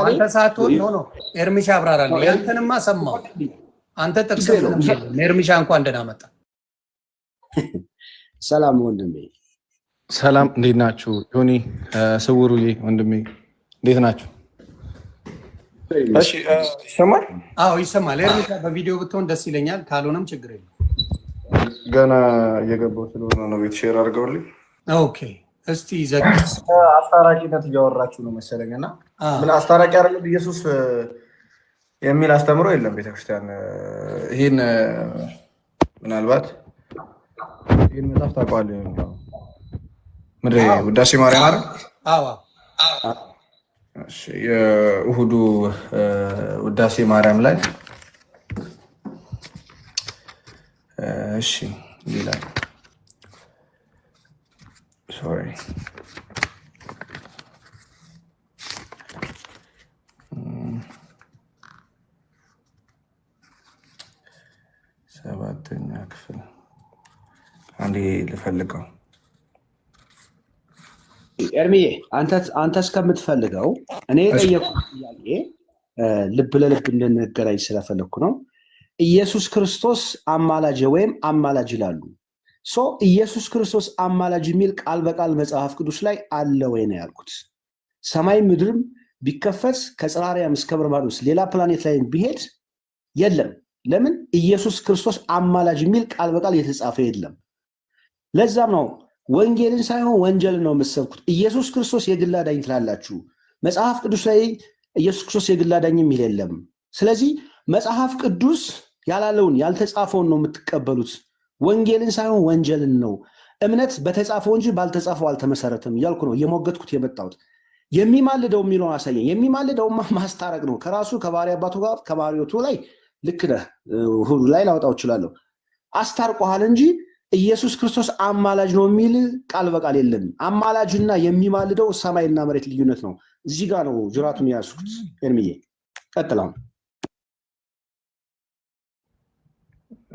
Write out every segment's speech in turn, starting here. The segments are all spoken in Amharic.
አንተ ሳትሆን ኖ ኤርሚሻ አብራራለሁ። ያንተንማ ሰማሁ። አንተ ጠቅሰህ ኤርሚሻ እንኳን ደህና መጣ። ሰላም ወንድሜ። ሰላም እንዴት ናችሁ? ዮኒ ስውሩዬ ወንድሜ እንዴት ናችሁ? እሺ ይሰማል? አዎ ይሰማል። ኤርሚሻ በቪዲዮ ብትሆን ደስ ይለኛል። ካልሆነም ችግር የለም። ገና እየገባሁ ስለሆነ ነው። ቤት ሼር አድርገውልኝ። ኦኬ እስቲ ዘግ አስታራቂነት እያወራችሁ ነው መሰለኝ እና ምን አስታራቂ አይደለም ኢየሱስ የሚል አስተምሮ የለም ቤተክርስቲያን። ይህን ምናልባት ይህን መጽሐፍ ታውቀዋለህ? ምድረ ውዳሴ ማርያም አይደል? አዎ እሺ። የእሁዱ ውዳሴ ማርያም ላይ እሺ ይላል። ሶሪ ሰባተኛ ክፍል አንዴ ልፈልገው። ኤርሚዬ አንተ እስከምትፈልገው እኔ የጠየቁት ጥያቄ ልብ ለልብ እንድንገናኝ ስለፈለግኩ ነው። ኢየሱስ ክርስቶስ አማላጅ ወይም አማላጅ ይላሉ። ኢየሱስ ክርስቶስ አማላጅ የሚል ቃል በቃል መጽሐፍ ቅዱስ ላይ አለ ወይ ነው ያልኩት። ሰማይ ምድርም ቢከፈት ከጽርሐ አርያም እስከ በርባኖስ ሌላ ፕላኔት ላይ ቢሄድ የለም። ለምን? ኢየሱስ ክርስቶስ አማላጅ የሚል ቃል በቃል የተጻፈ የለም። ለዛም ነው ወንጌልን ሳይሆን ወንጀልን ነው የምትሰብኩት። ኢየሱስ ክርስቶስ የግል አዳኝ ትላላችሁ። መጽሐፍ ቅዱስ ላይ ኢየሱስ ክርስቶስ የግል አዳኝ የሚል የለም። ስለዚህ መጽሐፍ ቅዱስ ያላለውን ያልተጻፈውን ነው የምትቀበሉት። ወንጌልን ሳይሆን ወንጀልን ነው። እምነት በተጻፈው እንጂ ባልተጻፈው አልተመሰረተም እያልኩ ነው እየሞገትኩት የመጣሁት። የሚማልደው የሚለውን አሳየኝ። የሚማልደውማ ማስታረቅ ነው ከራሱ ከባሕርይ አባቱ ጋር ከባሕርዮቱ ላይ ልክ ነህ ሁሉ ላይ ላወጣው እችላለሁ። አስታርቆሃል እንጂ ኢየሱስ ክርስቶስ አማላጅ ነው የሚል ቃል በቃል የለም። አማላጅና የሚማልደው ሰማይና መሬት ልዩነት ነው። እዚህ ጋር ነው ጅራቱን ያስኩት። ኤርሚዬ ቀጥላው።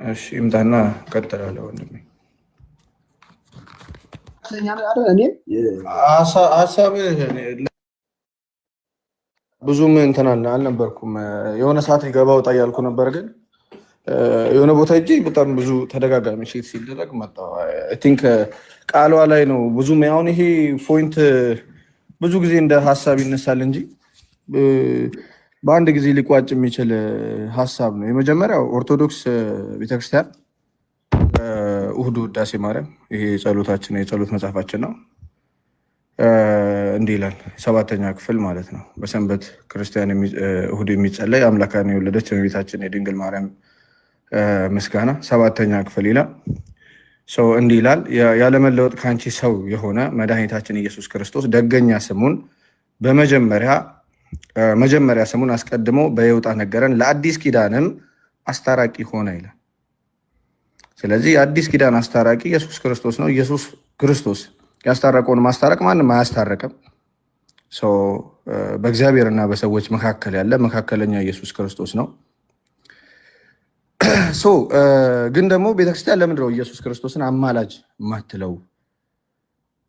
እሺ ይምጣና ቀጥላለሁ ወንድሜ። ሀሳብ ብዙም እንትን አልነበርኩም። የሆነ ሰዓት ገባ ወጣ እያልኩ ነበር፣ ግን የሆነ ቦታ እጄ በጣም ብዙ ተደጋጋሚ ሼት ሲደረግ መጣ። አይ ቲንክ ቃሏ ላይ ነው ብዙም። አሁን ይሄ ፖይንት ብዙ ጊዜ እንደ ሀሳብ ይነሳል እንጂ በአንድ ጊዜ ሊቋጭ የሚችል ሀሳብ ነው። የመጀመሪያው ኦርቶዶክስ ቤተክርስቲያን እሁዱ ውዳሴ ማርያም ይሄ ጸሎታችን የጸሎት መጽሐፋችን ነው። እንዲህ ይላል፣ ሰባተኛ ክፍል ማለት ነው። በሰንበት ክርስቲያን እሁድ የሚጸለይ አምላካን የወለደች እመቤታችን የድንግል ማርያም ምስጋና ሰባተኛ ክፍል ይላል። ሰው እንዲህ ይላል፣ ያለመለወጥ ከአንቺ ሰው የሆነ መድኃኒታችን ኢየሱስ ክርስቶስ ደገኛ ስሙን መጀመሪያ ስሙን አስቀድሞ በይውጣ ነገረን፣ ለአዲስ ኪዳንም አስታራቂ ሆነ ይላል። ስለዚህ የአዲስ ኪዳን አስታራቂ ኢየሱስ ክርስቶስ ነው። ኢየሱስ ክርስቶስ ያስታረቀውን ማስታረቅ ማንም አያስታረቅም። በእግዚአብሔርና በሰዎች መካከል ያለ መካከለኛ ኢየሱስ ክርስቶስ ነው። ግን ደግሞ ቤተክርስቲያን ለምንድን ነው ኢየሱስ ክርስቶስን አማላጅ ማትለው?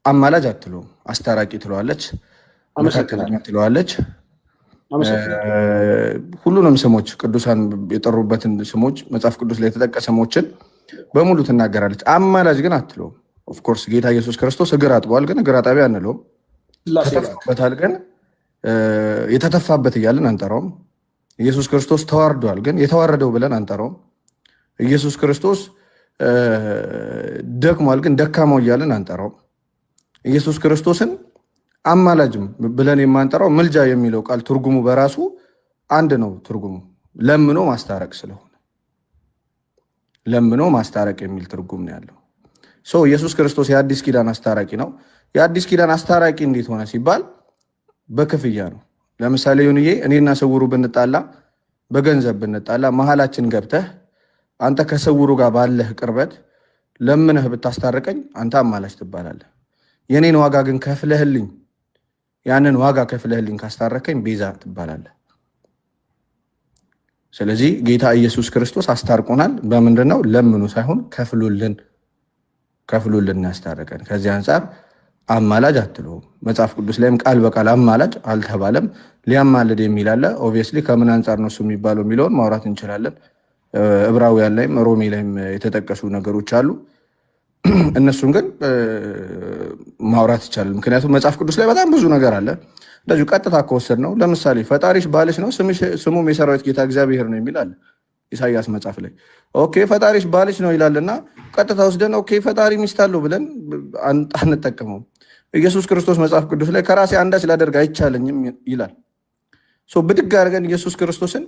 አማላጅ አትለውም፣ አስታራቂ ትለዋለች፣ መካከለኛ ትለዋለች። ሁሉንም ስሞች ቅዱሳን የጠሩበትን ስሞች መጽሐፍ ቅዱስ ላይ የተጠቀሰ ስሞችን በሙሉ ትናገራለች። አማላጅ ግን አትለውም። ኦፍኮርስ ጌታ ኢየሱስ ክርስቶስ እግር አጥቧል፣ ግን እግር አጣቢ አንለውም። ተተፍቶበታል፣ ግን የተተፋበት እያለን አንጠራውም። ኢየሱስ ክርስቶስ ተዋርዷል፣ ግን የተዋረደው ብለን አንጠራውም። ኢየሱስ ክርስቶስ ደክሟል፣ ግን ደካማው እያለን አንጠራውም። ኢየሱስ ክርስቶስን አማላጅም ብለን የማንጠራው ምልጃ የሚለው ቃል ትርጉሙ በራሱ አንድ ነው። ትርጉሙ ለምኖ ማስታረቅ ስለሆነ ለምኖ ማስታረቅ የሚል ትርጉም ነው ያለው። ኢየሱስ ክርስቶስ የአዲስ ኪዳን አስታራቂ ነው። የአዲስ ኪዳን አስታራቂ እንዴት ሆነ ሲባል በክፍያ ነው። ለምሳሌ ዮኒዬ እኔና ስውሩ ብንጣላ፣ በገንዘብ ብንጣላ፣ መሀላችን ገብተህ አንተ ከስውሩ ጋር ባለህ ቅርበት ለምነህ ብታስታርቀኝ አንተ አማላጅ ትባላለህ። የኔን ዋጋ ግን ከፍለህልኝ፣ ያንን ዋጋ ከፍለህልኝ ካስታረከኝ ቤዛ ትባላለህ። ስለዚህ ጌታ ኢየሱስ ክርስቶስ አስታርቆናል። በምንድን ነው? ለምኑ ሳይሆን ከፍሉልን ያስታረቀን። ከዚህ አንጻር አማላጅ አትለውም። መጽሐፍ ቅዱስ ላይም ቃል በቃል አማላጅ አልተባለም። ሊያማልድ የሚል አለ። ኦብቪየስሊ ከምን አንጻር ነው እሱ የሚባለው የሚለውን ማውራት እንችላለን። ዕብራውያን ላይም ሮሜ ላይም የተጠቀሱ ነገሮች አሉ። እነሱን ግን ማውራት ይቻላል። ምክንያቱም መጽሐፍ ቅዱስ ላይ በጣም ብዙ ነገር አለ። እንደዚሁ ቀጥታ ከወሰድ ነው ለምሳሌ ፈጣሪሽ ባልሽ ነው ስሙም የሰራዊት ጌታ እግዚአብሔር ነው የሚል አለ ኢሳያስ መጽሐፍ ላይ። ኦኬ ፈጣሪሽ ባልሽ ነው ይላልና ቀጥታ ወስደን ኦኬ ፈጣሪ ሚስት አለው ብለን አንጠቀመውም። ኢየሱስ ክርስቶስ መጽሐፍ ቅዱስ ላይ ከራሴ አንዳች ላደርግ አይቻለኝም ይላል። ብድግ አድርገን ኢየሱስ ክርስቶስን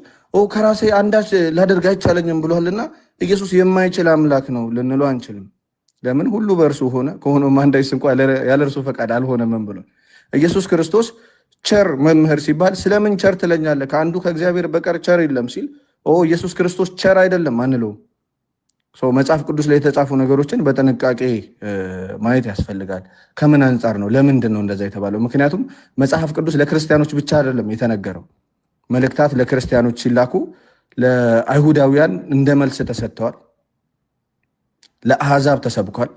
ከራሴ አንዳች ላደርግ አይቻለኝም ብሏልና ኢየሱስ የማይችል አምላክ ነው ልንለው አንችልም። ለምን? ሁሉ በእርሱ ሆነ፣ ከሆነም አንዳች እንኳ ያለ እርሱ ፈቃድ አልሆነም ብሏል። ኢየሱስ ክርስቶስ ቸር መምህር ሲባል ስለምን ቸር ትለኛለህ? ከአንዱ ከእግዚአብሔር በቀር ቸር የለም ሲል ኢየሱስ ክርስቶስ ቸር አይደለም አንለውም። መጽሐፍ ቅዱስ ላይ የተጻፉ ነገሮችን በጥንቃቄ ማየት ያስፈልጋል። ከምን አንጻር ነው? ለምንድን ነው እንደዛ የተባለው? ምክንያቱም መጽሐፍ ቅዱስ ለክርስቲያኖች ብቻ አይደለም የተነገረው። መልእክታት ለክርስቲያኖች ሲላኩ ለአይሁዳውያን እንደ መልስ ተሰጥተዋል፣ ለአሕዛብ ተሰብኳል።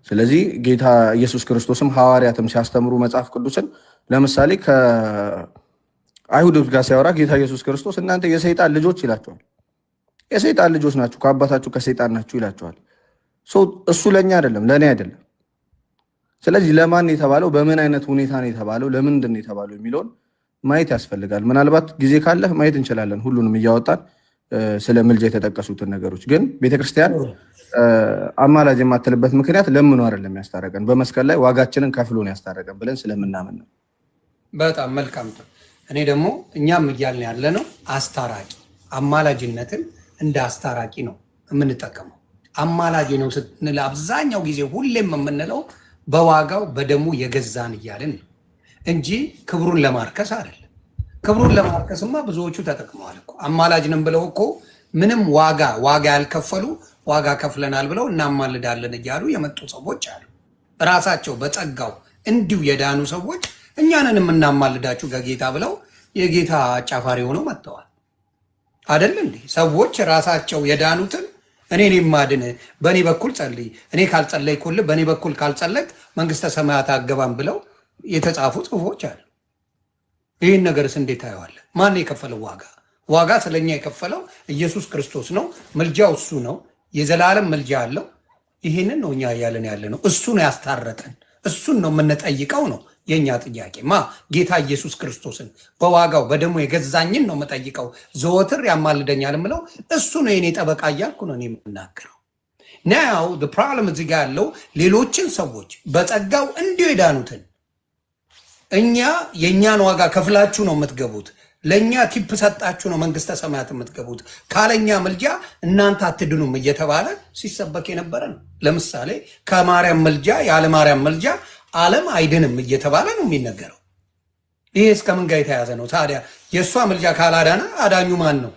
ስለዚህ ጌታ ኢየሱስ ክርስቶስም ሐዋርያትም ሲያስተምሩ መጽሐፍ ቅዱስን ለምሳሌ ከአይሁዶች ጋር ሲያወራ ጌታ ኢየሱስ ክርስቶስ እናንተ የሰይጣን ልጆች ይላቸዋል። የሰይጣን ልጆች ናችሁ፣ ከአባታችሁ ከሰይጣን ናችሁ ይላቸዋል። እሱ ለእኛ አይደለም፣ ለእኔ አይደለም። ስለዚህ ለማን የተባለው፣ በምን አይነት ሁኔታ ነው የተባለው፣ ለምንድን ነው የተባለው የሚለውን ማየት ያስፈልጋል። ምናልባት ጊዜ ካለህ ማየት እንችላለን፣ ሁሉንም እያወጣን ስለ ምልጃ የተጠቀሱትን ነገሮች። ግን ቤተክርስቲያን አማላጅ የማትልበት ምክንያት ለምኑ አይደለም ያስታረቀን፣ በመስቀል ላይ ዋጋችንን ከፍሎን ያስታረቀን ብለን ስለምናምን ነው። በጣም መልካም። እኔ ደግሞ እኛም እያልን ያለ ነው አስታራቂ፣ አማላጅነትን እንደ አስታራቂ ነው የምንጠቀመው። አማላጅ ነው ስንል አብዛኛው ጊዜ ሁሌም የምንለው በዋጋው በደሙ የገዛን እያልን ነው እንጂ ክብሩን ለማርከስ አይደለም። ክብሩን ለማርከስማ ብዙዎቹ ተጠቅመዋል እኮ። አማላጅንም ብለው እኮ ምንም ዋጋ ያልከፈሉ ዋጋ ከፍለናል ብለው እናማልዳለን እያሉ የመጡ ሰዎች አሉ። ራሳቸው በጸጋው እንዲሁ የዳኑ ሰዎች እኛንን የምናማልዳችሁ ከጌታ ብለው የጌታ አጫፋሪ ሆነው መጥተዋል። አይደል እንዴ? ሰዎች ራሳቸው የዳኑትን እኔን የማድን በእኔ በኩል ጸልይ፣ እኔ ካልጸለይኩልህ በእኔ በኩል ካልጸለይክ መንግስተ ሰማያት አገባም ብለው የተጻፉ ጽሁፎች አሉ። ይህን ነገርስ እንዴት ታየዋለህ? ማን የከፈለው ዋጋ? ዋጋ ስለኛ የከፈለው ኢየሱስ ክርስቶስ ነው። ምልጃው እሱ ነው። የዘላለም ምልጃ አለው። ይህንን ነው እኛ እያለን ያለ ነው። እሱ ነው ያስታረቀን። እሱን ነው የምንጠይቀው ነው የእኛ ጥያቄ። ጌታ ኢየሱስ ክርስቶስን በዋጋው በደሙ የገዛኝን ነው የምጠይቀው። ዘወትር ያማልደኛል የምለው እሱ ነው የኔ ጠበቃ እያልኩ ነው የምናገረው። ናው ፕሮብለም እዚህ ጋር ያለው ሌሎችን ሰዎች በጸጋው እንዲሁ የዳኑትን እኛ የእኛን ዋጋ ከፍላችሁ ነው የምትገቡት፣ ለእኛ ቲፕ ሰጣችሁ ነው መንግስተ ሰማያት የምትገቡት፣ ካለኛ ምልጃ እናንተ አትድኑም እየተባለ ሲሰበክ የነበረ ነው። ለምሳሌ ከማርያም ምልጃ ያለ ማርያም ምልጃ ዓለም አይድንም እየተባለ ነው የሚነገረው። ይሄ እስከምን ጋር የተያዘ ነው ታዲያ? የእሷ ምልጃ ካላዳነ አዳኙ ማን ነው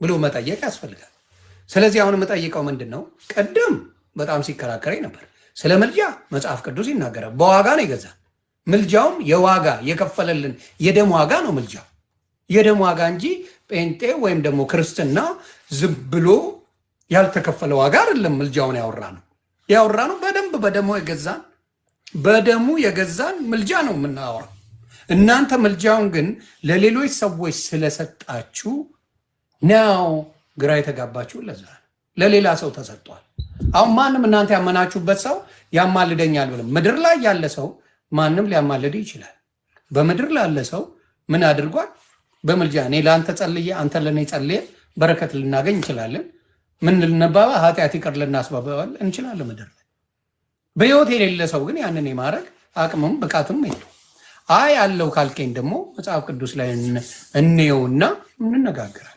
ብሎ መጠየቅ ያስፈልጋል። ስለዚህ አሁን የምጠይቀው ምንድን ነው? ቅድም በጣም ሲከራከረኝ ነበር። ስለ ምልጃ መጽሐፍ ቅዱስ ይናገራል። በዋጋ ነው የገዛ ምልጃውም የዋጋ የከፈለልን የደም ዋጋ ነው ምልጃው የደም ዋጋ እንጂ ጴንጤ ወይም ደግሞ ክርስትና ዝም ብሎ ያልተከፈለ ዋጋ አይደለም። ምልጃውን ያወራ ነው በደንብ በደሙ የገዛን ምልጃ ነው የምናወራው። እናንተ ምልጃውን ግን ለሌሎች ሰዎች ስለሰጣችሁ ነው ግራ የተጋባችሁ። ለዛ ለሌላ ሰው ተሰጥቷል። አሁን ማንም እናንተ ያመናችሁበት ሰው ያማልደኛል ብለም ምድር ላይ ያለ ሰው ማንም ሊያማልድ ይችላል። በምድር ላለ ሰው ምን አድርጓል? በምልጃ እኔ ለአንተ ጸልዬ አንተ ለእኔ ጸልዬ በረከት ልናገኝ እንችላለን። ምን ልንባባ ኃጢአት ይቅር ልናስባባል እንችላለን ምድር ላይ። በሕይወት የሌለ ሰው ግን ያንን የማድረግ አቅምም ብቃትም የለው። አይ አለው ካልከኝ ደግሞ መጽሐፍ ቅዱስ ላይ እንየውና እንነጋገራለን።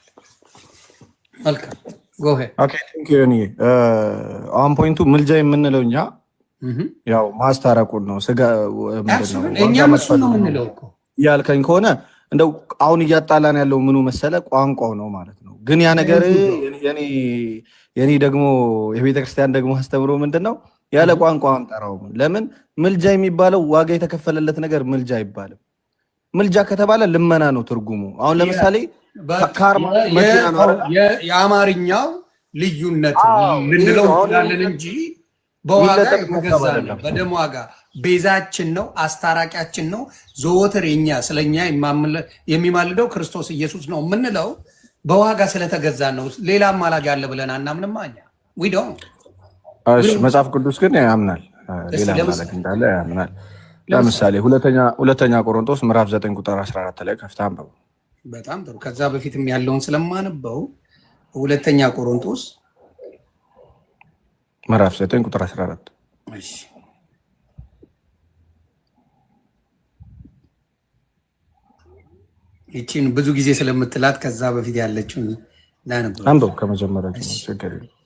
መልካም ጎሄ አሁን ፖይንቱ ምልጃ የምንለው እኛ ያው ማስታረቁን ነው። እኛም እሱ ነው የምንለው እኮ ያልከኝ ከሆነ እንደው አሁን እያጣላን ያለው ምኑ መሰለ ቋንቋው ነው ማለት ነው። ግን ያ ነገር የኔ ደግሞ የቤተክርስቲያን ደግሞ አስተምሮ ምንድን ነው? ያለ ቋንቋ አንጠራውም። ለምን ምልጃ የሚባለው ዋጋ የተከፈለለት ነገር ምልጃ አይባልም። ምልጃ ከተባለ ልመና ነው ትርጉሙ። አሁን ለምሳሌ የአማርኛው ልዩነት ልንለው እንችላለን እንጂ በዋጋ የተገዛ ነው። በደም ዋጋ ቤዛችን ነው፣ አስታራቂያችን ነው። ዘወትር የኛ ስለኛ የሚማልደው ክርስቶስ ኢየሱስ ነው የምንለው በዋጋ ስለተገዛ ነው። ሌላ አማላጅ አለ ብለን አናምንም። እኛ መጽሐፍ ቅዱስ ግን ያምናል፣ ሌላ አማላጅ እንዳለ ያምናል። ለምሳሌ ሁለተኛ ቆሮንቶስ ምዕራፍ 9 ቁጥር 14 ላይ ከፍተህ አንብበው። በጣም ጥሩ። ከዛ በፊትም ያለውን ስለማነበው ሁለተኛ ቆሮንቶስ ምዕራፍ 9 ቁጥር 14። እሺ ይቺን ብዙ ጊዜ ስለምትላት ከዛ በፊት ያለችውን ላነበው። አንብበው ከመጀመሪያ ችግር የለም።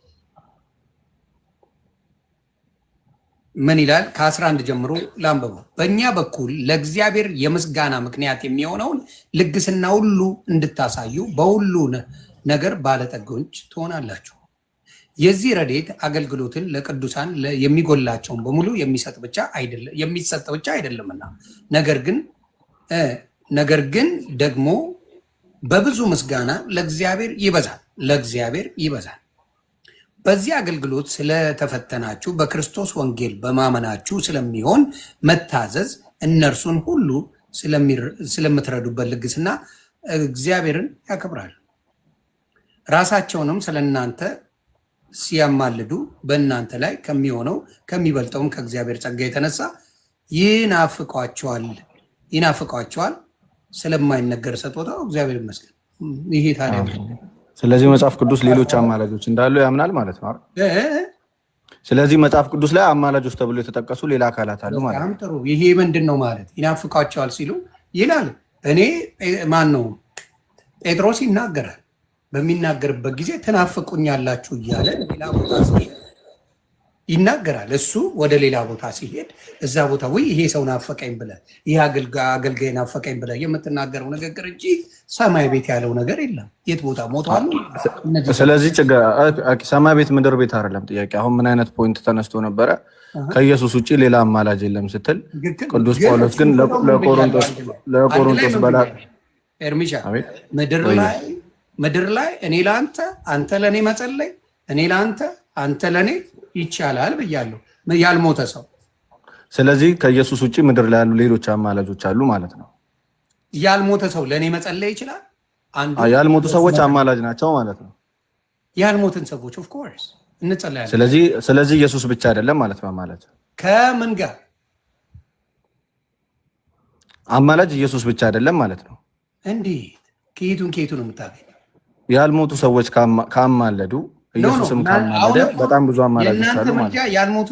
ምን ይላል? ከ11 ጀምሮ ላንብበው። በእኛ በኩል ለእግዚአብሔር የምስጋና ምክንያት የሚሆነውን ልግስና ሁሉ እንድታሳዩ በሁሉ ነገር ባለጠጎች ትሆናላችሁ። የዚህ ረድኤት አገልግሎትን ለቅዱሳን የሚጎላቸውን በሙሉ የሚሰጥ ብቻ አይደለምና ነገር ግን ደግሞ በብዙ ምስጋና ለእግዚአብሔር ይበዛል። በዚህ አገልግሎት ስለተፈተናችሁ በክርስቶስ ወንጌል በማመናችሁ ስለሚሆን መታዘዝ እነርሱን ሁሉ ስለምትረዱበት ልግስና እግዚአብሔርን ያከብራል። ራሳቸውንም ስለ እናንተ ሲያማልዱ በእናንተ ላይ ከሚሆነው ከሚበልጠውም ከእግዚአብሔር ጸጋ የተነሳ ይናፍቋቸዋል። ስለማይነገር ስጦታው እግዚአብሔር ይመስገን። ይሄ ታዲያ ስለዚህ መጽሐፍ ቅዱስ ሌሎች አማላጆች እንዳሉ ያምናል ማለት ነው። ስለዚህ መጽሐፍ ቅዱስ ላይ አማላጆች ተብሎ የተጠቀሱ ሌላ አካላት አሉ ማለት ነው። ጥሩ። ይሄ ምንድን ነው ማለት? ይናፍቋቸዋል ሲሉ ይላል። ማን ነው? ጴጥሮስ ይናገራል። በሚናገርበት ጊዜ ትናፍቁኛላችሁ እያለ ሌላ ቦታ ሲሄድ ይናገራል። እሱ ወደ ሌላ ቦታ ሲሄድ እዛ ቦታ ይሄ ሰው ናፈቀኝ ብለህ ይህ አገልጋይ ናፈቀኝ ብለህ የምትናገረው ንግግር እንጂ ሰማይ ቤት ያለው ነገር የለም። የት ቦታ ሞቷል። ስለዚህ ሰማይ ቤት ምድር ቤት አይደለም ጥያቄ። አሁን ምን አይነት ፖይንት ተነስቶ ነበረ? ከኢየሱስ ውጭ ሌላ አማላጅ የለም ስትል ቅዱስ ጳውሎስ ግን ለቆሮንቶስ በላ ኤርሚሻ ምድር ላይ እኔ ለአንተ አንተ ለእኔ መጸለይ እኔ ለአንተ አንተ ለእኔ ይቻላል ብያለሁ። ያልሞተ ሰው። ስለዚህ ከኢየሱስ ውጭ ምድር ላይ ያሉ ሌሎች አማላጆች አሉ ማለት ነው። ያልሞተ ሰው ለእኔ መጸለይ ይችላል። ያልሞቱ ሰዎች አማላጅ ናቸው ማለት ነው። ያልሞትን ሰዎች ኦፍ ኮርስ እንጸለያለን። ስለዚህ ኢየሱስ ብቻ አይደለም ማለት ነው አማላጅ። ከምን ጋር አማላጅ ኢየሱስ ብቻ አይደለም ማለት ነው። እንዴት? ከየቱን ነው የምታገኘው? ያልሞቱ ሰዎች ካማለዱ ኢየሱስም ካማለደ በጣም ብዙ አማላጆች አሉ ማለት ነው። ያልሞቱ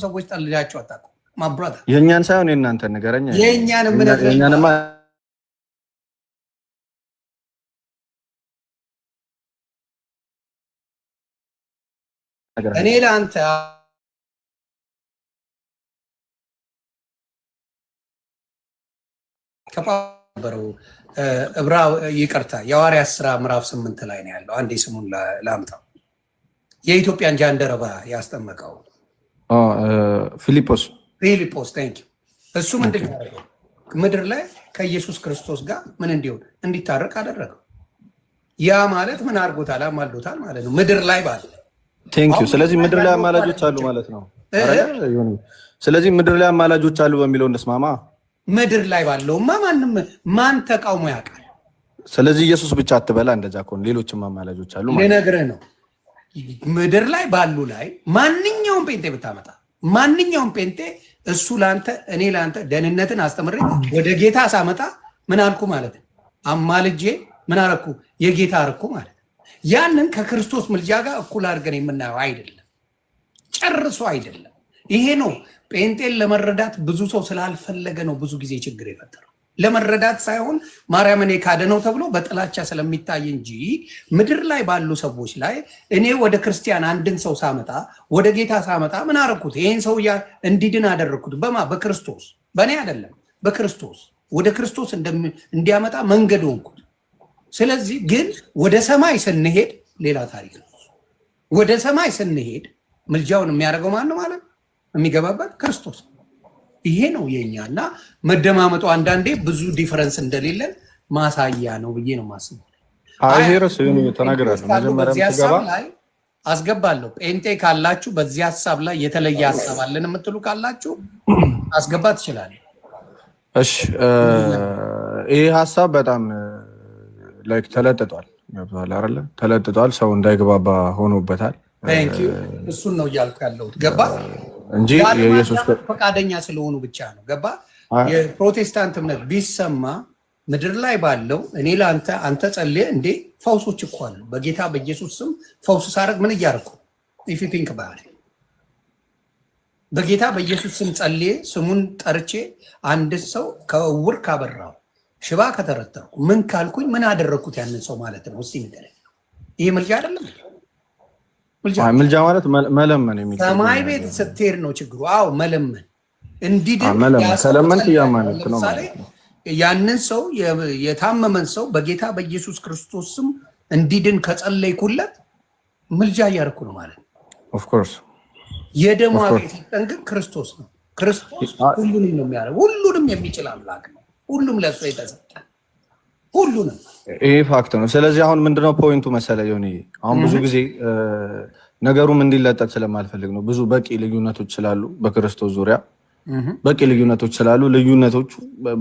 ሰዎች ጠልላቸው አታውቁም። ማብራታ የእኛን ሳይሆን የእናንተን ንገረኝ። የእኛንማ እኔ ለአንተ ከነበረው ይቅርታ የሐዋርያት ሥራ ምዕራፍ 8 ላይ ነው ያለው። አንዴ ስሙን ላምጣው። የኢትዮጵያን ጃንደረባ ያስጠመቀው ፊልጶስ ቴንክ ዩ። እሱ ምንድን ያደረገው? ምድር ላይ ከኢየሱስ ክርስቶስ ጋር ምን እንዲሆን እንዲታረቅ አደረገው። ያ ማለት ምን አድርጎታል? አማልዶታል ማለት ነው። ምድር ላይ ባለ ቴንክ ዩ። ስለዚህ ምድር ላይ አማላጆች አሉ ማለት ነው። ስለዚህ ምድር ላይ አማላጆች አሉ በሚለው እንደስማማ። ምድር ላይ ባለውማ ማን ተቃውሞ ያውቃል? ስለዚህ ኢየሱስ ብቻ አትበላ። እንደዛ ከሆነ ሌሎችም አማላጆች አሉ ማለት ነው። ልነግርህ ነው። ምድር ላይ ባሉ ላይ ማንኛውም ጴንጤ ብታመጣ ማንኛውም ጴንጤ እሱ ለአንተ እኔ ለአንተ ደህንነትን አስተምሬ ወደ ጌታ ሳመጣ ምን አልኩ ማለት ነው? አማልጄ ምን አረኩ? የጌታ አረኩ ማለት ነው። ያንን ከክርስቶስ ምልጃ ጋር እኩል አድርገን የምናየው አይደለም፣ ጨርሶ አይደለም። ይሄ ነው ጴንጤን ለመረዳት ብዙ ሰው ስላልፈለገ ነው ብዙ ጊዜ ችግር የፈጠረው። ለመረዳት ሳይሆን ማርያምን ካደ ነው ተብሎ በጥላቻ ስለሚታይ እንጂ ምድር ላይ ባሉ ሰዎች ላይ እኔ ወደ ክርስቲያን አንድን ሰው ሳመጣ ወደ ጌታ ሳመጣ ምን አደረኩት? ይሄን ሰው እንዲድን አደረግኩት። በክርስቶስ በእኔ አይደለም፣ በክርስቶስ ወደ ክርስቶስ እንዲያመጣ መንገድ ሆንኩት። ስለዚህ ግን ወደ ሰማይ ስንሄድ ሌላ ታሪክ ነው። ወደ ሰማይ ስንሄድ ምልጃውን የሚያደርገው ማን ነው ማለት የሚገባበት ክርስቶስ። ይሄ ነው የኛ እና መደማመጡ አንዳንዴ ብዙ ዲፈረንስ እንደሌለን ማሳያ ነው ብዬ ነው የማስበው። አስገባለሁ። ጴንጤ ካላችሁ በዚህ ሀሳብ ላይ የተለየ ሀሳብ አለን የምትሉ ካላችሁ አስገባ ትችላለህ። እሺ ይሄ ሀሳብ በጣም ላይክ ተለጥጧል። ገብቶሃል አይደለ? ተለጥጧል። ሰው እንዳይግባባ ሆኖበታል። እሱን ነው እያልኩ ያለሁት። ገባ እንጂ የኢየሱስ ፈቃደኛ ስለሆኑ ብቻ ነው። ገባ የፕሮቴስታንት እምነት ቢሰማ ምድር ላይ ባለው እኔ ለአንተ አንተ ጸልየ እንዴ ፈውሶች እኮ አሉ። በጌታ በኢየሱስ ስም ፈውስ ሳረግ ምን እያደረኩ if you think about it በጌታ በኢየሱስ ስም ጸልየ ስሙን ጠርቼ አንድ ሰው ከውር ካበራው ሽባ ከተረተርኩ ምን ካልኩኝ ምን አደረኩት ያንን ሰው ማለት ነው። እስቲ ንገረኝ። ይሄ ምልጃ አይደለም? ምልጃ ማለት መለመን የሚል ሰማይ ቤት ስትሄድ ነው ችግሩ። አዎ መለመን እንዲድን ሰለመን ያማለት ነው ማለት ነው። ያንን ሰው የታመመን ሰው በጌታ በኢየሱስ ክርስቶስ ስም እንዲድን ከጸለይኩለት ምልጃ እያደረኩ ነው ማለት ነው። ኦፍ ኮርስ የደሙ ቤት ይጠንቅ ክርስቶስ ነው። ክርስቶስ ሁሉንም ነው የሚያደርገው። ሁሉንም የሚችል አምላክ ነው። ሁሉም ለእሱ የተሰጠ ሁሉንም ይሄ ፋክት ነው። ስለዚህ አሁን ምንድነው ፖይንቱ መሰለ ዮኒ፣ አሁን ብዙ ጊዜ ነገሩም እንዲለጠጥ ስለማልፈልግ ነው። ብዙ በቂ ልዩነቶች ስላሉ በክርስቶስ ዙሪያ በቂ ልዩነቶች ስላሉ ልዩነቶች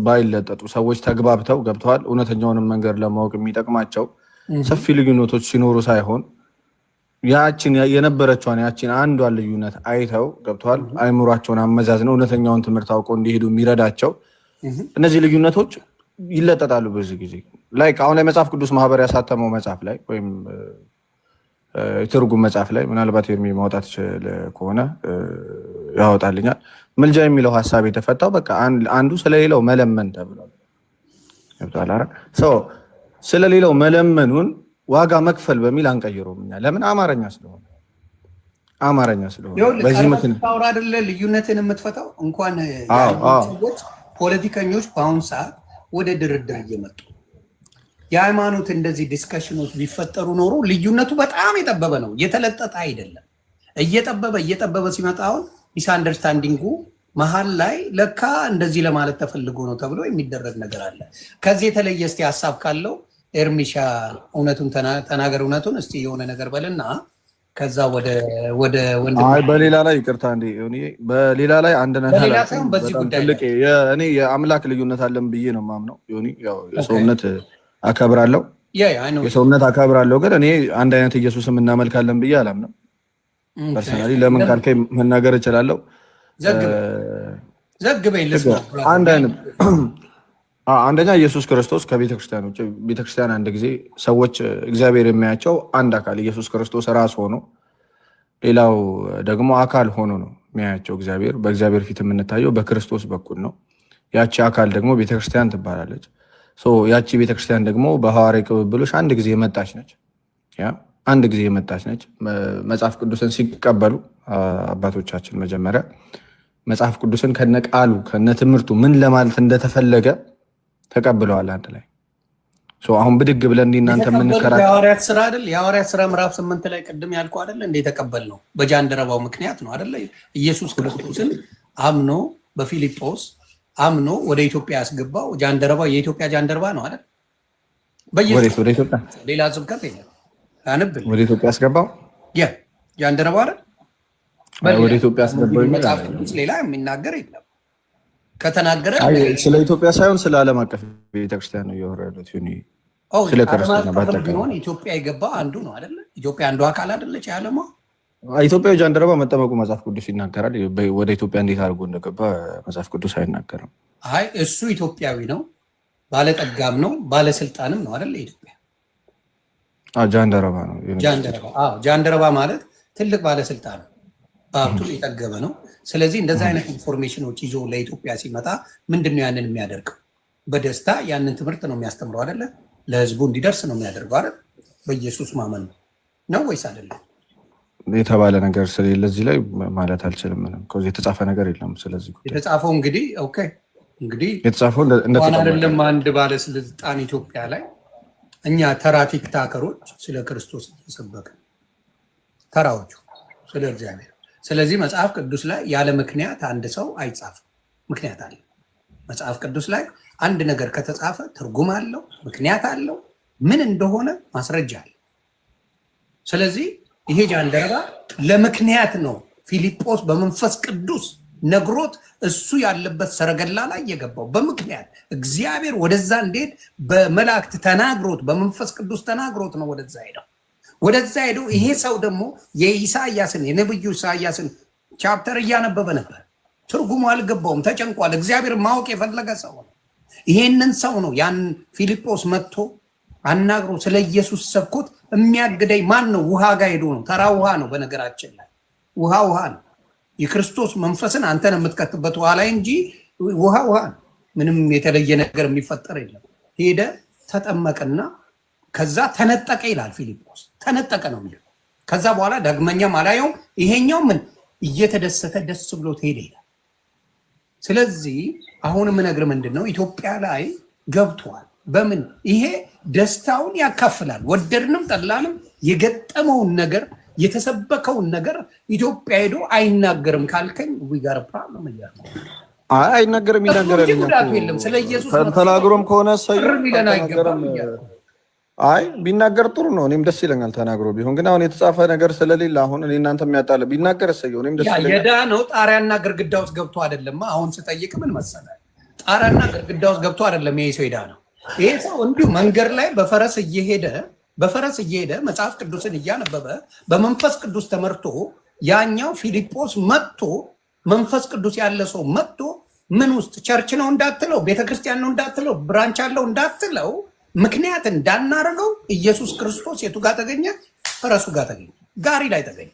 ባይለጠጡ ሰዎች ተግባብተው ገብተዋል እውነተኛውንም መንገድ ለማወቅ የሚጠቅማቸው ሰፊ ልዩነቶች ሲኖሩ ሳይሆን ያችን የነበረችዋን ያችን አንዷን ልዩነት አይተው ገብተዋል አይምሯቸውን አመዛዝነው እውነተኛውን ትምህርት አውቀው እንዲሄዱ የሚረዳቸው እነዚህ ልዩነቶች ይለጠጣሉ። በዚህ ጊዜ ላይክ አሁን ላይ መጽሐፍ ቅዱስ ማህበር ያሳተመው መጽሐፍ ላይ ወይም የትርጉም መጽሐፍ ላይ ምናልባት የሚማውጣት ከሆነ ያወጣልኛል። ምልጃ የሚለው ሀሳብ የተፈታው በቃ አንዱ ስለሌላው መለመን ተብሏል። ገብቶሃል አይደል? ስለሌላው መለመኑን ዋጋ መክፈል በሚል አንቀይረውም እኛ። ለምን? አማርኛ ስለሆነ በዚህ ምክንያት ታውራ አይደለ ልዩነትን የምትፈታው እንኳን ሰዎች ፖለቲከኞች በአሁኑ ሰዓት ወደ ድርድር እየመጡ የሃይማኖት እንደዚህ ዲስከሽኖች ቢፈጠሩ ኖሮ ልዩነቱ በጣም የጠበበ ነው፣ የተለጠጠ አይደለም። እየጠበበ ሲመጣ አሁን ሚስ አንደርስታንዲንጉ መሀል ላይ ለካ እንደዚህ ለማለት ተፈልጎ ነው ተብሎ የሚደረግ ነገር አለ። ከዚህ የተለየ እስቲ ሀሳብ ካለው ኤርሚሻ እውነቱን ተናገር። እውነቱን እስቲ የሆነ ነገር በልና ከዛ ወደ በሌላ ላይ ይቅርታ እንዴ በሌላ ላይ አንድ ነገር እኔ የአምላክ ልዩነት አለን ብዬ ነው የማምነው። ያው የሰውነት አከብራለሁ አከብራለሁ፣ ግን እኔ አንድ አይነት ኢየሱስም እናመልካለን ብዬ አላምንም። ፐርሰናሊ ለምን ካልከኝ መናገር እችላለሁ። ዘግበኝ ልስማ። አንደኛ ኢየሱስ ክርስቶስ ከቤተክርስቲያን ውጭ ቤተክርስቲያን አንድ ጊዜ ሰዎች እግዚአብሔር የሚያያቸው አንድ አካል ኢየሱስ ክርስቶስ ራስ ሆኖ ሌላው ደግሞ አካል ሆኖ ነው የሚያያቸው። እግዚአብሔር በእግዚአብሔር ፊት የምንታየው በክርስቶስ በኩል ነው። ያቺ አካል ደግሞ ቤተክርስቲያን ትባላለች። ያቺ ቤተክርስቲያን ደግሞ በሐዋርያዊ ቅብብሎች አንድ ጊዜ የመጣች ነች። አንድ ጊዜ የመጣች ነች። መጽሐፍ ቅዱስን ሲቀበሉ አባቶቻችን መጀመሪያ መጽሐፍ ቅዱስን ከነቃሉ ከነትምህርቱ ምን ለማለት እንደተፈለገ ተቀብለዋል አንድ ላይ። አሁን ብድግ ብለን እናንተ የምንከራከር የሐዋርያት ስራ አይደል? የሐዋርያት ስራ ምዕራፍ 8 ላይ ቅድም ያልኩህ አይደል? እንደ የተቀበልነው በጃንደረባው ምክንያት ነው አይደል? ኢየሱስ ክርስቶስን አምኖ በፊልጶስ አምኖ ወደ ኢትዮጵያ ያስገባው ጃንደረባው የኢትዮጵያ ጃንደረባ ነው አይደል? በኢየሱስ ወደ ኢትዮጵያ ሌላ ስብከት የለም። አንብብ ወደ ኢትዮጵያ ያስገባው ጃንደረባው አይደል? ወደ ኢትዮጵያ ያስገባው መጽሐፍ ቅዱስ ሌላ የሚናገር የለም። ከተናገረ ስለ ኢትዮጵያ ሳይሆን ስለ ዓለም አቀፍ ቤተክርስቲያን ነው እያወራሁት። ስለ ክርስትና ባጠቃላይ ኢትዮጵያ የገባ አንዱ ነው አይደለ? ኢትዮጵያ አንዱ አካል አይደለች የዓለሟ። ኢትዮጵያዊ ጃንደረባ መጠመቁ መጽሐፍ ቅዱስ ይናገራል። ወደ ኢትዮጵያ እንዴት አድርጎ እንደገባ መጽሐፍ ቅዱስ አይናገርም። አይ እሱ ኢትዮጵያዊ ነው፣ ባለጠጋም ነው፣ ባለስልጣንም ነው አይደለ? ኢትዮጵያ ጃንደረባ ነው። ጃንደረባ ማለት ትልቅ ባለስልጣን ነው፣ በሀብቱ የጠገበ ነው። ስለዚህ እንደዚህ አይነት ኢንፎርሜሽኖች ይዞ ለኢትዮጵያ ሲመጣ ምንድነው ያንን የሚያደርገው? በደስታ ያንን ትምህርት ነው የሚያስተምረው አይደለ? ለህዝቡ እንዲደርስ ነው የሚያደርገው አይደል? በኢየሱስ ማመን ነው ወይስ አይደለም? የተባለ ነገር ስለሌለ እዚህ ላይ ማለት አልችልም። ምንም ከዚህ የተጻፈ ነገር የለም። ስለዚህ የተጻፈው እንግዲህ ኦኬ እንግዲህ የተጻፈው አይደለም አንድ ባለስልጣን ኢትዮጵያ ላይ እኛ ተራ ቲክታከሮች ስለ ክርስቶስ እየሰበክን ተራዎቹ ስለ እግዚአብሔር። ስለዚህ መጽሐፍ ቅዱስ ላይ ያለ ምክንያት አንድ ሰው አይጻፍም። ምክንያት አለ። መጽሐፍ ቅዱስ ላይ አንድ ነገር ከተጻፈ ትርጉም አለው፣ ምክንያት አለው፣ ምን እንደሆነ ማስረጃ አለ። ስለዚህ ይሄ ጃንደረባ ለምክንያት ነው ፊልጶስ በመንፈስ ቅዱስ ነግሮት እሱ ያለበት ሰረገላ ላይ የገባው በምክንያት እግዚአብሔር ወደዛ እንዴት በመላእክት ተናግሮት በመንፈስ ቅዱስ ተናግሮት ነው ወደዛ ሄደው ይሄ ሰው ደግሞ የኢሳያስን የነብዩ ኢሳያስን ቻፕተር እያነበበ ነበር። ትርጉሙ አልገባውም፣ ተጨንቋል። እግዚአብሔር ማወቅ የፈለገ ሰው ነው። ይሄንን ሰው ነው ያን ፊልጶስ መጥቶ አናግሮ ስለ ኢየሱስ ሰብኮት የሚያግደኝ ማን ነው? ውሃ ጋር ሄዶ ነው። ተራ ውሃ ነው። በነገራችን ላይ ውሃ ነው። የክርስቶስ መንፈስን አንተን የምትከትበት ውሃ ላይ እንጂ ውሃ ነው። ምንም የተለየ ነገር የሚፈጠር የለም። ሄደ ተጠመቀና ከዛ ተነጠቀ ይላል ፊልጶስ። ተነጠቀ ነው የሚለው። ከዛ በኋላ ዳግመኛም አላየውም። ይሄኛው ምን እየተደሰተ ደስ ብሎት ሄደ ይላል። ስለዚህ አሁን የምነግርህ ምንድን ነው ኢትዮጵያ ላይ ገብቷል። በምን ይሄ ደስታውን ያካፍላል። ወደድንም ጠላንም የገጠመውን ነገር የተሰበከውን ነገር ኢትዮጵያ ሄዶ አይናገርም ካልከኝ ዊጋር ፕሮብለም እያለ አይናገርም። ይናገራል። የለም ስለ ኢየሱስ ተናግሮም ከሆነ አይ ቢናገር ጥሩ ነው። እኔም ደስ ይለኛል ተናግሮ ቢሆን። ግን አሁን የተጻፈ ነገር ስለሌለ አሁን እኔ እናንተ የሚያጣለ ቢናገር እሰየው። እኔም ደስ ይለኛል። የዳ ነው ጣሪያና ግድግዳ ውስጥ ገብቶ አይደለም። አሁን ስጠይቅ ምን መሰለህ ጣሪያና ግድግዳ ውስጥ ገብቶ አይደለም። ይሄ ሰው ሄዳ ነው። ይሄ ሰው እንዲሁ መንገድ ላይ በፈረስ እየሄደ መጽሐፍ ቅዱስን እያነበበ በመንፈስ ቅዱስ ተመርቶ ያኛው ፊልጶስ መጥቶ መንፈስ ቅዱስ ያለ ሰው መጥቶ ምን ውስጥ ቸርች ነው እንዳትለው፣ ቤተክርስቲያን ነው እንዳትለው፣ ብራንች አለው እንዳትለው ምክንያት እንዳናረገው ኢየሱስ ክርስቶስ የቱ ጋር ተገኘ? ፈረሱ ጋር ተገኘ፣ ጋሪ ላይ ተገኘ።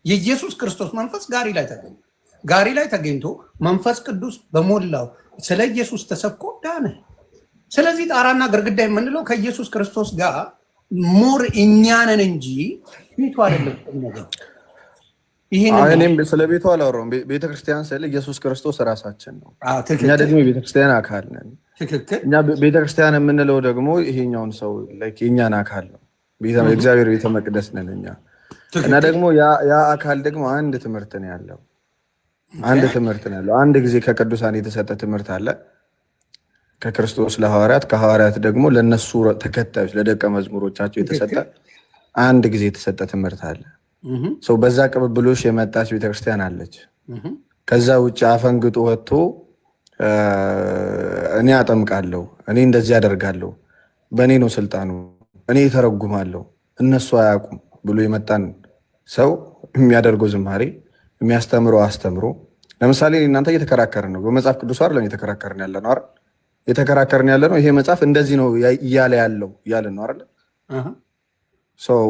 የኢየሱስ ክርስቶስ መንፈስ ጋሪ ላይ ተገኘ። ጋሪ ላይ ተገኝቶ መንፈስ ቅዱስ በሞላው ስለ ኢየሱስ ተሰብኮ ዳነ። ስለዚህ ጣራና ግርግዳ የምንለው ከኢየሱስ ክርስቶስ ጋር ሞር እኛንን እንጂ ቤቱ አይደለም ነገር። እኔም ስለ ቤቱ አላወራሁም። ቤተክርስቲያን ስለ ኢየሱስ ክርስቶስ ራሳችን ነው። እኛ ደግሞ የቤተክርስቲያን አካል ነን። እኛ ቤተክርስቲያን የምንለው ደግሞ ይሄኛውን ሰው የእኛን አካል ነው። የእግዚአብሔር ቤተ መቅደስ ነን እኛ እና ደግሞ ያ አካል ደግሞ አንድ ትምህርት ነው ያለው። አንድ ጊዜ ከቅዱሳን የተሰጠ ትምህርት አለ ከክርስቶስ ለሐዋርያት፣ ከሐዋርያት ደግሞ ለነሱ ተከታዮች ለደቀ መዝሙሮቻቸው የተሰጠ አንድ ጊዜ የተሰጠ ትምህርት አለ። ሰው በዛ ቅብብሎሽ የመጣች ቤተክርስቲያን አለች። ከዛ ውጭ አፈንግጦ ወጥቶ እኔ አጠምቃለሁ፣ እኔ እንደዚህ አደርጋለሁ፣ በእኔ ነው ስልጣኑ፣ እኔ ተረጉማለሁ፣ እነሱ አያውቁም ብሎ የመጣን ሰው የሚያደርገው ዝማሬ የሚያስተምረው አስተምሮ። ለምሳሌ እናንተ እየተከራከርን ነው፣ በመጽሐፍ ቅዱስ አይደለም እየተከራከርን ያለ ነው አይደል? የተከራከርን ያለ ነው ይሄ መጽሐፍ እንደዚህ ነው እያለ ያለው እያለን ነው አይደል?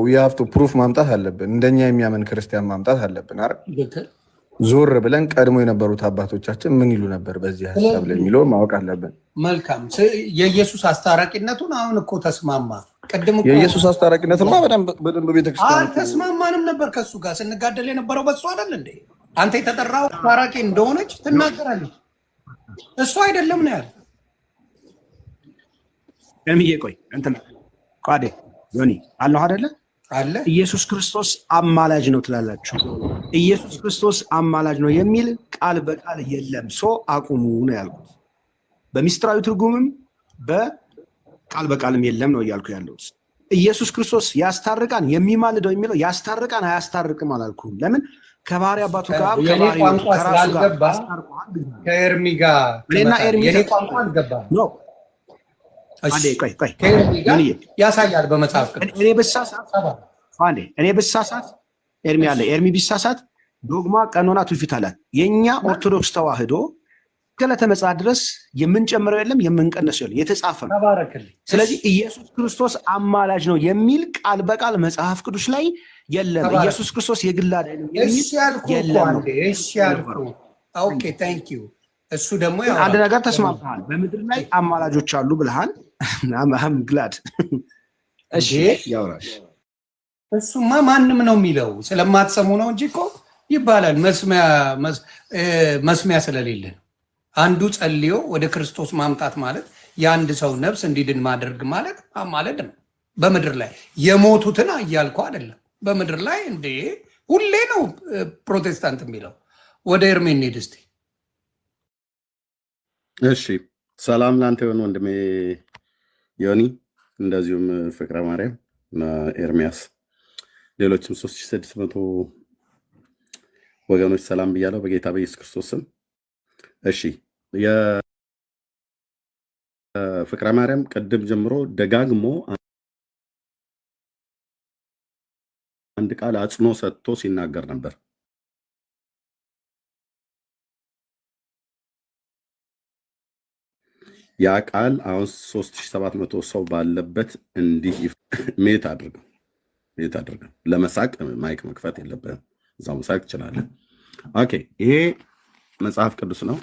ዊ ሃቭ ቱ ፕሩፍ ማምጣት አለብን። እንደኛ የሚያምን ክርስቲያን ማምጣት አለብን አይደል? ዞር ብለን ቀድሞ የነበሩት አባቶቻችን ምን ይሉ ነበር በዚህ ሀሳብ ላይ የሚለውን ማወቅ አለብን። መልካም። የኢየሱስ አስታራቂነቱን አሁን እኮ ተስማማ። ቅድም እኮ የኢየሱስ አስታራቂነቱን በደንብ ቤተክርስቲያን አልተስማማንም ነበር። ከሱ ጋር ስንጋደል የነበረው በሱ አይደል እንዴ? አንተ የተጠራው አስታራቂ እንደሆነች ትናገራለች። እሱ አይደለም ነው ያለ። ቆይ እንትን ቃዴ ዮኒ አለሁ አይደለ? አለ ኢየሱስ ክርስቶስ አማላጅ ነው ትላላችሁ። ኢየሱስ ክርስቶስ አማላጅ ነው የሚል ቃል በቃል የለም። አቁሙ ነው ያልኩት። በሚስጥራዊ ትርጉምም በቃል በቃልም የለም ነው እያልኩ ያለሁት። ኢየሱስ ክርስቶስ ያስታርቃን የሚማልደው የሚለው ያስታርቃን አያስታርቅም አላልኩም። ለምን ከባህሪ አባቱ ጋር ከራሱ ጋር ከኤርሚ ጋር እኔና ኤርሚ ቋንቋ አልገባም ነው ያሳያል በመጽሐፍ እኔ ብሳሳት ኤርሚ አለ ኤርሚ ቢሳሳት ዶግማ ቀኖና ትውፊት አላት። የኛ ኦርቶዶክስ ተዋህዶ እስከዕለተ ምጽአት ድረስ የምንጨምረው የለም የምንቀነሰው የለም፣ የተጻፈ ነው። ስለዚህ ኢየሱስ ክርስቶስ አማላጅ ነው የሚል ቃል በቃል መጽሐፍ ቅዱስ ላይ የለም። ኢየሱስ ክርስቶስ የግል አይደለም የሚል የለም። ኦኬ ታንክ ዩ። እሱ ደግሞ አንድ ነገር ተስማምተሃል። በምድር ላይ አማላጆች አሉ ብለሃል። አም ግላድ እሺ ያውራሽ። እሱማ ማንም ነው የሚለው ስለማትሰሙ ነው እንጂ እኮ ይባላል። መስሚያ ስለሌለ ነው። አንዱ ጸልዮ ወደ ክርስቶስ ማምጣት ማለት የአንድ ሰው ነፍስ እንዲድን ማድረግ ማለት ነው። በምድር ላይ የሞቱትን እያልኩ አይደለም። በምድር ላይ እንዴ ሁሌ ነው ፕሮቴስታንት የሚለው። ወደ ኤርሜ እንሂድ እስቲ። እሺ ሰላም ላንተ ይሁን ወንድሜ ዮኒ፣ እንደዚሁም ፍቅረ ማርያም እና ኤርሚያስ። ሌሎችም 3600 ወገኖች ሰላም ብያለሁ በጌታ በኢየሱስ ክርስቶስ ስም። እሺ የፍቅረ ማርያም ቅድም ጀምሮ ደጋግሞ አንድ ቃል አጽኖ ሰጥቶ ሲናገር ነበር። ያ ቃል አሁን 3700 ሰው ባለበት እንዲህ ሜት አድርገው ለመሳቅ ማይክ መክፈት የለብህም። እዛው መሳቅ ትችላለህ። ኦኬ፣ ይሄ መጽሐፍ ቅዱስ ነው።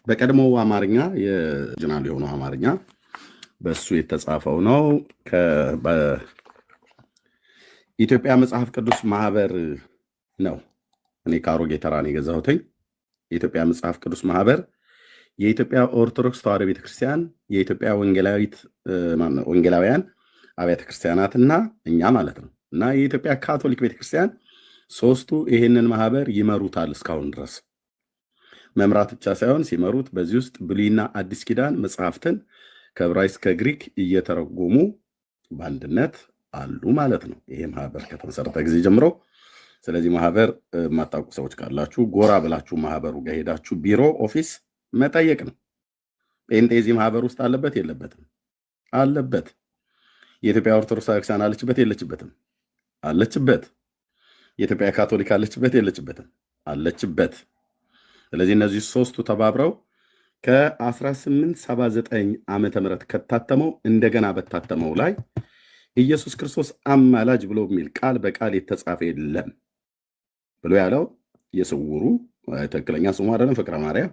በቀድሞው አማርኛ የኦሪጂናል የሆነው አማርኛ በሱ የተጻፈው ነው። በኢትዮጵያ መጽሐፍ ቅዱስ ማህበር ነው። እኔ ከአሮጌ ተራ ነው የገዛሁትኝ። የኢትዮጵያ መጽሐፍ ቅዱስ ማህበር የኢትዮጵያ ኦርቶዶክስ ተዋሕዶ ቤተክርስቲያን፣ የኢትዮጵያ ወንጌላውያን አብያተ ክርስቲያናትና እኛ ማለት ነው እና የኢትዮጵያ ካቶሊክ ቤተክርስቲያን ሶስቱ ይህንን ማህበር ይመሩታል። እስካሁን ድረስ መምራት ብቻ ሳይሆን ሲመሩት በዚህ ውስጥ ብሉይና አዲስ ኪዳን መጽሐፍትን ከዕብራይስጥ ከግሪክ እየተረጎሙ በአንድነት አሉ ማለት ነው። ይሄ ማህበር ከተመሰረተ ጊዜ ጀምሮ። ስለዚህ ማህበር የማታውቁ ሰዎች ካላችሁ ጎራ ብላችሁ ማህበሩ ጋር ሄዳችሁ ቢሮ ኦፊስ መጠየቅ ነው። ጴንጤ እዚህ ማህበር ውስጥ አለበት የለበትም? አለበት። የኢትዮጵያ ኦርቶዶክስ ቤተክርስቲያን አለችበት የለችበትም? አለችበት። የኢትዮጵያ ካቶሊክ አለችበት የለችበትም? አለችበት። ስለዚህ እነዚህ ሶስቱ ተባብረው ከ1879 ዓመተ ምህረት ከታተመው እንደገና በታተመው ላይ ኢየሱስ ክርስቶስ አማላጅ ብሎ የሚል ቃል በቃል የተጻፈ የለም ብሎ ያለው የስውሩ ትክክለኛ ስሙ አይደለም፣ ፍቅረ ማርያም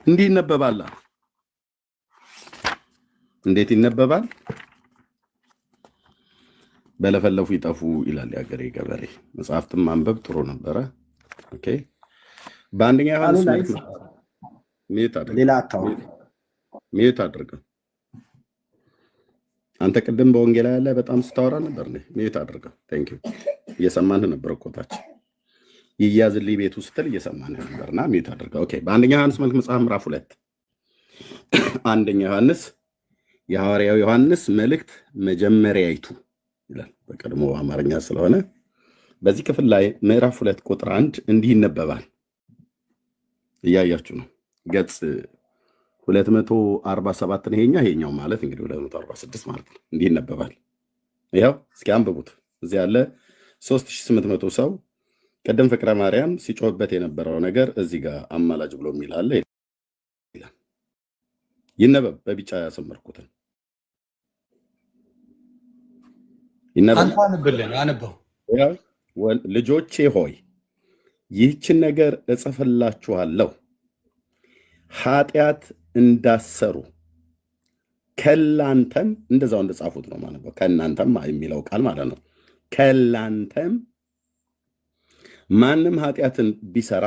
እንዲህ ይነበባል። እንዴት ይነበባል? በለፈለፉ ይጠፉ ይላል የሀገሬ ገበሬ። መጽሐፍትን ማንበብ ጥሩ ነበረ። ኦኬ፣ በአንደኛ ዮሐንስ ሚዩት አድርገው። አንተ ቅድም በወንጌላውያን ላይ በጣም ስታወራ ነበር። ሚዩት አድርገው። ቴንክ ዩ። እየሰማንህ ነበር እኮ ታች ይያዝልኝ ቤቱ ስትል እየሰማንህ ነበርና ሚዩት አድርገው። ኦኬ፣ በአንደኛ ዮሐንስ መልክ መጽሐፍ ምዕራፍ 2 አንደኛ ዮሐንስ የሐዋርያው ዮሐንስ መልእክት መጀመሪያይቱ ይላል በቀድሞ አማርኛ ስለሆነ በዚህ ክፍል ላይ ምዕራፍ 2 ቁጥር 1 እንዲህ ይነበባል። እያያችሁ ነው። ገጽ 247 ነው ይሄኛው ማለት እንግዲህ 246 ማለት ነው። እንዲህ ይነበባል። ይኸው እስኪ አንብቡት። እዚህ ያለ 3800 ሰው ቀደም ፍቅረ ማርያም ሲጮህበት የነበረው ነገር እዚህ ጋር አማላጅ ብሎ የሚል አለ ይላል። ይነበብ። በቢጫ ያሰመርኩትን ይነበብ። አንበው። ልጆቼ ሆይ ይህችን ነገር እጽፍላችኋለሁ ኃጢአት እንዳሰሩ ከላንተም እንደዛው እንደጻፉት ነው ማለት ነው። ከእናንተም የሚለው ቃል ማለት ነው። ከላንተም ማንም ኃጢአትን ቢሰራ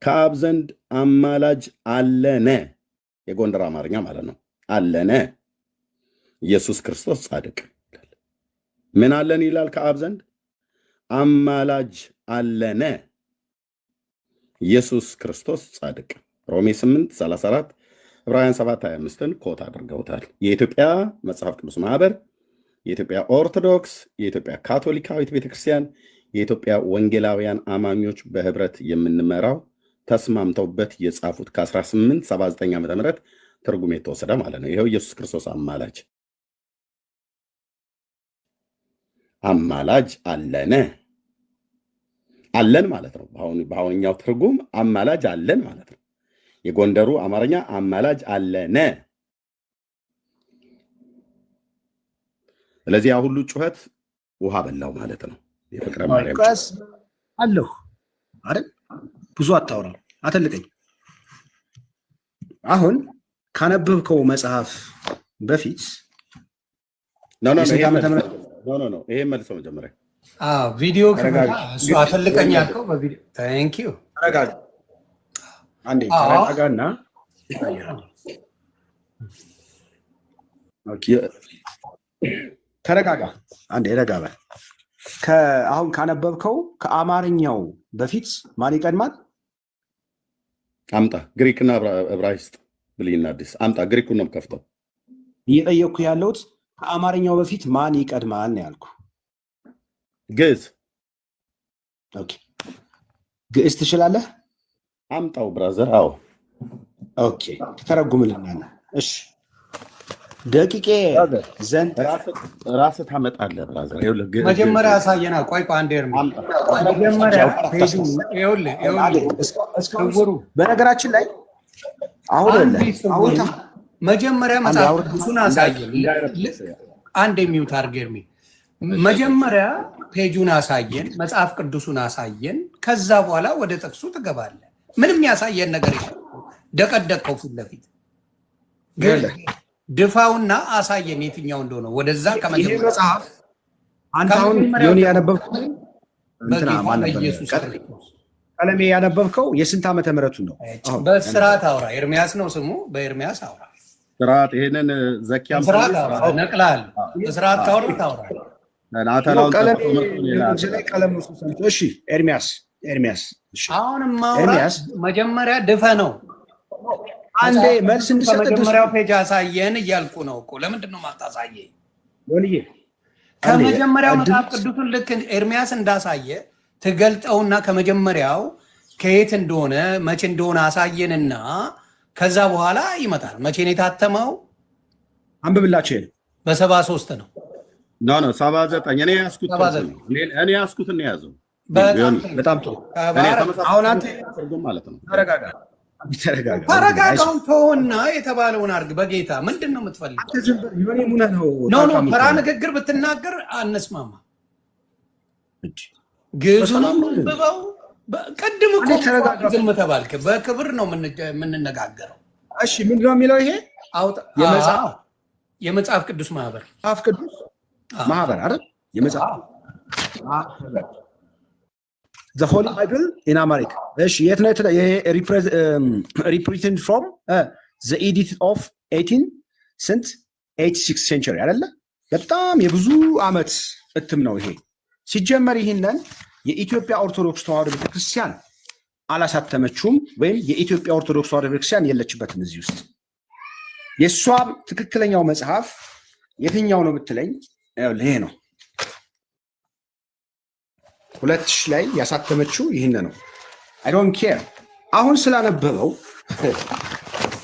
ከአብ ዘንድ አማላጅ አለነ። የጎንደር አማርኛ ማለት ነው። አለነ ኢየሱስ ክርስቶስ ጻድቅ። ምን አለን ይላል? ከአብ ዘንድ አማላጅ አለነ ኢየሱስ ክርስቶስ ጻድቅ። ሮሜ 8:34 ዕብራውያን 7:25ን ኮት አድርገውታል። የኢትዮጵያ መጽሐፍ ቅዱስ ማህበር፣ የኢትዮጵያ ኦርቶዶክስ፣ የኢትዮጵያ ካቶሊካዊት ቤተክርስቲያን፣ የኢትዮጵያ ወንጌላውያን አማኞች በህብረት የምንመራው ተስማምተውበት የጻፉት ከ1879 ዓ.ም ትርጉም የተወሰደ ማለት ነው። ይኸው ኢየሱስ ክርስቶስ አማላጅ አለነ አለን ማለት ነው። በአሁንኛው ትርጉም አማላጅ አለን ማለት ነው። የጎንደሩ አማርኛ አማላጅ አለነ። ስለዚህ ያ ሁሉ ጩኸት ውሃ በላው ማለት ነው። የፍቅረ ማርያም አለሁ አይደል? ብዙ አታውራ፣ አተልቀኝ። አሁን ካነበብከው መጽሐፍ በፊት ይሄ መልሰው መጀመሪያ ቪዲዮ እሱ አፈልቀኝ ያልከው በቪዲዮ ታንክ ዩ። አንዴ ተረጋጋና ተረጋጋ። አንዴ ረጋ በል። አሁን ካነበብከው ከአማርኛው በፊት ማን ይቀድማል? አምጣ። ግሪክና ዕብራይስጥ ብሉይና አዲስ አምጣ። ግሪኩን ነው የምከፍተው። እየጠየቅኩ ያለሁት ከአማርኛው በፊት ማን ይቀድማል ነው ያልኩ። ግዕዝ ኦኬ፣ ግዕዝ ትችላለህ? አምጣው ብራዘር። አዎ ኦኬ፣ ተተረጉምልናል። እሺ ደቂቄ ዘንድ ራስህ ታመጣለህ ብራዘር። መጀመሪያ ያሳየና። ቆይ አንዴ መጀመሪያ በነገራችን ላይ አሁን መጀመሪያ መጽሐፍ ቅዱሱን አሳየን። አንድ የሚውት አርጌርሚ መጀመሪያ ፔጁን አሳየን፣ መጽሐፍ ቅዱሱን አሳየን። ከዛ በኋላ ወደ ጥቅሱ ትገባለህ። ምንም ያሳየን ነገር የለም። ደቀደቀው ፊት ለፊት ድፋውና አሳየን የትኛው እንደሆነ። ወደዛ ይሄ መጽሐፍ አንተ አሁን ዮኒ ያነበብከው እንትና ማለት ነው። ቀለሜ ያነበብከው የስንት ዓመተ ምህረቱ ነው? በስርዓት አውራ። ኤርሚያስ ነው ስሙ። በኤርሚያስ አውራ። ስርዓት ይሄንን ዘኪያም ስርዓት አውራ። ነቅላል። በስርዓት ታውራ ታውራ። እሺ ኤርሚያስ አሁንም ማውራት መጀመሪያ ድፈ ነው። አንዴ መልስ እንድሰጥ ከመጀመሪያው ፔጅ አሳየን እያልኩ ነው እኮ። ለምንድን ነው የማታሳየኝ? ከመጀመሪያው መጽሐፍ ቅዱሱን ልክ ኤርሚያስ እንዳሳየ ትገልጠውና ከመጀመሪያው ከየት እንደሆነ መቼ እንደሆነ አሳየንና ከዛ በኋላ ይመጣል። መቼ ነው የታተመው? አንብብላችሁ። በ73 ነው። ኖ 79 እኔ ያስኩትን ነው የያዘው። በጣም ጥሩ። አሁን አንተ ማለት ነው። ተረጋጋውን ተውና የተባለውን አድርግ። በጌታ ምንድን ነው የምትፈልገው? ተራ ንግግር ብትናገር አንስማማ። ግዕዙን አንብበው። ቅድም እኮ ዝም ተባልክ። በክብር ነው የምንነጋገረው። እሺ ምንድን ነው የሚለው? ይሄ የመጽሐፍ ቅዱስ ማህበር አይደል? የመጽሐፍ The Holy Bible in America. እሺ የት ነው reprinted from the edict of 86 century አይደለ? በጣም የብዙ ዓመት እትም ነው ይሄ። ሲጀመር ይህንን የኢትዮጵያ ኦርቶዶክስ ተዋሕዶ ቤተክርስቲያን አላሳተመችውም፣ ወይም የኢትዮጵያ ኦርቶዶክስ ተዋሕዶ ቤተክርስቲያን የለችበትም እዚህ ውስጥ። የእሷም ትክክለኛው መጽሐፍ የትኛው ነው ብትለኝ ይሄ ነው። 2000 ላይ ያሳተመችው ይህን ነው። አይ ዶንት ኬር። አሁን ስላነበበው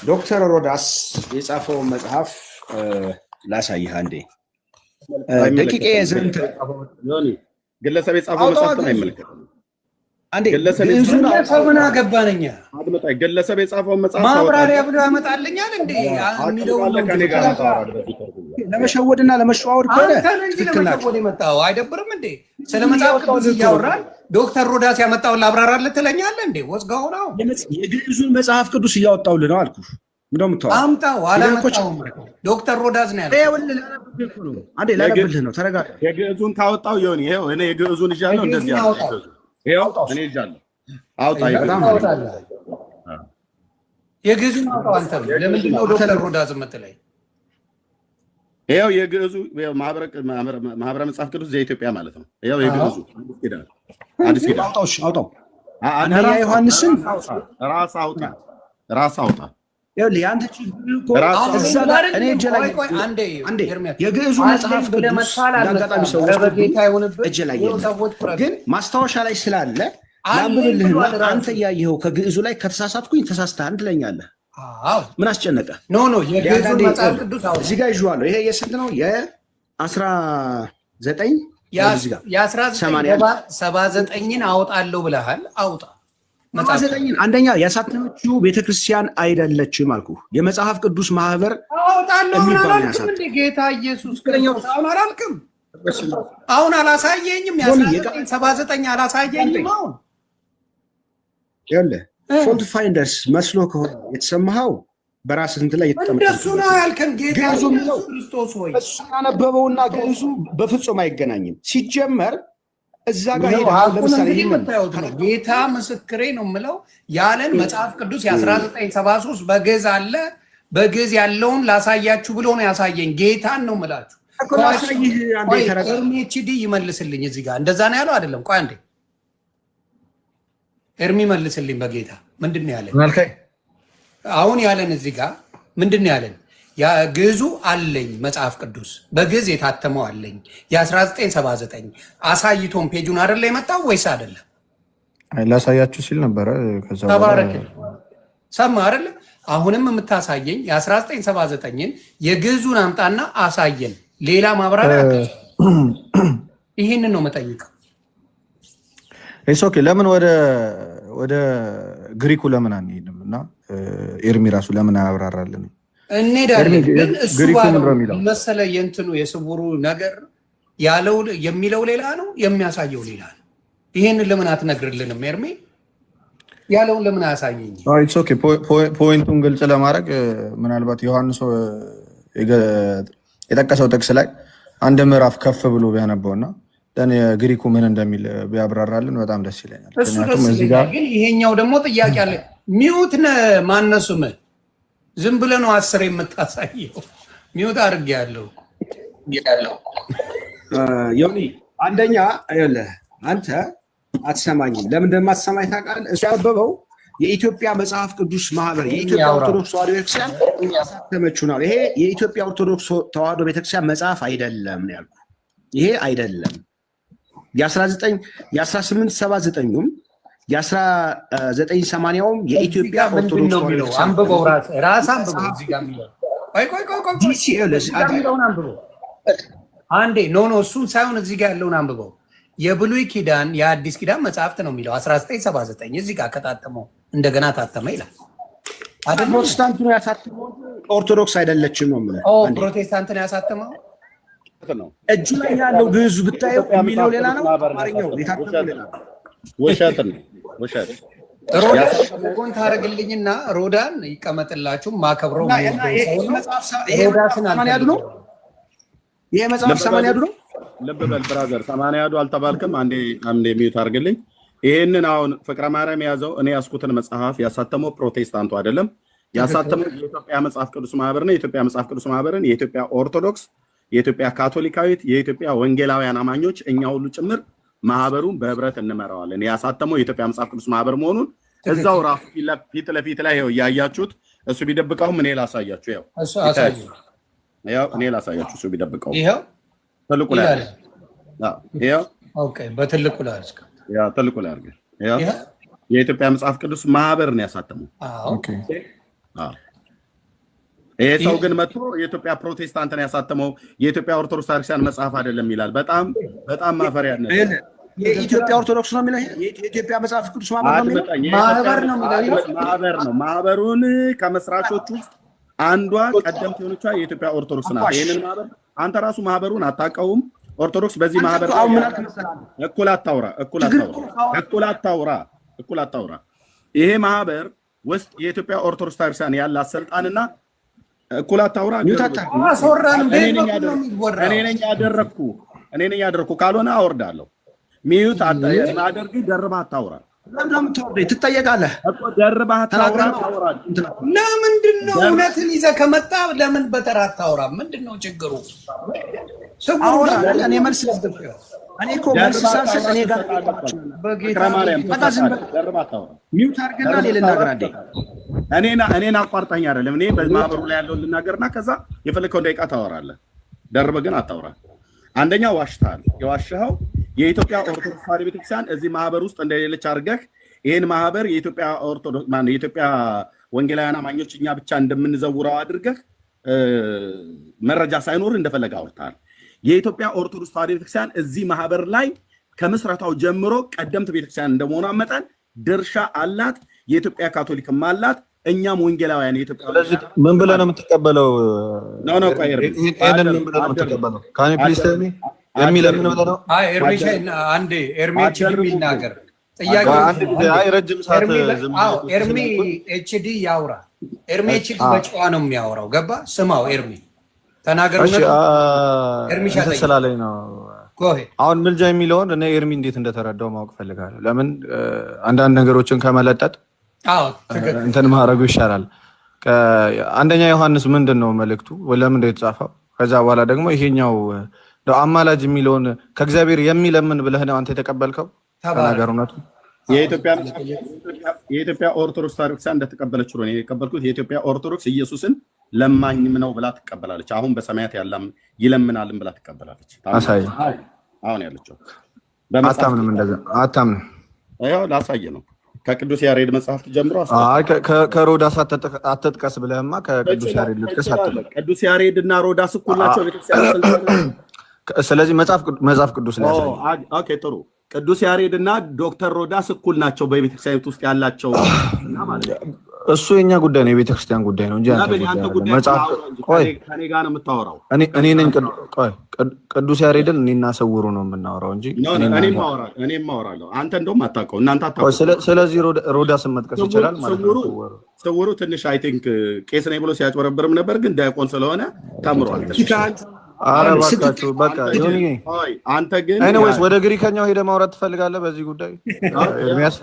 ዶክተር ሮዳስ የጻፈውን መጽሐፍ ላሳይህ አንዴ። ደቂቄ ዘንድ ግለሰብ የጻፈው መጽሐፍ አይመለከትም። አንዴ ግለሰብ ምን አገባነኛ? ግለሰብ የጻፈውን መጽሐፍ ማብራሪያ ብሎ ያመጣልኛል እንዴ? ለመሸወድና ለመሸዋወድ ከሆነ ለመሸወድ የመጣው አይደብርም እንዴ? ስለ መጽሐፍ ቅዱስ እያወራን ዶክተር ሮዳስ ያመጣውን ላብራራልህ ትለኛለህ እንዴ? ወስጋው ነው። የግዕዙን መጽሐፍ ቅዱስ እያወጣሁልህ ነው አልኩህ። እንደምታው አምጣው። አላመጣውም። ዶክተር ሮዳስ ነው ያለው። አንዴ ላነብልህ ነው። ተረጋጋ። የግዕዙን ካወጣው ይሁን። ይሄው እኔ የግዕዙን ይዣለሁ። እንደዚህ ያለው ይሄው እኔ ይዣለሁ። አውጣ። የግዕዙን አውጣው። አንተ ለምንድን ነው ዶክተር ሮዳስ የምትለኝ? ይሄው የግዕዙ ማህበረ መጽሐፍ ቅዱስ ዘኢትዮጵያ ማለት ነው። ይሄው የግዕዙ አዲስ ኪዳን አውጣው። አንደኛ ዮሐንስን ራስ አውጣ። ያንተ ችግር እኮ እዛ ጋር እኔ እጄ ላይ አንዴ የግዕዙ መጽሐፍ ቅዱስ እንዳጋጣሚ ሰዎች እጄ ላይ ግን ማስታወሻ ላይ ስላለ ላንብብልህና አንተ እያየኸው ከግዕዙ ላይ ከተሳሳትኩኝ ተሳስተሃል ትለኛለህ። ምን አስጨነቀ? ኖ የግዕዙ መጽሐፍ ቅዱስ እዚህ ጋር ይዤዋለሁ። ይሄ የስንት ነው? የ19 የ1979ን አውጣለሁ ብለሃል። አውጣ። አንደኛ ያሳተመችው ቤተክርስቲያን አይደለችም አልኩ። የመጽሐፍ ቅዱስ ማህበር አውጣለሁ አላልክም እንዴ? ጌታ ኢየሱስ ክርስቶስ አሁን አላልክም? አሁን አላሳየኝም? የ1979 አላሳየኝም? አሁን ይኸውልህ ፎልት ፋይንደርስ መስሎ ከሆነ የተሰማኸው በራስህ እንትን ላይ የተጠመጠ እንደሱ ነው ያልከን። ጌታ ኢየሱስ ክርስቶስ ሆይ እሱ ያነበበውና ግዕዙ በፍጹም አይገናኝም። ሲጀመር እዛ ጋር ለምሳሌ ጌታ ምስክሬ ነው የምለው ያለን መጽሐፍ ቅዱስ የ1973 በግዕዝ አለ። በግዕዝ ያለውን ላሳያችሁ ብሎ ነው ያሳየኝ። ጌታን ነው የምላችሁ። ኤርሚኤችዲ ይመልስልኝ እዚህ ጋር እንደዛ ነው ያለው አይደለም? ቆይ አንዴ ኤርሚ መልስልኝ። በጌታ ምንድን ነው ያለን? አሁን ያለን እዚህ ጋር ምንድን ነው ያለን? ግዕዙ አለኝ መጽሐፍ ቅዱስ በግዕዝ የታተመው አለኝ የ1979 አሳይቶን ፔጁን አይደለ የመጣው ወይስ አይደለም? ላሳያችሁ ሲል ነበረ። ከዛ ተባረክ ሰማ አይደለ? አሁንም የምታሳየኝ የ1979ን የግዕዙን አምጣና አሳየን። ሌላ ማብራሪያ ይህንን ነው መጠይቀው። ኦኬ ለምን ወደ ግሪኩ ለምን አንሄድም? እና ኤርሚ ራሱ ለምን አያብራራልን? እንሄዳለን ግን እሱ ባለው መሰለ የእንትኑ የስውሩ ነገር ያለው የሚለው ሌላ ነው የሚያሳየው ሌላ ነው። ይሄንን ለምን አትነግርልንም ኤርሚ? ያለውን ለምን አያሳየኝ? ኢትስ ኦኬ ፖይንቱን ግልጽ ለማድረግ ምናልባት ዮሐንስ የጠቀሰው ጥቅስ ላይ አንድ ምዕራፍ ከፍ ብሎ ቢያነበውና ግሪኩ ምን እንደሚል ቢያብራራልን በጣም ደስ ይለኛል። ግን ይሄኛው ደግሞ ጥያቄ አለ። ሚውት ማነሱም ዝም ብለህ ነው 10 የምታሳየው። ሚውት አድርጌያለሁ ዮኒ አንደኛ አንተ አትሰማኝም። ለምን እንደማትሰማኝ ታውቃለህ? እሱ ያበበው የኢትዮጵያ መጽሐፍ ቅዱስ ማህበር የኢትዮጵያ ኦርቶዶክስ ተዋሕዶ ቤተክርስቲያን ያሳተመችው ነው። ይሄ የኢትዮጵያ ኦርቶዶክስ ተዋሕዶ ቤተክርስቲያን መጽሐፍ አይደለም ነው ያልኩህ። ይሄ አይደለም። የ1879ም የ1980ም የኢትዮጵያ ኦርቶዶክስ ተዋሕዶ አንብበው ራስ አንብበው እዚህ ጋር የሚለው አንዴ ኖ እሱን ሳይሆን እዚህ ጋር ያለውን አንብበው። የብሉይ ኪዳን የአዲስ ኪዳን መጽሐፍት ነው የሚለው 1979 እዚህ ጋር ከታተመው እንደገና ታተመ ይላል። ፕሮቴስታንት ነው ያሳተመው፣ ኦርቶዶክስ አይደለችም ነው የምልህ። ፕሮቴስታንት ነው ያሳተመው። እጁ ላይ ያለው ግዕዙ ብታየው የሚለው ሌላ ነው፣ አማርኛው የታተመው ሌላ ነው። ውሸት ነው ውሸት። ሮዳን ታደርግልኝና ሮዳን ይቀመጥላችሁ ማከብረው ይሄ መጽሐፍ 80 ነው። ልብ በል ብራዘር፣ 80 አልተባልክም። አንዴ ሚዩት አድርግልኝ። ይሄንን አሁን ፍቅረ ማርያም የያዘው እኔ ያስኩትን መጽሐፍ ያሳተመው ፕሮቴስታንቱ አይደለም። ያሳተመው የኢትዮጵያ መጽሐፍ ቅዱስ ማህበር ነው። የኢትዮጵያ መጽሐፍ ቅዱስ ማህበርን የኢትዮጵያ ኦርቶዶክስ፣ የኢትዮጵያ ካቶሊካዊት፣ የኢትዮጵያ ወንጌላውያን አማኞች እኛ ሁሉ ጭምር ማህበሩን በህብረት እንመራዋለን። ያሳተመው የኢትዮጵያ መጽሐፍ ቅዱስ ማህበር መሆኑን እዛው ራሱ ፊት ለፊት ላይ ይኸው እያያችሁት፣ እሱ ቢደብቀውም እኔ ላሳያችሁ። ይኸው እኔ ላሳያችሁ፣ እሱ ቢደብቀው ይኸው ትልቁ ላይ ይኸው በትልቁ ላይ ትልቁ ላይ አድርገህ የኢትዮጵያ መጽሐፍ ቅዱስ ማህበር ነው ያሳተመው። ይሄ ሰው ግን መጥቶ የኢትዮጵያ ፕሮቴስታንት ነው ያሳተመው የኢትዮጵያ ኦርቶዶክስ ታሪክሳን መጽሐፍ አይደለም ይላል። በጣም ማፈሪያ ነው። የኢትዮጵያ ኦርቶዶክስ ነው የሚለው የኢትዮጵያ መጽሐፍ ቅዱስ ማህበር ነው የሚለው ማህበሩን ከመስራቾቹ ውስጥ አንዷ ቀደምት የሆነቿ የኢትዮጵያ ኦርቶዶክስ ናት። ይሄንን ማህበር አንተ ራሱ ማህበሩን አታውቀውም። ኦርቶዶክስ በዚህ ማህበር እኩል አታውራ። ይሄ ማህበር ውስጥ የኢትዮጵያ ኦርቶዶክስ ታሪክሳን ያላት ስልጣንና እኩል አታውራ። እኔ ነኝ ያደረኩ ካልሆነ አወርዳለሁ። ሚዩት አድርጊ። ደርባ አታውራ። ትጠየቃለህ። ደርባ አታውራ። ለምንድን ነው እውነትን ይዘህ ከመጣ ለምን በተራ አታውራ? ምንድን ነው ችግሩ? እኔ መልስ ሳልሰጥ እኔ ጋር ሚዩት አድርገና እኔ ልናገር። እኔን አቋርጠኝ አይደለም። እኔ በማህበሩ ላይ ያለውን ልናገርና ከዛ የፈለከውን ደቂቃ ታወራለህ። ደርበ ግን አታውራ። አንደኛ ዋሽተሃል። የዋሸኸው የኢትዮጵያ ኦርቶዶክስ ተዋሕዶ ቤተክርስቲያን እዚህ ማህበር ውስጥ እንደሌለች አድርገህ ይህን ማህበር የኢትዮጵያ ኦርቶዶክስ የኢትዮጵያ ወንጌላውያን አማኞች እኛ ብቻ እንደምንዘውረው አድርገህ መረጃ ሳይኖር እንደፈለገ አውርተሃል። የኢትዮጵያ ኦርቶዶክስ ተዋሕዶ ቤተክርስቲያን እዚህ ማህበር ላይ ከምስረታው ጀምሮ ቀደምት ቤተክርስቲያን እንደመሆኗ መጠን ድርሻ አላት። የኢትዮጵያ ካቶሊክም አላት። እኛም ወንጌላውያን የኢትዮጵያ ምን ብለህ ነው የምትቀበለው? ረጅም ሰዓት ኤርሚ ኤችዲ ያውራ። ኤርሚ ኤችዲ በጨዋ ነው የሚያወራው። ገባ? ስማው ኤርሚ ተናገር ስላለኝ ነው። አሁን ምልጃ የሚለውን እኔ ኤርሚ እንዴት እንደተረዳው ማወቅ ፈልጋለሁ። ለምን አንዳንድ ነገሮችን ከመለጠጥ እንትን ማድረጉ ይሻላል። አንደኛ ዮሐንስ ምንድን ነው መልእክቱ? ለምን የተጻፈው? ከዛ በኋላ ደግሞ ይሄኛው አማላጅ የሚለውን ከእግዚአብሔር የሚለምን ብለህ ነው አንተ የተቀበልከው? ተናገር እውነቱ። የኢትዮጵያ ኦርቶዶክስ ታሪክሳን እንደተቀበለች ነው የተቀበልኩት። የኢትዮጵያ ኦርቶዶክስ ኢየሱስን ለማኝም ነው ብላ ትቀበላለች። አሁን በሰማያት ያለም ይለምናልም ብላ ትቀበላለች። አሳይ አሁን ያለችው አታምንም፣ እንደዛ አታምንም። አዎ ላሳየ ነው። ከቅዱስ ያሬድ መጽሐፍት ጀምሮ ከሮዳስ አትጥቀስ ብለህማ ከቅዱስ ያሬድ ልጥቀስ አትበል። ቅዱስ ያሬድ እና ሮዳስ እኩል ናቸው ቤተክርስቲያን። ስለዚህ መጽሐፍ ቅዱስ ላይ ያሳይ። ኦኬ ጥሩ። ቅዱስ ያሬድ እና ዶክተር ሮዳስ እኩል ናቸው በቤተክርስቲያን ውስጥ ያላቸው እና ማለት ነው። እሱ የኛ ጉዳይ ነው፣ የቤተክርስቲያን ጉዳይ ነው እንጂ አንተ ጉዳይ መጽሐፍ ከኔ ጋር ነው የምታወራው። እኔ ነኝ ቅዱስ ያሬድን እኔና ሰውሩ ነው የምናወራው እንጂ እኔም ማወራለሁ። አንተ እንደውም አታውቀው፣ እናንተ አታውቀው። ስለዚህ ሮዳስን መጥቀስ ይችላል ማለት ነው። ሰውሩ ትንሽ አይ ቲንክ ቄስ ነኝ ብሎ ሲያጭበረብርም ነበር፣ ግን ዲያቆን ስለሆነ ተምሯል። ኧረ እባካችሁ በቃ ይሁን። አንተ ግን ኤኒዌይስ ወደ ግሪከኛው ሄደህ ማውራት ትፈልጋለህ በዚህ ጉዳይ? ኤርሚያስ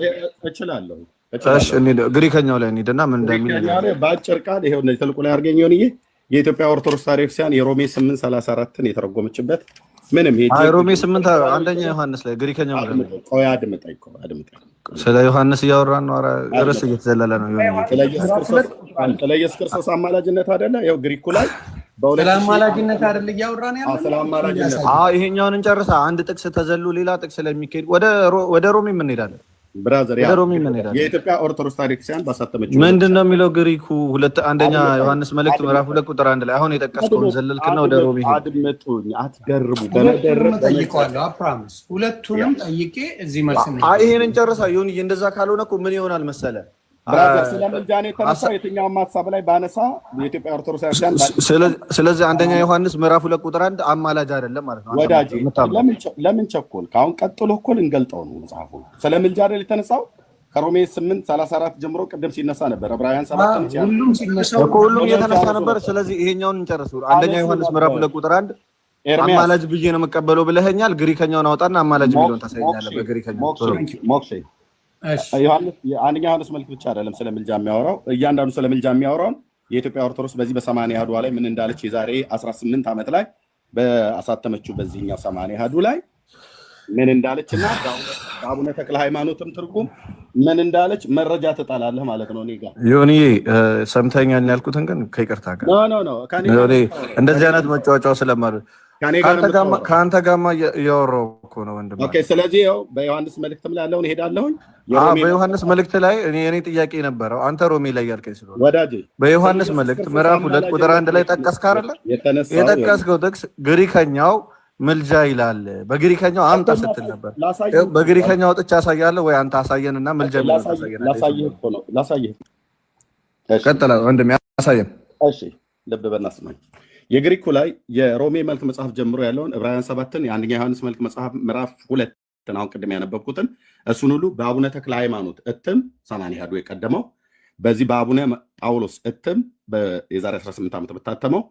እችላለሁ። እሺ ግሪከኛው ላይ እንሂድና ምን እንደሚል በአጭር ቃል ይሄው እነዚህ ተልቆ ላይ አድርገኝ ይሁን። የኢትዮጵያ ኦርቶዶክስ ቤተክርስቲያን የሮሜ 8:34ን የተረጎመችበት ምንም ሮሜ 8 አንደኛ ዮሐንስ ላይ ግሪከኛው ላይ ቆይ አድምጠኝ። ስለ ዮሐንስ እያወራን ነው። ርዕስ እየተዘለለ ነው። ስለ ኢየሱስ ክርስቶስ አማላጅነት አይደለ? ይኸው ግሪኩ ላይ ስለ አማላጅነት አይደል እያወራን ያለው? ስለ አማላጅነት ይሄኛውን እንጨርሳ። አንድ ጥቅስ ተዘሉ ሌላ ጥቅስ ለሚካሄድ ወደ ሮሜ ምን እንሄዳለን? ብራዘር የኢትዮጵያ ኦርቶዶክስ ቤተክርስቲያን ባሳተመችው ምንድነው የሚለው ግሪኩ? አንደኛ ዮሐንስ መልእክት ምዕራፍ 2 ቁጥር 1 ላይ አሁን የጠቀስከውን ዘለልክና ወደ ሮሜ አድምጡኝ፣ አትደርቡ። ጠይቀዋለሁ። አፕራምስ ሁለቱንም ጠይቄ እዚህ መልስ ነው። ይሄን እንጨርሳ። ይሁን እንደዛ ካልሆነ እኮ ምን ይሆናል መሰለ ብራዘር ስለምልጃኔ የተነሳ የትኛውም ሐሳብ ላይ ባነሳ የኢትዮጵያ ኦርቶዶክስ ቤተክርስቲያን ስለዚህ አንደኛ ዮሐንስ ምዕራፍ 2 ቁጥር 1 አማላጅ አይደለም ማለት ነው። ወዳጄ ለምን ቸኮል? ካሁን ቀጥሎ እኮ ልንገልጠው ነው መጽሐፉ። ስለምልጃ አይደል የተነሳው? ከሮሜ 8:34 ጀምሮ ቅድም ሲነሳ ነበር። ዕብራውያን 7 ሁሉም እየተነሳ ነበር። ስለዚህ ይሄኛውን እንጨርሱ። አንደኛ ዮሐንስ ምዕራፍ 2 ቁጥር 1 አማላጅ ብዬ ነው የምቀበለው ብለኸኛል። ግሪከኛውን አውጣና አማላጅ ቢሉን ታሳየኛለህ በግሪከኛው ሞክሼ አንደኛ ዮሐንስ መልክ ብቻ አይደለም ስለ ምልጃ የሚያወራው። እያንዳንዱ ስለ ምልጃ የሚያወራውን የኢትዮጵያ ኦርቶዶክስ በዚህ በ80 አሐዱ ላይ ምን እንዳለች የዛሬ 18 ዓመት ላይ በአሳተመችው በዚህኛው 80 አሐዱ ላይ ምን እንዳለችና በአቡነ ተክለ ሃይማኖትም ትርጉም ምን እንዳለች መረጃ ትጣላለህ ማለት ነው። እኔ ጋር ዮኒ ሰምተኛል ያልኩትን ግን ከይቅርታ ጋር ኖ እንደዚህ አይነት መጫወቻው ስለማለት ከአንተ ጋማ እያወራሁ እኮ ነው ወንድም። ኦኬ ስለዚህ ያው በዮሐንስ መልእክትም ላይ ያለውን እሄዳለሁኝ። በዮሐንስ መልእክት ላይ እኔ ጥያቄ ነበረው አንተ ሮሜ ላይ ያልከኝ ስለሆነ ወዳጄ በዮሐንስ መልእክት ምዕራፍ 2 ቁጥር 1 ላይ ጠቀስክ አይደለ? የጠቀስከው ጥቅስ ግሪከኛው ምልጃ ይላል። በግሪከኛው አምጣ ስትል ነበር። በግሪከኛው ወጥቻ አሳያለሁ ወይ አንተ አሳየንና ምልጃ ላሳየህ። ቀጥላ ወንድም ያሳየን። እሺ ልብ በልና ስማኝ። የግሪኩ ላይ የሮሜ መልክ መጽሐፍ ጀምሮ ያለውን ዕብራውያን 7ን የአንደኛ ዮሐንስ መልክ መጽሐፍ ምዕራፍ 2 አሁን ቅድም ያነበብኩትን እሱን ሁሉ በአቡነ ተክለ ሃይማኖት እትም 80 አሐዱ የቀደመው በዚህ በአቡነ ጳውሎስ እትም የዛሬ 18 ዓመት በታተመው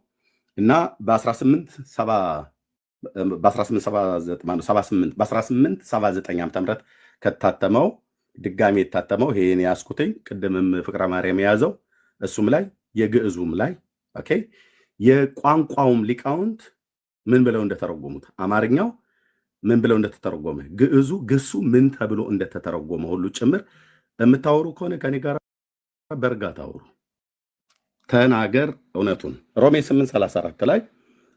እና በ1879 ዓ.ም ከታተመው ድጋሚ የታተመው ይሄን ያስኩትኝ ቅድምም ፍቅረ ማርያም የያዘው እሱም ላይ የግዕዙም ላይ ኦኬ የቋንቋውም ሊቃውንት ምን ብለው እንደተረጎሙት አማርኛው ምን ብለው እንደተተረጎመ ግዕዙ ግሱ ምን ተብሎ እንደተተረጎመ ሁሉ ጭምር የምታወሩ ከሆነ ከኔ ጋር በእርጋታ አውሩ። ተናገር እውነቱን። ሮሜ 8:34 ላይ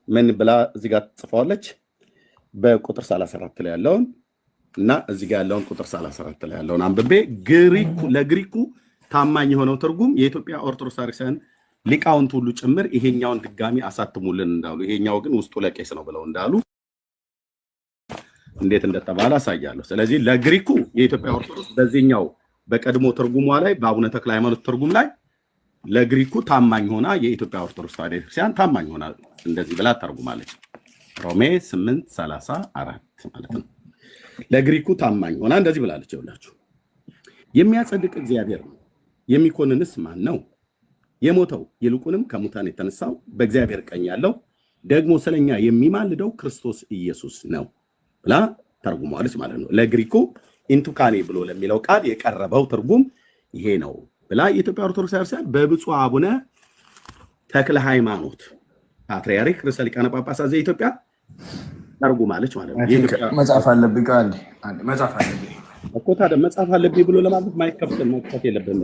ምን ብላ እዚህ ጋር ጽፈዋለች? በቁጥር 34 ላይ ያለውን እና እዚህ ጋር ያለውን ቁጥር 34 ላይ ያለውን አንብቤ ለግሪኩ ታማኝ የሆነው ትርጉም የኢትዮጵያ ኦርቶዶክስ ቤተክርስቲያን ሊቃውንት ሁሉ ጭምር ይሄኛውን ድጋሚ አሳትሙልን እንዳሉ፣ ይሄኛው ግን ውስጡ ለቄስ ነው ብለው እንዳሉ እንዴት እንደተባለ አሳያለሁ። ስለዚህ ለግሪኩ የኢትዮጵያ ኦርቶዶክስ በዚህኛው በቀድሞ ትርጉሟ ላይ በአቡነ ተክለ ሃይማኖት ትርጉም ላይ ለግሪኩ ታማኝ ሆና የኢትዮጵያ ኦርቶዶክስ ቤተክርስቲያን ታማኝ ሆና እንደዚህ ብላ ተርጉማለች። ሮሜ 8:34 ማለት ነው። ለግሪኩ ታማኝ ሆና እንደዚህ ብላለች። ይኸውላችሁ የሚያጸድቅ እግዚአብሔር ነው፣ የሚኮንንስ ማን ነው? የሞተው ይልቁንም ከሙታን የተነሳው በእግዚአብሔር ቀኝ ያለው ደግሞ ስለኛ የሚማልደው ክርስቶስ ኢየሱስ ነው ብላ ተርጉማለች ማለት ነው። ለግሪኩ ኢንቱካኔ ብሎ ለሚለው ቃል የቀረበው ትርጉም ይሄ ነው ብላ የኢትዮጵያ ኦርቶዶክስ ቤተክርስቲያን በብፁዕ አቡነ ተክለ ሃይማኖት ፓትርያርክ ርዕሰ ሊቃነ ጳጳሳት ዘኢትዮጵያ ተርጉማለች ማለት ነው። መጽሐፍ አለብኝ እኮ ታዲያ መጽሐፍ አለብኝ ብሎ ለማለት ማይከፍት መክፈት የለብህም።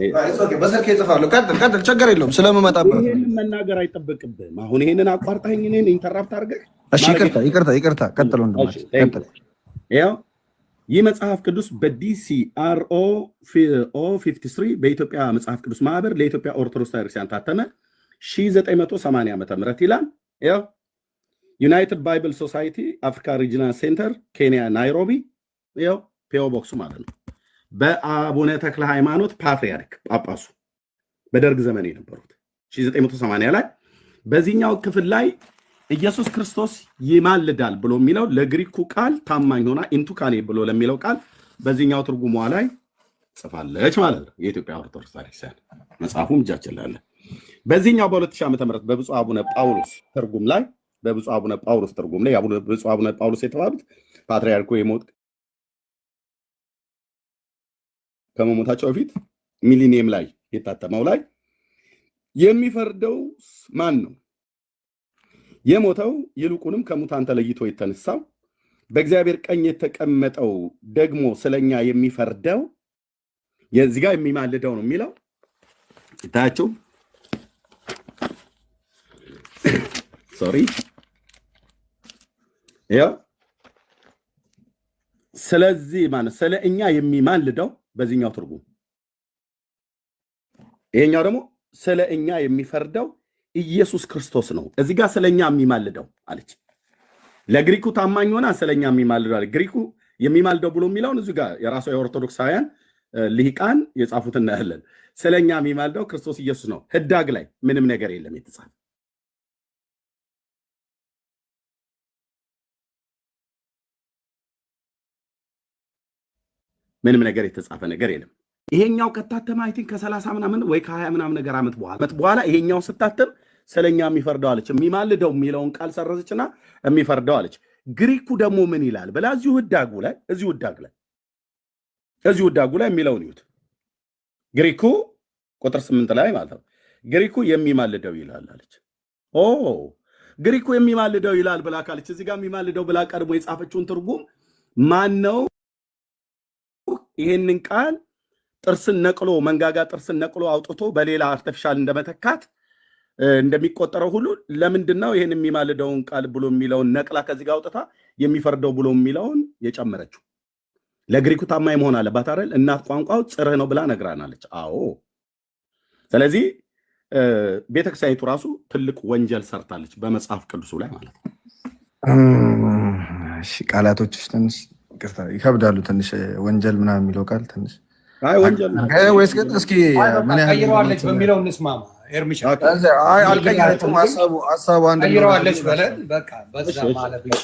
በስልክ ይጽፋለሁ። ቀጥል፣ ችግር የለውም። ስለምመጣበት ይሄንን መናገር አይጠበቅብህም። አሁን ይሄንን አቋርጠኸኝ እኔን ኢንተራፕት አድርገህ እሺ፣ ይቅርታ። ቀጥል ወንድማችን፣ ቀጥል። ያው ይህ መጽሐፍ ቅዱስ በዲሲአርኦ 53 በኢትዮጵያ መጽሐፍ ቅዱስ ማህበር ለኢትዮጵያ ኦርቶዶክስ ቤተክርስቲያን ታተመ 1980 ዓ.ም ይላል። ያው ዩናይትድ ባይብል ሶሳይቲ አፍሪካ ሪጂናል ሴንተር ኬንያ ናይሮቢ፣ ያው ፒኦ ቦክሱ ማለት ነው። በአቡነ ተክለ ሃይማኖት ፓትርያርክ ጳጳሱ በደርግ ዘመን የነበሩት 1980 ላይ በዚህኛው ክፍል ላይ ኢየሱስ ክርስቶስ ይማልዳል ብሎ የሚለው ለግሪኩ ቃል ታማኝ ሆና ኢንቱካኔ ብሎ ለሚለው ቃል በዚህኛው ትርጉሟ ላይ ጽፋለች ማለት ነው። የኢትዮጵያ ኦርቶዶክስ ቤተክርስቲያን መጽሐፉም እጃችን ላይ አለ። በዚህኛው በ2000 ዓ.ም በብፁዕ አቡነ ጳውሎስ ትርጉም ላይ በብፁዕ አቡነ ጳውሎስ ትርጉም ላይ ብፁዕ አቡነ ጳውሎስ የተባሉት ፓትርያርኩ ከመሞታቸው በፊት ሚሊኒየም ላይ የታተመው ላይ የሚፈርደው ማን ነው? የሞተው ይልቁንም ከሙታን ተለይቶ የተነሳው በእግዚአብሔር ቀኝ የተቀመጠው ደግሞ ስለኛ የሚፈርደው የዚህ ጋር የሚማልደው ነው የሚለው ታያችሁ። ሶሪ ያው ስለዚህ ማለት ስለ እኛ የሚማልደው በዚህኛው ትርጉም፣ ይሄኛው ደግሞ ስለ እኛ የሚፈርደው ኢየሱስ ክርስቶስ ነው። እዚህ ጋር ስለኛ የሚማልደው አለች። ለግሪኩ ታማኝ ሆና ስለኛ የሚማልደው አለ። ግሪኩ የሚማልደው ብሎ የሚለውን እዚህ ጋር የራሱ የኦርቶዶክሳውያን ልሂቃን የጻፉት እናያለን። ስለኛ የሚማልደው ክርስቶስ ኢየሱስ ነው። ህዳግ ላይ ምንም ነገር የለም የተጻፈ ምንም ነገር የተጻፈ ነገር የለም። ይሄኛው ከታተመ አይ ቲንክ ከ30 ምናምን ወይ ከ20 ምናምን ነገር ዓመት በኋላ ይሄኛው ስታተም ስለኛ የሚፈርደው አለች። የሚማልደው የሚለውን ቃል ሰረዘችና የሚፈርደው አለች። ግሪኩ ደግሞ ምን ይላል ብላ እዚሁ ህዳጉ ላይ የሚለውን ይዩት። ግሪኩ ቁጥር 8 ላይ ማለት ነው። ግሪኩ የሚማልደው ይላል አለች። ግሪኩ የሚማልደው ይላል ብላ ካለች እዚህ ጋር የሚማልደው ብላ ቀድሞ የጻፈችውን ትርጉም ማን ነው? ይሄንን ቃል ጥርስን ነቅሎ መንጋጋ ጥርስን ነቅሎ አውጥቶ በሌላ አርቲፊሻል እንደመተካት እንደሚቆጠረው ሁሉ ለምንድን ነው ይሄን የሚማልደውን ቃል ብሎ የሚለውን ነቅላ ከዚህ ጋር አውጥታ የሚፈርደው ብሎ የሚለውን የጨመረችው? ለግሪኩ ታማኝ መሆን አለባት አይደል? እናት ቋንቋው ጽርህ ነው ብላ ነግራናለች። አዎ። ስለዚህ ቤተክርስቲያኒቱ ራሱ ትልቅ ወንጀል ሰርታለች በመጽሐፍ ቅዱሱ ላይ ማለት ነው። እሺ፣ ቃላቶች ትንሽ ይከብዳሉ። ትንሽ ወንጀል ምናምን የሚለው ቃል ትንሽ ወንጀል ወይስ ግን እስኪ ምን ያህል ቀይረዋለች በሚለው እንስማማ። ኤርሚሻ አልቀየረችም። ሀሳቡ አንድ ቀይረዋለች በለን በቃ በዛ ማለት ነው።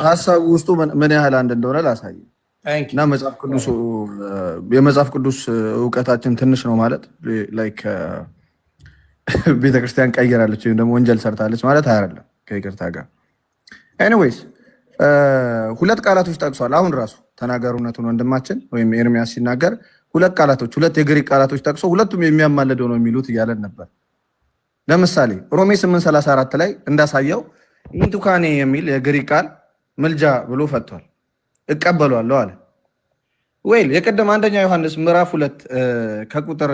ሀሳቡ ውስጡ ምን ያህል አንድ እንደሆነ ላሳይ እና የመጽሐፍ ቅዱስ እውቀታችን ትንሽ ነው ማለት ላይክ ቤተክርስቲያን ቀይራለች ወይም ደግሞ ወንጀል ሰርታለች ማለት አይደለም፣ ከይቅርታ ጋር። ኤኒዌይስ ሁለት ቃላቶች ጠቅሷል። አሁን ራሱ ተናገሩነቱን ወንድማችን ወይም ኤርሚያስ ሲናገር ሁለት የግሪክ ቃላቶች ጠቅሶ ሁለቱም የሚያማልደው ነው የሚሉት እያለን ነበር። ለምሳሌ ሮሜ 8:34 ላይ እንዳሳየው ኢንቱካኔ የሚል የግሪክ ቃል ምልጃ ብሎ ፈቷል። እቀበሏለሁ አለ። ወይል የቀደም አንደኛ ዮሐንስ ምዕራፍ 2 ከቁጥር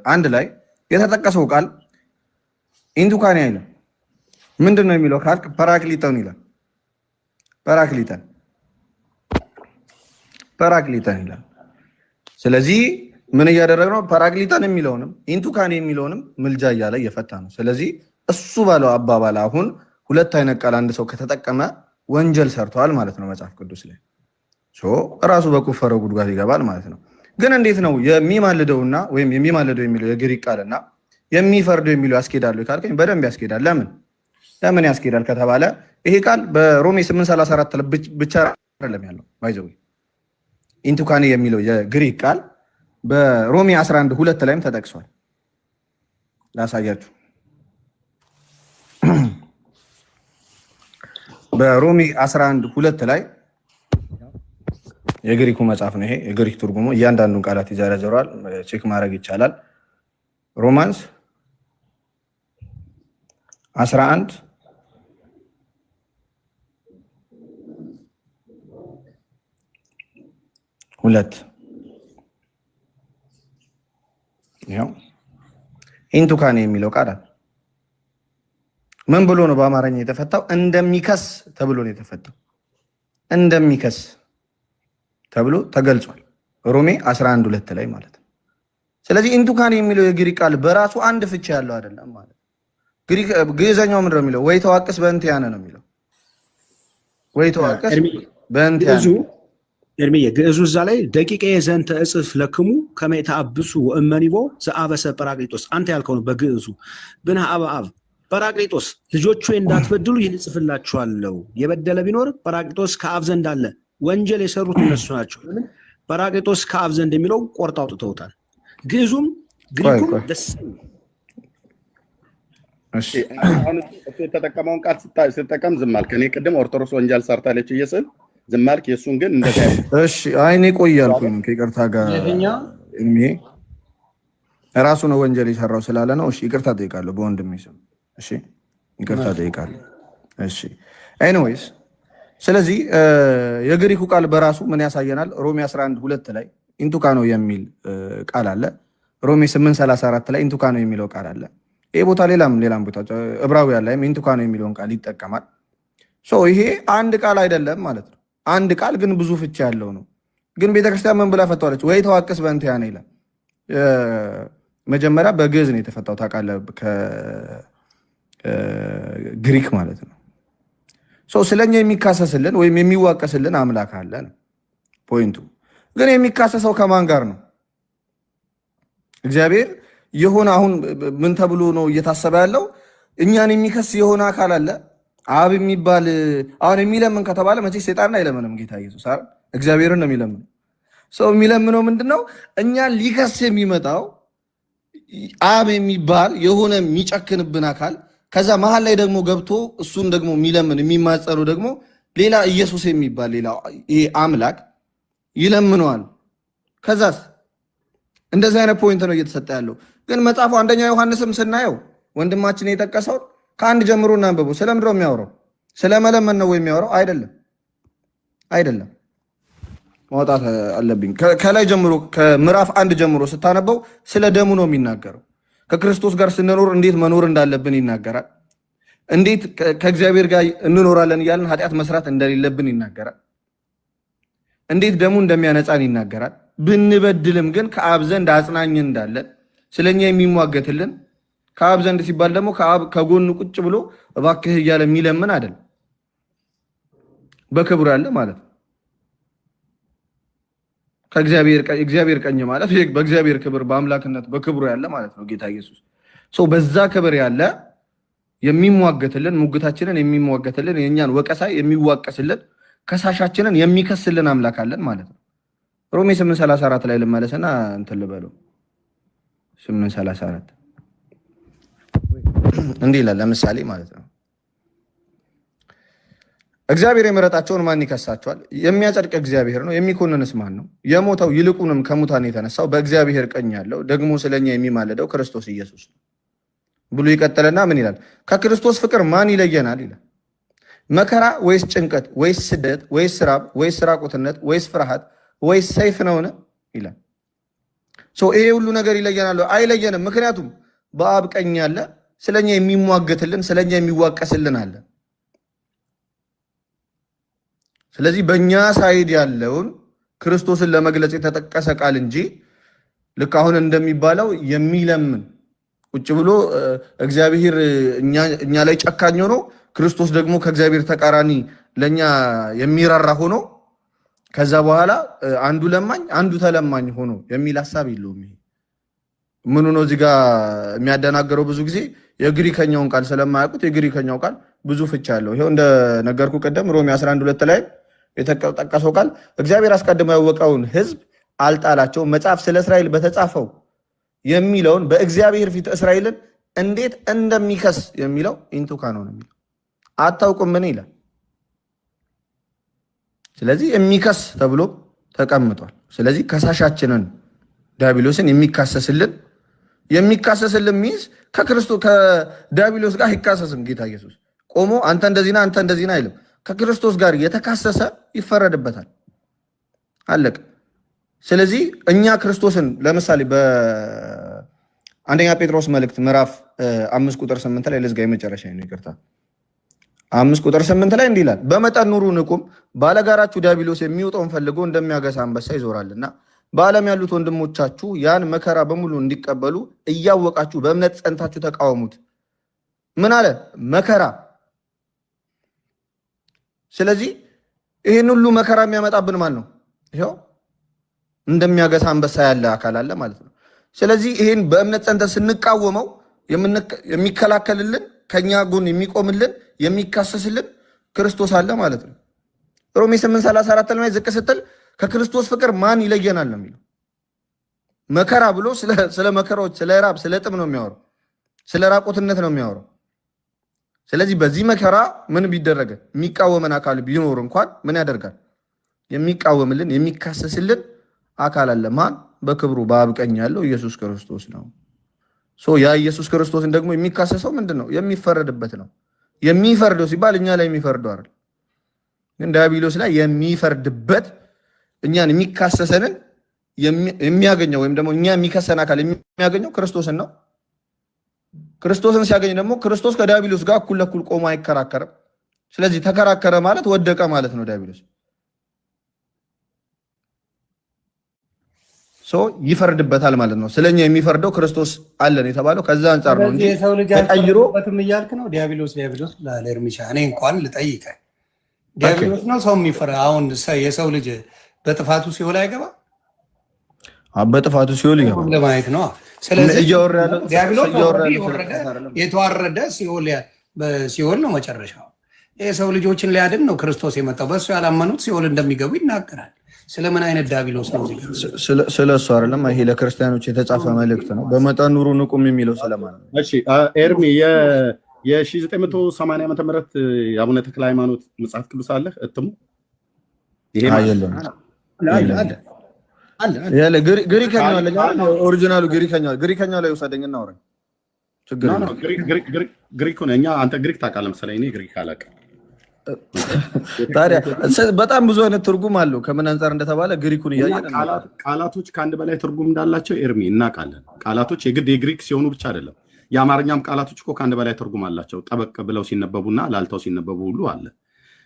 1 ላይ የተጠቀሰው ቃል ኢንቱካኔ አይልም። ምንድን ነው የሚለው ካልክ ፓራክሊተን ይላል። ፓራክሊተን ይላል። ስለዚህ ምን እያደረግ ነው? ፓራክሊተን የሚለውንም ኢንቱካኔ የሚለውንም ምልጃ እያለ እየፈታ ነው። ስለዚህ እሱ ባለው አባባል አሁን ሁለት አይነት ቃል አንድ ሰው ከተጠቀመ ወንጀል ሰርተዋል ማለት ነው መጽሐፍ ቅዱስ ላይ። እራሱ በቆፈረው ጉድጓድ ይገባል ማለት ነው። ግን እንዴት ነው የሚማልደውና ወይም የሚማልደው የሚለው የግሪክ ቃልና የሚፈርደው የሚለው ያስኬዳሉ ካልከኝ በደንብ ያስኬዳል። ለምን ያስኬዳል ከተባለ ይሄ ቃል በሮሜ 8:34 ብቻ አይደለም ያለው። ባይዘው ኢንቱካኔ የሚለው የግሪክ ቃል በሮሜ 11:2 ላይም ተጠቅሷል። ላሳያችሁ። በሮሜ 11:2 ላይ የግሪኩ መጽሐፍ ነው ይሄ። የግሪክ ትርጉሙ እያንዳንዱን ቃላት ይዘረዝራል። ቼክ ማድረግ ይቻላል። ሮማንስ 11:2 2 ያው ኢንቱካኔ የሚለው ቃል ምን ብሎ ነው በአማርኛ የተፈታው? እንደሚከስ ተብሎ ነው የተፈታው። እንደሚከስ ተብሎ ተገልጿል ሮሜ 11:2 ላይ ማለት ነው። ስለዚህ ኢንቱካኔ የሚለው የግሪክ ቃል በራሱ አንድ ፍቺ ያለው አይደለም ማለት ነው። ግዕዘኛው ምንድን ነው የሚለው? ወይ ተዋቅስ በእንቲአነ ነው የሚለው። ወይ ተዋቅስ በእንቲአነ ኤርሚዬ ግዕዙ እዛ ላይ ደቂቀ የዘንተ እጽፍ ለክሙ ከመይታ አብሱ ወእመኒቦ ዘአበሰ ጰራቅሊጦስ አንተ ያልከው ነው በግዕዙ ብንህ አብ ጰራቅሊጦስ ልጆቹ እንዳትበድሉ ይህን እጽፍላችኋለሁ። የበደለ ቢኖር ጰራቅሊጦስ ከአብ ዘንድ አለ። ወንጀል የሰሩት እነሱ ናቸው። ጰራቅሊጦስ ከአብ ዘንድ የሚለው ቆርጥ አውጥተውታል። ግዕዙም ግሪኩም ደስ እሱ የተጠቀመውን ቃል ስትጠቀም ዝም አልክ። እኔ ቅድም ኦርቶዶክስ ወንጀል ሰርታለች እየስል ዝም አልክ። የእሱን ግን እንደዛ እሺ፣ አይኔ ቆያልኩኝ ከይቅርታ ጋር እኔ ራሱ ነው ወንጀል የሰራው ስላለ ነው። እሺ ይቅርታ ጠይቃለሁ በወንድሜ ስም። እሺ ይቅርታ ጠይቃለሁ። እሺ ኤኒዌይስ፣ ስለዚህ የግሪኩ ቃል በራሱ ምን ያሳየናል? ሮሜ 11:2 ላይ ኢንቱካኖ የሚል ቃል አለ። ሮሜ 8:34 ላይ ኢንቱካኖ የሚለው ቃል አለ። ይሄ ቦታ ሌላም ቦታ ዕብራውያን ላይም ኢንቱካኖ የሚለውን ቃል ይጠቀማል። ይሄ አንድ ቃል አይደለም ማለት ነው። አንድ ቃል ግን ብዙ ፍቺ ያለው ነው። ግን ቤተክርስቲያን ምን ብላ ፈታዋለች? ወይ ተዋቅስ በእንቲአነ ይላል። መጀመሪያ በግዕዝ ነው የተፈታው ታውቃለህ፣ ከግሪክ ማለት ነው። ስለኛ የሚካሰስልን ወይም የሚዋቀስልን አምላክ አለ ነው ፖይንቱ። ግን የሚካሰሰው ከማን ጋር ነው? እግዚአብሔር የሆነ አሁን ምን ተብሎ ነው እየታሰበ ያለው? እኛን የሚከስ የሆነ አካል አለ አብ የሚባል። አሁን የሚለምን ከተባለ መቼ ሰይጣን አይለምንም። ጌታ ኢየሱስ አይደል እግዚአብሔርን ነው የሚለምነው። ሰው የሚለምነው ምንድነው? እኛን ሊከስ የሚመጣው አብ የሚባል የሆነ የሚጨክንብን አካል፣ ከዛ መሀል ላይ ደግሞ ገብቶ እሱን ደግሞ የሚለምን የሚማጸኑ ደግሞ ሌላ ኢየሱስ የሚባል ሌላ ይሄ አምላክ ይለምነዋል። ከዛስ እንደዚህ አይነት ፖይንት ነው እየተሰጠ ያለው። ግን መጽሐፉ አንደኛ ዮሐንስም ስናየው ወንድማችን የጠቀሰው ከአንድ ጀምሮ እናንብበው። ስለምንድን ነው የሚያወራው? ስለመለመን ነው ወይ የሚያወራው? አይደለም። ማውጣት አለብኝ። ከላይ ጀምሮ ከምዕራፍ 1 ጀምሮ ስታነበው ስለ ደሙ ነው የሚናገረው። ከክርስቶስ ጋር ስንኖር እንዴት መኖር እንዳለብን ይናገራል። እንዴት ከእግዚአብሔር ጋር እንኖራለን እያልን ኃጢአት መስራት እንደሌለብን ይናገራል። እንዴት ደሙ እንደሚያነጻን ይናገራል። ብንበድልም ግን ከአብ ዘንድ አጽናኝ እንዳለን ስለኛ የሚሟገትልን፣ ከአብ ዘንድ ሲባል ደግሞ ከአብ ከጎኑ ቁጭ ብሎ እባክህ እያለ የሚለምን አይደል፣ በክብሩ ያለ ማለት ነው። ከእግዚአብሔር ቀኝ ማለት በእግዚአብሔር ክብር በአምላክነት በክብሩ ያለ ማለት ነው ጌታ ኢየሱስ። በዛ ክብር ያለ የሚሟገትልን፣ ሙግታችንን የሚሟገትልን፣ የእኛን ወቀሳ የሚዋቀስልን፣ ከሳሻችንን የሚከስልን አምላክ አለን ማለት ነው። ሮሜ 8:34 ላይ ልመለስና እንትን ልበለው። 8:34 እንዲህ ይላል ለምሳሌ ማለት ነው እግዚአብሔር የመረጣቸውን ማን ይከሳቸዋል? የሚያጸድቅ እግዚአብሔር ነው። የሚኮንንስ ማን ነው? የሞተው ይልቁንም ከሙታን የተነሳው በእግዚአብሔር ቀኝ ያለው ደግሞ ስለኛ የሚማለደው ክርስቶስ ኢየሱስ ነው ብሎ ይቀጥልና ምን ይላል? ከክርስቶስ ፍቅር ማን ይለየናል ይላል። መከራ ወይስ ጭንቀት ወይስ ስደት ወይስ ራብ ወይስ ራቁትነት ወይስ ፍርሃት ወይስ ሰይፍ ነውን ይላል። ይሄ ሁሉ ነገር ይለየናል? አይለየንም። ምክንያቱም በአብ ቀኝ ያለ ስለኛ የሚሟገትልን ስለኛ የሚዋቀስልን አለ። ስለዚህ በእኛ ሳይድ ያለውን ክርስቶስን ለመግለጽ የተጠቀሰ ቃል እንጂ ልክ አሁን እንደሚባለው የሚለምን ቁጭ ብሎ እግዚአብሔር እኛ ላይ ጨካኝ ሆኖ ክርስቶስ ደግሞ ከእግዚአብሔር ተቃራኒ ለእኛ የሚራራ ሆኖ ከዛ በኋላ አንዱ ለማኝ አንዱ ተለማኝ ሆኖ የሚል ሀሳብ የለውም። ይሄ ምኑ ነው እዚህ ጋር የሚያደናገረው? ብዙ ጊዜ የግሪከኛውን ቃል ስለማያውቁት የግሪከኛው ቃል ብዙ ፍቻ አለው። ይሄው እንደነገርኩ ቀደም ሮሜ 11:2 ላይ የተጠቀሰው ቃል እግዚአብሔር አስቀድሞ ያወቀውን ሕዝብ አልጣላቸውም፣ መጽሐፍ ስለ እስራኤል በተጻፈው የሚለውን በእግዚአብሔር ፊት እስራኤልን እንዴት እንደሚከስ የሚለው ኢንቱካኖ ነው የሚለው። አታውቁም ምን ይላል? ስለዚህ የሚከስ ተብሎ ተቀምጧል። ስለዚህ ከሳሻችንን ዲያብሎስን የሚካሰስልን ሚንስ ከዲያብሎስ ጋር አይካሰስም። ጌታ ኢየሱስ ቆሞ አንተ እንደዚህና አንተ እንደዚህና አይልም። ከክርስቶስ ጋር የተካሰሰ ይፈረድበታል። አለቀ። ስለዚህ እኛ ክርስቶስን ለምሳሌ በአንደኛ ጴጥሮስ መልእክት ምዕራፍ 5:8 ላይ ልዝጋ፣ የመጨረሻ ነው ይቅርታ። 5:8 ላይ እንዲህ ይላል፣ በመጠን ኑሩ ንቁም፣ ባለጋራችሁ ዲያብሎስ የሚውጠውን ፈልጎ እንደሚያገሳ አንበሳ ይዞራልና በዓለም ያሉት ወንድሞቻችሁ ያን መከራ በሙሉ እንዲቀበሉ እያወቃችሁ በእምነት ጸንታችሁ ተቃወሙት። ምን አለ? መከራ። ስለዚህ ይህን ሁሉ መከራ የሚያመጣብን ማን ነው? ይኸው እንደሚያገሳ አንበሳ ያለ አካል አለ ማለት ነው። ስለዚህ ይህን በእምነት ጸንተን ስንቃወመው የሚከላከልልን፣ ከኛ ጎን የሚቆምልን፣ የሚካሰስልን ክርስቶስ አለ ማለት ነው። ሮሜ 8:34 ላይ ዝቅ ስትል ከክርስቶስ ፍቅር ማን ይለየናል ነው የሚለው። መከራ ብሎ ስለ መከራዎች፣ ስለ ራብ፣ ስለ ጥም ነው የሚያወራው፣ ስለ ራቆትነት ነው የሚያወራው። ስለዚህ በዚህ መከራ ምን ቢደረገ የሚቃወመን አካል ቢኖር እንኳን ምን ያደርጋል? የሚቃወምልን፣ የሚካሰስልን አካል አለ። ማን? በክብሩ በአብ ቀኝ ያለው ኢየሱስ ክርስቶስ ነው። ያ ኢየሱስ ክርስቶስን ደግሞ የሚካሰሰው ምንድን ነው? የሚፈረድበት ነው። የሚፈርደው ሲባል እኛ ላይ የሚፈርደው አይደል፣ ግን ዲያብሎስ ላይ የሚፈርድበት እኛን የሚካሰሰንን የሚያገኘው ወይም ደግሞ እኛ የሚከሰን አካል የሚያገኘው ክርስቶስን ነው። ክርስቶስን ሲያገኝ ደግሞ ክርስቶስ ከዲያብሎስ ጋር እኩል ለእኩል ቆሞ አይከራከርም። ስለዚህ ተከራከረ ማለት ወደቀ ማለት ነው። ዲያብሎስ ይፈርድበታል ማለት ነው። ስለኛ የሚፈርደው ክርስቶስ አለን የተባለው ከዛ አንጻር ነው እንጂ የሰው ልጅ ተቀይሮ አይፈርድበትም እያልክ ነው። ዲያብሎስ ለኤርሚሻ እኔ እንኳን ልጠይቀህ፣ ዲያብሎስ ነው ሰው የሚፈራ? አሁን የሰው ልጅ በጥፋቱ ሲኦል አይገባ? በጥፋቱ ሲኦል ይገባ ለማየት ነው። ስለዚህ ዲያብሎስ የተዋረደ ሲኦል ነው መጨረሻው። የሰው ልጆችን ሊያድን ነው ክርስቶስ የመጣው። በእሱ ያላመኑት ሲኦል እንደሚገቡ ይናገራል። ስለምን አይነት ዲያብሎስ ነው? ስለ እሱ አይደለም፣ ይሄ ለክርስቲያኖች የተጻፈ መልእክት ነው። በመጠን ኑሩ ንቁም የሚለው ስለማን ነው? እሺ ኤርሚ የ1980 ዓመተ ምህረት የአቡነ ተክለ ሃይማኖት መጽሐፍ ቅዱስ አለህ እትሙ? ይሄ ያለ ግሪከኛው አለ አይደል? ኦሪጂናሉ ግሪከኛው ላይ ወሰደኝና አውራኝ። ችግር ነው። ግሪክ ነው። አንተ ግሪክ ታውቃለህ መሰለኝ፣ እኔ ግሪክ አላውቅም። ታዲያ በጣም ብዙ አይነት ትርጉም አለው። ከምን አንፃር እንደተባለ ግሪኩን እያየን ቃላቶች ከአንድ በላይ ትርጉም እንዳላቸው ኤርሚ እናውቃለን። ቃላቶች የግድ የግሪክ ሲሆኑ ብቻ አይደለም። የአማርኛም ቃላቶች እኮ ከአንድ በላይ ትርጉም አላቸው። ጠበቅ ብለው ሲነበቡና ላልተው ሲነበቡ ሁሉ አለ።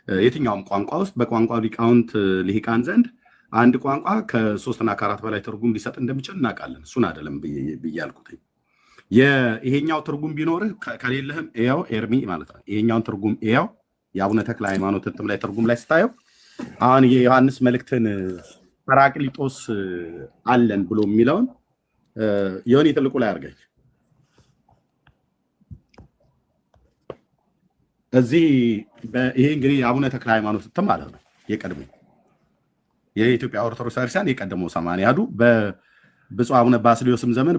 የትኛውም ቋንቋ ውስጥ በቋንቋ ሊቃውንት ልሂቃን ዘንድ አንድ ቋንቋ ከ3 እና ከ4 በላይ ትርጉም ሊሰጥ እንደሚችል እናውቃለን። እሱን አይደለም ብያልኩት። ይሄኛው ትርጉም ቢኖርህ ከሌለህም ያው ኤርሚ ማለት ነው። ይሄኛውን ትርጉም ያው የአቡነ ተክለ ሃይማኖት እትም ላይ ትርጉም ላይ ስታየው አሁን የዮሐንስ መልእክትን ጰራቅሊጦስ አለን ብሎ የሚለውን የሆነ ትልቁ ላይ አድርገኝ እዚህ ይሄ እንግዲህ የአቡነ ተክለ ሃይማኖት እትም ማለት ነው። የቀድሞ የኢትዮጵያ ኦርቶዶክስ ክርስቲያን የቀደመው ሰማንያዱ በብፁዕ አቡነ ባስልዮስም ዘመን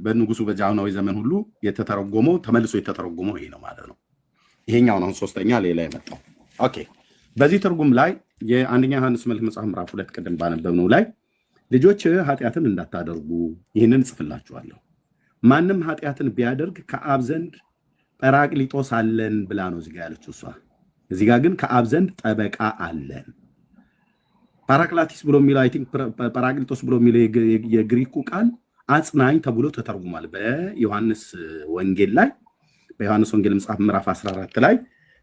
በንጉሱ በጃንሆይ ዘመን ሁሉ የተተረጎመው ተመልሶ የተተረጎመው ይሄ ነው ማለት ነው። ይሄኛው ነው ሶስተኛ ሌላ የመጣው። ኦኬ በዚህ ትርጉም ላይ የአንደኛ ዮሐንስ መልእክት መጽሐፍ ምዕራፍ 2 ቀደም ባነበብነው ላይ ልጆች ኃጢአትን እንዳታደርጉ ይህንን ጽፍላችኋለሁ፣ ማንም ኃጢአትን ቢያደርግ ከአብ ዘንድ ጰራቅሊጦስ አለን ብላ ነው እዚጋ ያለችው እሷ። እዚጋ ግን ከአብ ዘንድ ጠበቃ አለን። ፓራክላቲስ ብሎ የሚለው አይ ቲንክ ጰራቅሊጦስ ብሎ የሚለው የግሪኩ ቃል አጽናኝ ተብሎ ተተርጉሟል በዮሐንስ ወንጌል ላይ። በዮሐንስ ወንጌል መጽሐፍ ምዕራፍ 14 ላይ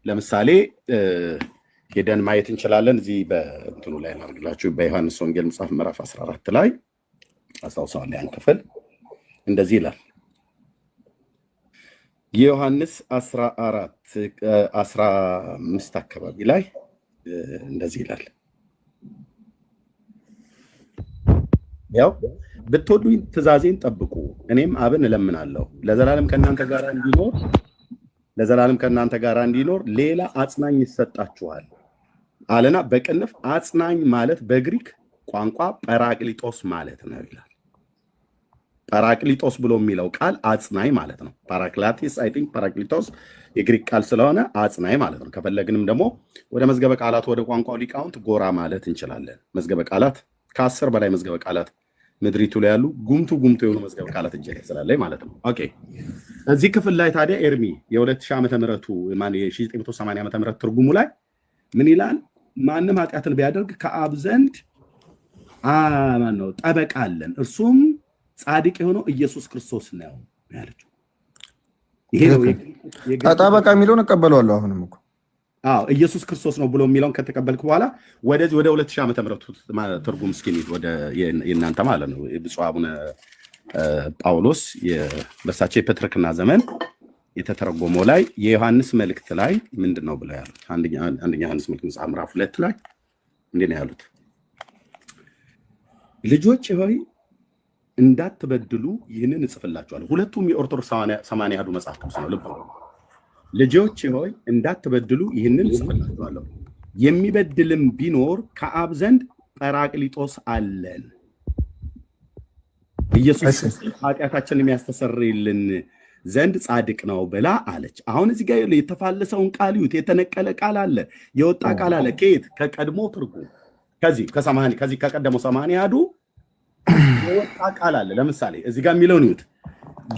ለምሳሌ ሄደን ማየት እንችላለን። እዚህ በእንትኑ ላይ ላድርግላችሁ። በዮሐንስ ወንጌል መጽሐፍ ምዕራፍ 14 ላይ አስታውሰዋል። ያን ክፍል እንደዚህ ይላል። የዮሐንስ 14:15 አካባቢ ላይ እንደዚህ ይላል። ያው ብትወዱኝ ትእዛዜን ጠብቁ፣ እኔም አብን እለምናለሁ ለዘላለም ከእናንተ ጋር እንዲኖር ሌላ አጽናኝ ይሰጣችኋል አለና በቅንፍ አጽናኝ ማለት በግሪክ ቋንቋ ጰራቅሊጦስ ማለት ነው ይላል። ጰራቅሊጦስ ብሎ የሚለው ቃል አጽናኝ ማለት ነው። ፓራክላቲስ አይ ቲንክ ጰራቅሊጦስ የግሪክ ቃል ስለሆነ አጽናኝ ማለት ነው። ከፈለግንም ደግሞ ወደ መዝገበ ቃላት ወደ ቋንቋው ሊቃውንት ጎራ ማለት እንችላለን። መዝገበ ቃላት ከ10 በላይ መዝገበ ቃላት ምድሪቱ ላይ ያሉ ጉምቱ የሆኑ መዝገበ ቃላት እጅ ስላለኝ ማለት ነው። ኦኬ እዚህ ክፍል ላይ ታዲያ ኤርሚ የ2000 ዓመተ ምህረቱ የ1980 ዓመተ ምህረት ትርጉሙ ላይ ምን ይላል? ማንም ኃጢአትን ቢያደርግ ከአብ ዘንድ ነው ጠበቃ አለን እርሱም ጻድቅ የሆነው ኢየሱስ ክርስቶስ ነው ያለችው። ይሄ ነው ጠበቃ የሚለውን እቀበለዋለሁ። አሁንም እኮ ኢየሱስ ክርስቶስ ነው ብሎ የሚለውን ከተቀበልክ በኋላ ወደዚህ ወደ 2000 ዓመተ ምህረት ትርጉም እስኪ ወደ የእናንተ ማለት ነው ብፁዕ አቡነ ጳውሎስ በሳቸው የፔትርክና ዘመን የተተረጎመው ላይ የዮሐንስ መልእክት ላይ ምንድነው ብለው ያሉት? አንደኛ ዮሐንስ መልእክት ምዕራፍ 2 ላይ እንዴት ነው ያሉት? ልጆች ሆይ እንዳትበድሉ ይህንን እጽፍላችኋለሁ። ሁለቱም የኦርቶዶክስ 80 አሐዱ መጽሐፍ ቅዱስ ነው። ልብ በሉ። ልጆች ሆይ እንዳትበድሉ ይህንን እጽፍላችኋለሁ። የሚበድልም ቢኖር ከአብ ዘንድ ጰራቅሊጦስ አለን፣ ኢየሱስ ኃጢአታችንን የሚያስተሰርይልን ዘንድ ጻድቅ ነው ብላ አለች። አሁን እዚህ ጋር የተፋለሰውን ቃል ይዩት። የተነቀለ ቃል አለ፣ የወጣ ቃል አለ። ከየት? ከቀድሞ ትርጉም ከዚህ ከቀደመው 80 አሐዱ የወጣ ቃል አለ። ለምሳሌ እዚህ ጋር የሚለውን ይዩት።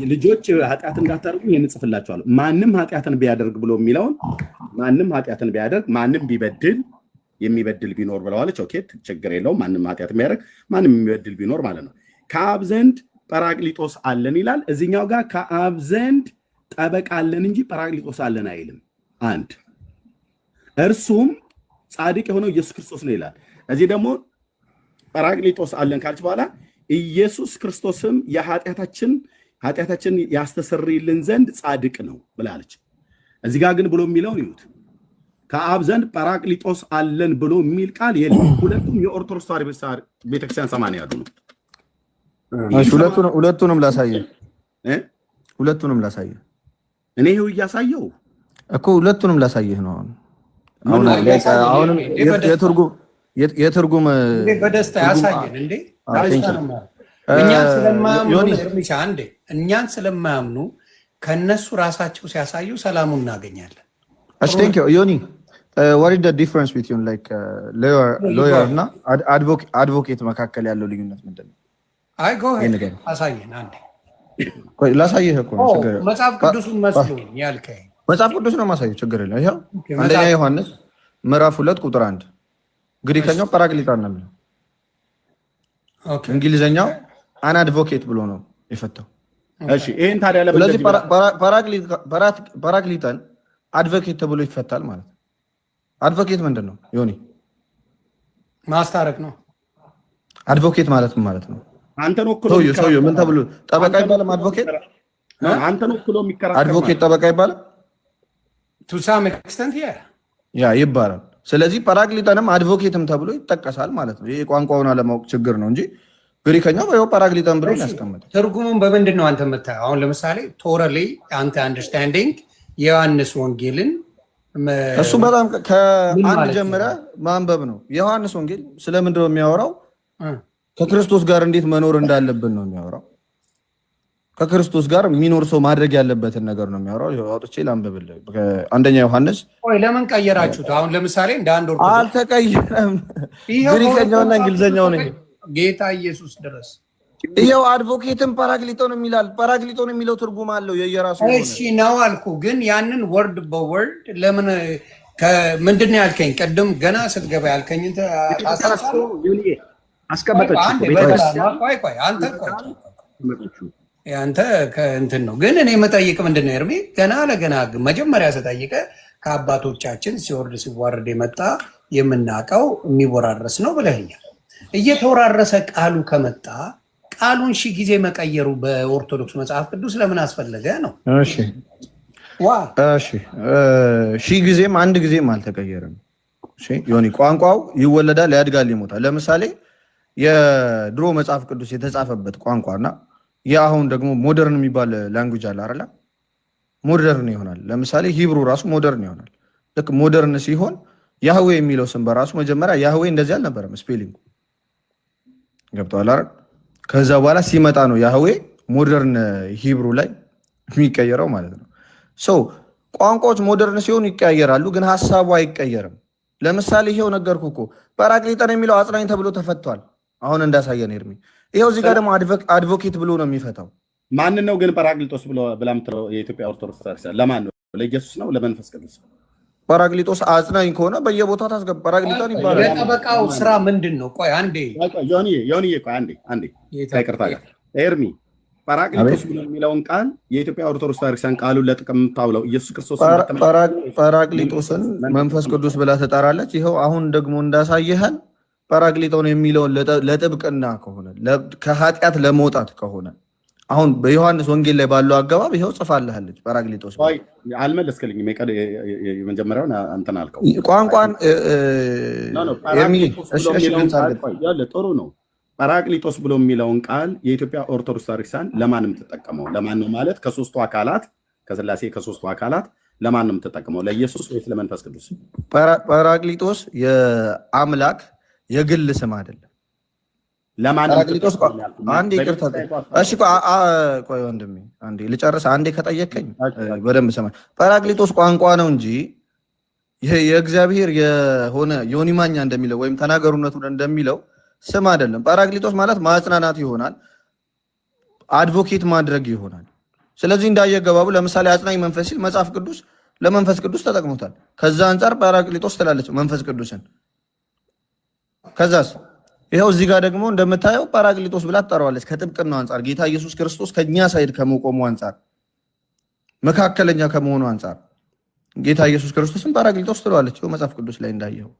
ልጆች ኃጢአት እንዳታደርጉ ይህን እጽፍላችኋለሁ። ማንም ኃጢአትን ቢያደርግ ብሎ የሚለውን ማንም ኃጢአትን ቢያደርግ ማንም ቢበድል የሚበድል ቢኖር ብለዋለች። ኦኬ ችግር የለውም። ማንም ኃጢአት ቢያደርግ ማንም የሚበድል ቢኖር ማለት ነው። ከአብ ዘንድ ጰራቅሊጦስ አለን ይላል። እዚህኛው ጋር ከአብ ዘንድ ጠበቃ አለን እንጂ ጰራቅሊጦስ አለን አይልም። አንድ እርሱም ጻድቅ የሆነው ኢየሱስ ክርስቶስ ነው ይላል። እዚህ ደግሞ ጰራቅሊጦስ አለን ካልች በኋላ ኢየሱስ ክርስቶስም ኃጢአታችን ያስተሰርይልን ዘንድ ጻድቅ ነው ብላለች። እዚህ ጋር ግን ብሎ የሚለውን ይዩት። ከአብ ዘንድ ጰራቅሊጦስ አለን ብሎ የሚል ቃል የለም። ሁለቱም የኦርቶዶክስ ተዋሕዶ ቤተክርስቲያን 80 ያሉ ነው። ሁለቱንም ላሳየህ እኔ ይኸው እያሳየው እኮ ሁለቱንም ላሳየህ ነው። አሁንም የትርጉም በደስታ ያሳየን እንዴ። እኛን ስለማያምኑ ከነሱ ራሳቸው ሲያሳዩ ሰላሙን እናገኛለን። እሺ ቴንክ ዩ ዮኒ። what is the difference between like lawyer እና advocate መካከል ያለው ልዩነት ምንድነው? አይ ጎ አሳየን አንዴ። ላሳየህ እኮ ነው። መጽሐፍ ቅዱስን መስሎኝ ያልከኝ መጽሐፍ ቅዱስ ነው ማሳየው። ችግር የለም። ይሄው አንደኛ ዮሐንስ ምዕራፍ 2 ቁጥር 1 ግሪከኛው ጰራቅሊጣን ነው የሚለው። እንግሊዘኛው አን አድቮኬት ብሎ ነው የፈታው። እሺ ይሄን ታዲያ ስለዚህ ጰራቅሊጣን አድቮኬት ተብሎ ይፈታል ማለት ነው። አድቮኬት ምንድን ነው ዮኒ? ማስታረቅ ነው። አድቮኬት ማለት ምን ማለት ነው? አንተን ወክሎ ሰውዬው ምን ተብሎ ጠበቃ ይባላል? አድቮኬት አንተን ወክሎ የሚከራከር አድቮኬት ጠበቃ ይባላል። to some extent ያ ይባላል። ስለዚህ ጰራቅሊጣንም አድቮኬትም ተብሎ ይጠቀሳል ማለት ነው። ይሄ ቋንቋውን አለማወቅ ችግር ነው እንጂ ግሪከኛው በይው ጰራቅሊጣን ብሎ ያስቀምጣል። ትርጉሙን በምንድን ነው አንተ የምታየው? አሁን ለምሳሌ ቶረሊ አንተ አንደርስታንዲንግ የዮሐንስ ወንጌልን እሱ በጣም ከአንድ ጀምረ ማንበብ ነው። የዮሐንስ ወንጌል ስለምንድን ነው የሚያወራው? ከክርስቶስ ጋር እንዴት መኖር እንዳለብን ነው የሚያወራው። ከክርስቶስ ጋር የሚኖር ሰው ማድረግ ያለበትን ነገር ነው የሚያወራው። አውጥቼ ላንብብልህ። አንደኛ ዮሐንስ። ቆይ ለምን ቀየራችሁት? አሁን ለምሳሌ እንደ አንድ ኦርቶዶክስ አልተቀየረም። ግሪከኛውና እንግሊዘኛው ነው ጌታ ኢየሱስ ድረስ ይሄው አድቮኬትም ጰራቅሊጦን የሚላል። ጰራቅሊጦን የሚለው ትርጉም አለው የየራሱ። እሺ ነው አልኩ። ግን ያንን ወርድ በወርድ ለምን ምንድን ነው ያልከኝ? ቅድም ገና ስትገባ ያልከኝ አንተ ከእንትን ነው። ግን እኔ የምጠይቅ ምንድን ነው ኤርሚ፣ ገና ለገና መጀመሪያ ስጠይቀ ከአባቶቻችን ሲወርድ ሲዋረድ የመጣ የምናውቀው የሚወራረስ ነው ብለኸኛል። እየተወራረሰ ቃሉ ከመጣ ቃሉን ሺህ ጊዜ መቀየሩ በኦርቶዶክስ መጽሐፍ ቅዱስ ለምን አስፈለገ ነው? እሺ ሺህ ጊዜም አንድ ጊዜም አልተቀየረም። ዮኒ ቋንቋው ይወለዳል፣ ያድጋል፣ ይሞታል። ለምሳሌ የድሮ መጽሐፍ ቅዱስ የተጻፈበት ቋንቋና የአሁን ደግሞ ሞደርን የሚባል ላንጉጅ አለ አይደል? ሞደርን ይሆናል። ለምሳሌ ሂብሩ ራሱ ሞደርን ይሆናል። ልክ ሞደርን ሲሆን ያህዌ የሚለው ስም በራሱ መጀመሪያ ያህዌ እንደዚህ አልነበረም ስፔሊንጉ። ገብቷል አይደል? ከዛ በኋላ ሲመጣ ነው ያህዌ ሞደርን ሂብሩ ላይ የሚቀየረው ማለት ነው። ቋንቋዎች ሞደርን ሲሆኑ ይቀያየራሉ፣ ግን ሀሳቡ አይቀየርም። ለምሳሌ ይሄው ነገርኩ እኮ ጰራቅሊጣን የሚለው አጽናኝ ተብሎ ተፈቷል። አሁን እንዳሳየን ኤርሚ፣ ይሄው እዚህ ጋር ደግሞ አድቮኬት ብሎ ነው የሚፈታው። ማንን ነው ግን ጰራቅሊጦስ ብላ የምትለው የኢትዮጵያ ኦርቶዶክስ ቤተክርስቲያን? ለማን ነው? ለኢየሱስ ነው? ለመንፈስ ቅዱስ? ጳራቅሊጦስ አጽናኝ ከሆነ በየቦታው ታስገባ። ጳራቅሊጦን ይባላል። የጠበቃው ስራ ምንድን ነው? ቆይ አንዴ ዮኒዬ ቆይ አንዴ ከይቅርታ ጋር ኤርሚ ጳራቅሊጦስ ብሎ የሚለውን ቃል የኢትዮጵያ ኦርቶዶክስ ቤተክርስቲያን ቃሉን ለጥቅም ታውለው ኢየሱስ ክርስቶስ ጳራቅሊጦስን መንፈስ ቅዱስ ብላ ትጠራለች። ይኸው አሁን ደግሞ እንዳሳየህን ጳራቅሊጦን የሚለውን ለጥብቅና ከሆነ ከኃጢአት ለመውጣት ከሆነ አሁን በዮሐንስ ወንጌል ላይ ባለው አገባብ ይኸው ጽፋልሃለች። ጳራቅሊጦስ አልመለስክልኝም። የመጀመሪያውን አንተን አልከው ቋንቋን ጥሩ ነው። ጳራቅሊጦስ ብሎ የሚለውን ቃል የኢትዮጵያ ኦርቶዶክስ ቤተክርስቲያን ለማን የምትጠቀመው? ለማን ነው ማለት ከሶስቱ አካላት ከስላሴ ከሶስቱ አካላት ለማን ነው የምትጠቀመው? ለኢየሱስ ወይስ ለመንፈስ ቅዱስ? ጳራቅሊጦስ የአምላክ የግል ስም አይደለም። ለማን ጳራቅሊጦስ አንዴ ይቅርታ፣ እሺ ቆይ ወንድሜ አንዴ ልጨርስ። አንዴ ከጠየቀኝ በደንብ ሰማ። ጳራቅሊጦስ ቋንቋ ነው እንጂ የእግዚአብሔር የሆነ ዮኒ ማኛ እንደሚለው ወይም ተናገሩነቱን እንደሚለው ስም አይደለም። ጳራቅሊጦስ ማለት ማጽናናት ይሆናል፣ አድቮኬት ማድረግ ይሆናል። ስለዚህ እንዳየገባቡ ለምሳሌ አጽናኝ መንፈስ ሲል መጽሐፍ ቅዱስ ለመንፈስ ቅዱስ ተጠቅሞታል። ከዛ አንጻር ጳራቅሊጦስ ትላለች መንፈስ ቅዱስን። ከዛስ ይኸው እዚህ ጋር ደግሞ እንደምታየው ጳራቅሊጦስ ብላ ትጠራዋለች። ከጥብቅናው አንጻር ጌታ ኢየሱስ ክርስቶስ ከኛ ሳይድ ከመቆሙ አንጻር መካከለኛ ከመሆኑ አንጻር ጌታ ኢየሱስ ክርስቶስን ጳራቅሊጦስ ትለዋለች። መጽሐፍ ቅዱስ ላይ እንዳየው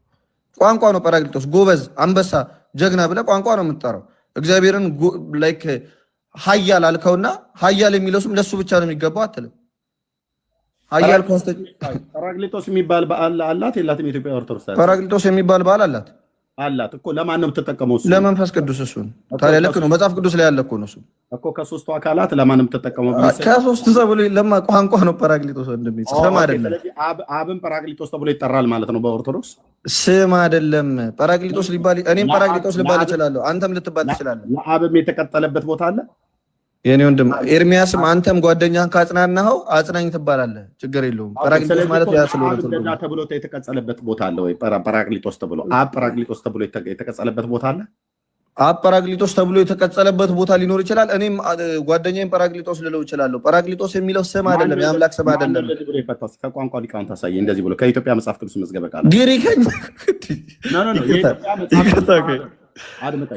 ቋንቋ ነው። ጳራቅሊጦስ ጎበዝ፣ አንበሳ፣ ጀግና ብለህ ቋንቋ ነው የምትጠራው። እግዚአብሔርን ላይክ ኃያል አልከውና ኃያል የሚለው ስም ለሱ ብቻ ነው የሚገባው አትልም። ኃያል ጳራቅሊጦስ የሚባል በዓል አላት የላትም? የኢትዮጵያ ኦርቶዶክስ ጳራቅሊጦስ የሚባል በዓል አላት አላት እኮ። ለማን ነው የምትጠቀመው? ለመንፈስ ቅዱስ። እሱን ታዲያ ልክ ነው፣ መጽሐፍ ቅዱስ ላይ ያለ እኮ ነው እሱ እኮ። ከሶስቱ አካላት ለማን ነው የምትጠቀመው? ከሶስቱ ተብሎ ለማ ቋንቋ ነው ጳራቅሊጦስ ወንድሜ፣ ስም አይደለም። ስለዚህ አብን ጳራቅሊጦስ ተብሎ ይጠራል ማለት ነው በኦርቶዶክስ። ስም አይደለም ጳራቅሊጦስ ሊባል፣ እኔም ጳራቅሊጦስ ልባል እችላለሁ፣ አንተም ልትባል ትችላለህ። ለአብም የተቀጠለበት ቦታ አለ የኔ ወንድም ኤርሚያስም፣ አንተም ጓደኛህን ካጽናናኸው አጽናኝ ትባላለህ፣ ችግር የለውም። ጳራቅሊጦስ ማለት ያ ስለሆነ ተብሎ የተቀጸለበት ቦታ አለ ወይ? ጳራቅሊጦስ ተብሎ ጳራቅሊጦስ ተብሎ የተቀጸለበት ቦታ አለ? ጳራቅሊጦስ ተብሎ የተቀጸለበት ቦታ ሊኖር ይችላል። እኔም ጓደኛዬን ጳራቅሊጦስ ልለው እችላለሁ። ጳራቅሊጦስ የሚለው ስም አይደለም፣ የአምላክ ስም አይደለም። ከቋንቋ ሊቃውንት ታሳየ እንደዚህ ብሎ ከኢትዮጵያ መጽሐፍ ቅዱስ መዝገበ ቃል ግሪከኛ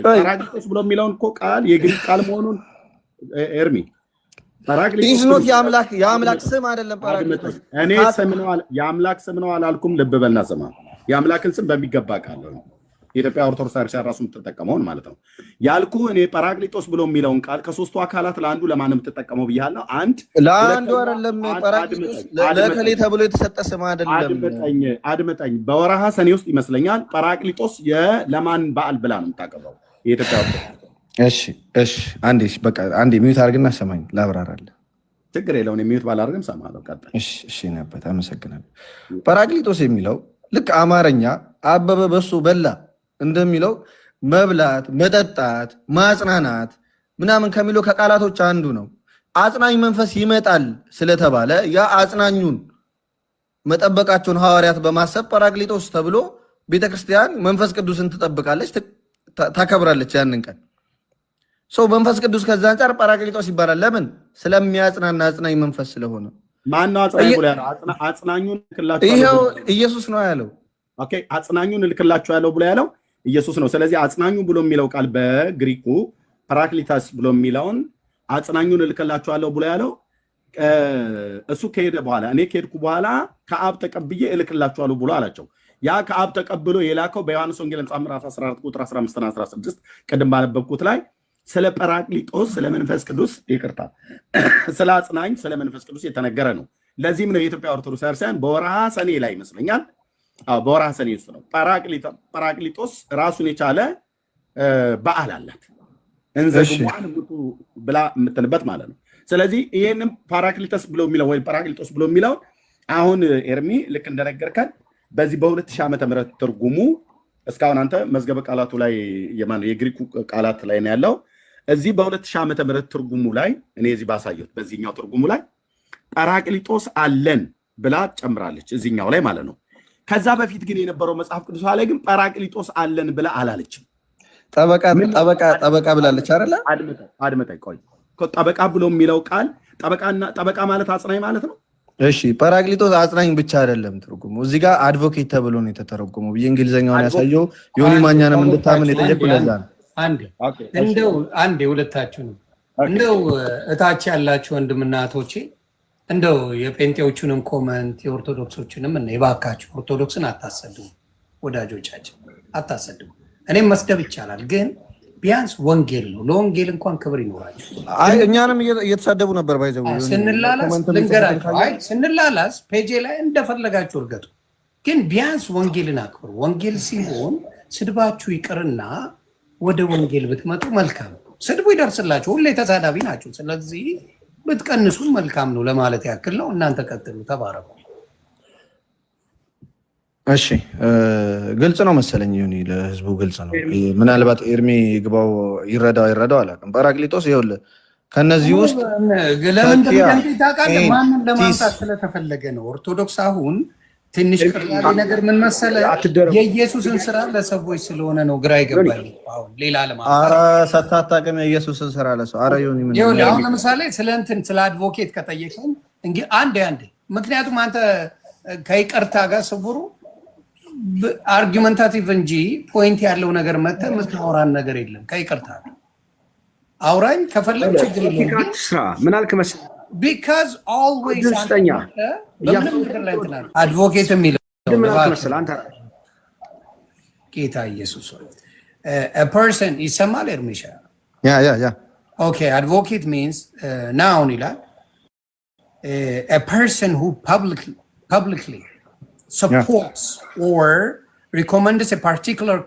ጳራቅሊጦስ ብሎ የሚለውን እኮ ቃል የግሪክ ቃል መሆኑን ኤርሚ ጳራቅሊጦስ የአምላክ ስም አይደለም። ጳራቅሊጦስ እኔ ስም ነው የአምላክ ስም ነው አላልኩም። ልብ በልና ስማ፣ የአምላክን ስም በሚገባ ቃል ነው የኢትዮጵያ ኦርቶዶክስ ቤተክርስቲያን ራሱ የምትጠቀመውን ማለት ነው ያልኩ። እኔ ጳራቅሊጦስ ብሎ የሚለውን ቃል ከሶስቱ አካላት ለአንዱ ለማን የምትጠቀመው ብያለሁ። አንድ ለአንዱ አይደለም። ጳራቅሊጦስ ለከሌ ተብሎ የተሰጠ ስም አይደለም። አድምጠኝ። በወረሃ ሰኔ ውስጥ ይመስለኛል ጳራቅሊጦስ የለማን በዓል ብላ ነው የምታቀርበው የኢትዮጵያ ኦርቶዶክስ። እሺ አንዴ ሚዩት አድርግና ሰማኝ ላብራራለህ። ችግር የለውም። ሚዩት ባላደርግም ሰማለሁ። ቀጥል። እሺ ነበር። አመሰግናለሁ። ጳራቅሊጦስ የሚለው ልክ አማርኛ አበበ በሱ በላ እንደሚለው መብላት፣ መጠጣት፣ ማጽናናት ምናምን ከሚለው ከቃላቶች አንዱ ነው። አጽናኝ መንፈስ ይመጣል ስለተባለ ያ አጽናኙን መጠበቃቸውን ሐዋርያት በማሰብ ጳራቅሊጦስ ተብሎ ቤተክርስቲያን መንፈስ ቅዱስን ትጠብቃለች፣ ታከብራለች ያንን ቀን። ሰው መንፈስ ቅዱስ ከዛ አንጻር ጳራቅሊጦስ ይባላል። ለምን? ስለሚያጽናና አጽናኝ መንፈስ ስለሆነ። ማነው አጽናኝ ብሎ ያለው? አጽናኙን እልክላችሁ ይሄው ኢየሱስ ነው ያለው። ኦኬ፣ አጽናኙን እልክላችሁ ያለው ብሎ ያለው ኢየሱስ ነው። ስለዚህ አጽናኙ ብሎ የሚለው ቃል በግሪኩ ፓራክሊታስ ብሎ የሚለውን አጽናኙን እልክላችኋለሁ ብሎ ያለው እሱ ከሄደ በኋላ እኔ ከሄድኩ በኋላ ከአብ ተቀብዬ እልክላችኋለሁ ብሎ አላቸው። ያ ከአብ ተቀብሎ የላከው በዮሐንስ ወንጌል ምዕራፍ 14 ቁጥር 15 እና 16 ቅድም ባነበብኩት ላይ ስለ ጳራቅሊጦስ ስለ መንፈስ ቅዱስ ይቅርታ፣ ስለ አጽናኝ ስለ መንፈስ ቅዱስ የተነገረ ነው። ለዚህም ነው የኢትዮጵያ ኦርቶዶክስ ቤተክርስቲያን በወርሃ ሰኔ ላይ ይመስለኛል፣ በወርሃ ሰኔ ውስጥ ነው ጳራቅሊጦስ ራሱን የቻለ በዓል አላት፣ እንዘ ጉባን ሙቱ ብላ የምትልበት ማለት ነው። ስለዚህ ይህንም ፓራክሊቶስ ብሎ የሚለው ወይ ጳራቅሊጦስ ብሎ የሚለው አሁን ኤርሚ ልክ እንደነገርከን በዚህ በ2000 ዓመተ ምህረት ትርጉሙ እስካሁን አንተ መዝገበ ቃላቱ ላይ የግሪኩ ቃላት ላይ ነው ያለው። እዚህ በ2000 ዓመተ ምህረት ትርጉሙ ላይ እኔ እዚህ ባሳየሁት በዚህኛው ትርጉሙ ላይ ጳራቅሊጦስ አለን ብላ ጨምራለች፣ እዚህኛው ላይ ማለት ነው። ከዛ በፊት ግን የነበረው መጽሐፍ ቅዱስ ላይ ግን ጳራቅሊጦስ አለን ብላ አላለችም። ጠበቃ ብላለች አይደለ? አድምጠኝ ቆይ። ጠበቃ ብሎ የሚለው ቃል ጠበቃ ማለት አጽናኝ ማለት ነው እሺ ጰራቅሊጦስ አጽናኝ ብቻ አይደለም ትርጉሙ፣ እዚህ ጋር አድቮኬት ተብሎ ነው የተተረጎመው ብዬ እንግሊዘኛውን ያሳየው ዮኒ ማኛንም እንድታምን የጠየቁ ለዛ ነው። አንዴ ሁለታችሁንም እንደው እታች ያላችሁ ወንድምና እህቶቼ እንደው የጴንጤዎቹንም ኮመንት የኦርቶዶክሶችንም እና የባካችሁ ኦርቶዶክስን አታሰድቡ፣ ወዳጆቻችን አታሰድቡ። እኔም መስደብ ይቻላል፣ ግን ቢያንስ ወንጌል ነው። ለወንጌል እንኳን ክብር ይኖራችሁ። አይ እኛንም እየተሳደቡ ነበር ባይዘው ስንላላስ ፔጄ ላይ እንደፈለጋችሁ እርገጡ፣ ግን ቢያንስ ወንጌልን አክብሩ። ወንጌል ሲሆን ስድባችሁ ይቅርና ወደ ወንጌል ብትመጡ መልካም ነው። ስድቡ ይደርስላችሁ፣ ሁሌ ተሳዳቢ ናችሁ። ስለዚህ ብትቀንሱን መልካም ነው ለማለት ያክል ነው። እናንተ ቀጥሉ፣ ተባረኩ። እሺ ግልጽ ነው መሰለኝ ዮኒ፣ ለህዝቡ ግልጽ ነው። ምናልባት ኤርሚ ግባው ይረዳው አይረዳው አላውቅም። ጰራቅሊጦስ ይኸውልህ ከነዚህ ውስጥ ለምን ታውቃለህ? ማንን ለማምጣት ስለተፈለገ ነው። ኦርቶዶክስ አሁን ትንሽ ቅርያሌ ነገር ምን መሰለህ፣ የኢየሱስን ስራ ለሰዎች ስለሆነ ነው ግራ ይገባል። አሁን ሌላ ኧረ ሳታውቅም የኢየሱስን ስራ ለሰው ኧረ ዮኒ ምን ይኸውልህ፣ አሁን ለምሳሌ ስለ አድቮኬት ከጠየቀኝ እንግዲህ አንዴ ምክንያቱም አንተ ከይቅርታ ጋር ስውሩ አርጊመንታቲቭ እንጂ ፖይንት ያለው ነገር መተህ የምታወራን ነገር የለም። ከይቅርታ አውራኝ ከፈለግ ችግር የለም። ምን አልክ መሰለህ ቢካዝ ኦልዌይስ አድቮኬት የሚለው ጌታ ኢየሱስ ፐርሰን ይሰማል። ኤርሚሻ ኦኬ አድቮኬት ሚንስ ናውን ይላል ፐርሰን ሁ ፐብሊክሊ supports or recommends a particular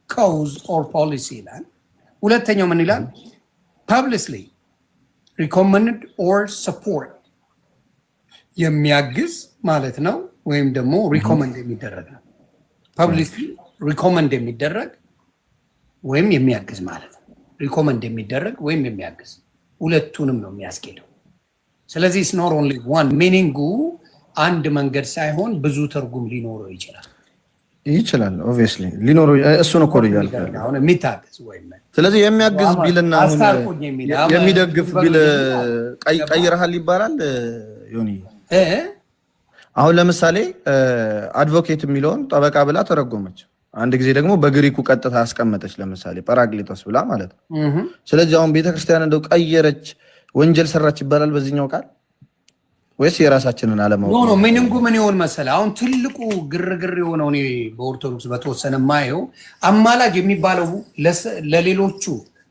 cause or policy ይላል። ሁለተኛው ምን ይላል? publicly recommended or support የሚያግዝ ማለት ነው፣ ወይም ደግሞ recommend የሚደረግ ነው። publicly recommend የሚደረግ ወይም የሚያግዝ ማለት ነው። recommend የሚደረግ ወይም የሚያግዝ ሁለቱንም ነው የሚያስኬደው። ስለዚህ it's not only one meaning አንድ መንገድ ሳይሆን ብዙ ትርጉም ሊኖረው ይችላል። ኦብቪየስሊ ሊኖረው እሱን እኮ ነው አሁን የሚታገዝ ወይም ስለዚህ የሚያግዝ ቢልና የሚደግፍ ቢል ቀይረሃል ይባላል ዮኒ። አሁን ለምሳሌ አድቮኬት የሚለውን ጠበቃ ብላ ተረጎመች፣ አንድ ጊዜ ደግሞ በግሪኩ ቀጥታ አስቀመጠች፣ ለምሳሌ ጰራቅሊጦስ ብላ ማለት ነው። ስለዚህ አሁን ቤተክርስቲያን እንደው ቀየረች ወንጀል ሰራች ይባላል በዚህኛው ቃል ወይስ የራሳችንን አለማወቅ ነው? ምንንጉ ምን ይሆን መሰለ፣ አሁን ትልቁ ግርግር የሆነው እኔ በኦርቶዶክስ በተወሰነ ማየው አማላጅ የሚባለው ለሌሎቹ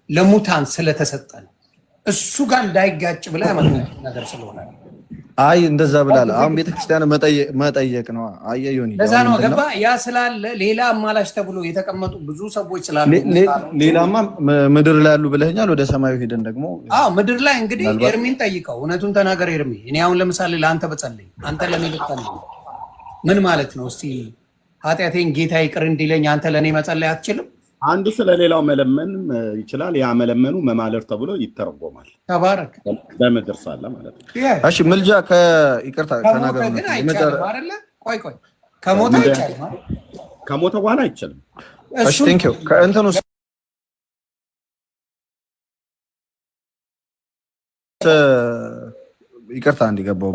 ለሙታን ስለተሰጠ ነው። እሱ ጋር እንዳይጋጭ ብላ ያመጣው ነገር ስለሆነ አይ እንደዛ ብላለ። አሁን ቤተክርስቲያን መጠየቅ ነው። አየዩኒ ለዛ ነው ገባ። ያ ስላለ ሌላ አማላጅ ተብሎ የተቀመጡ ብዙ ሰዎች ስላሉ ሌላማ ምድር ላይ ያሉ ብለኛል። ወደ ሰማዩ ሄደን ደግሞ ምድር ላይ እንግዲህ ኤርሚን ጠይቀው፣ እውነቱን ተናገር ኤርሚ። እኔ አሁን ለምሳሌ ለአንተ በጸልይ አንተ ለኔ ልትጸልይ ምን ማለት ነው? እስቲ ኃጢአቴን ጌታ ይቅር እንዲለኝ አንተ ለኔ መጸለይ አትችልም? አንዱ ስለሌላው መለመን ይችላል። ያ መለመኑ መማለር ተብሎ ይተረጎማል። ተባረክ በምድር ሳለ ማለት ነው። እሺ ምልጃ ከይቅርታ ተናገር ነው አይደለ? ቆይ ከሞተ አይቻልም። ከሞተ በኋላ አይቻልም። እሺ ቴንክ ዩ ከእንተኑ ይቅርታ እንዲገባው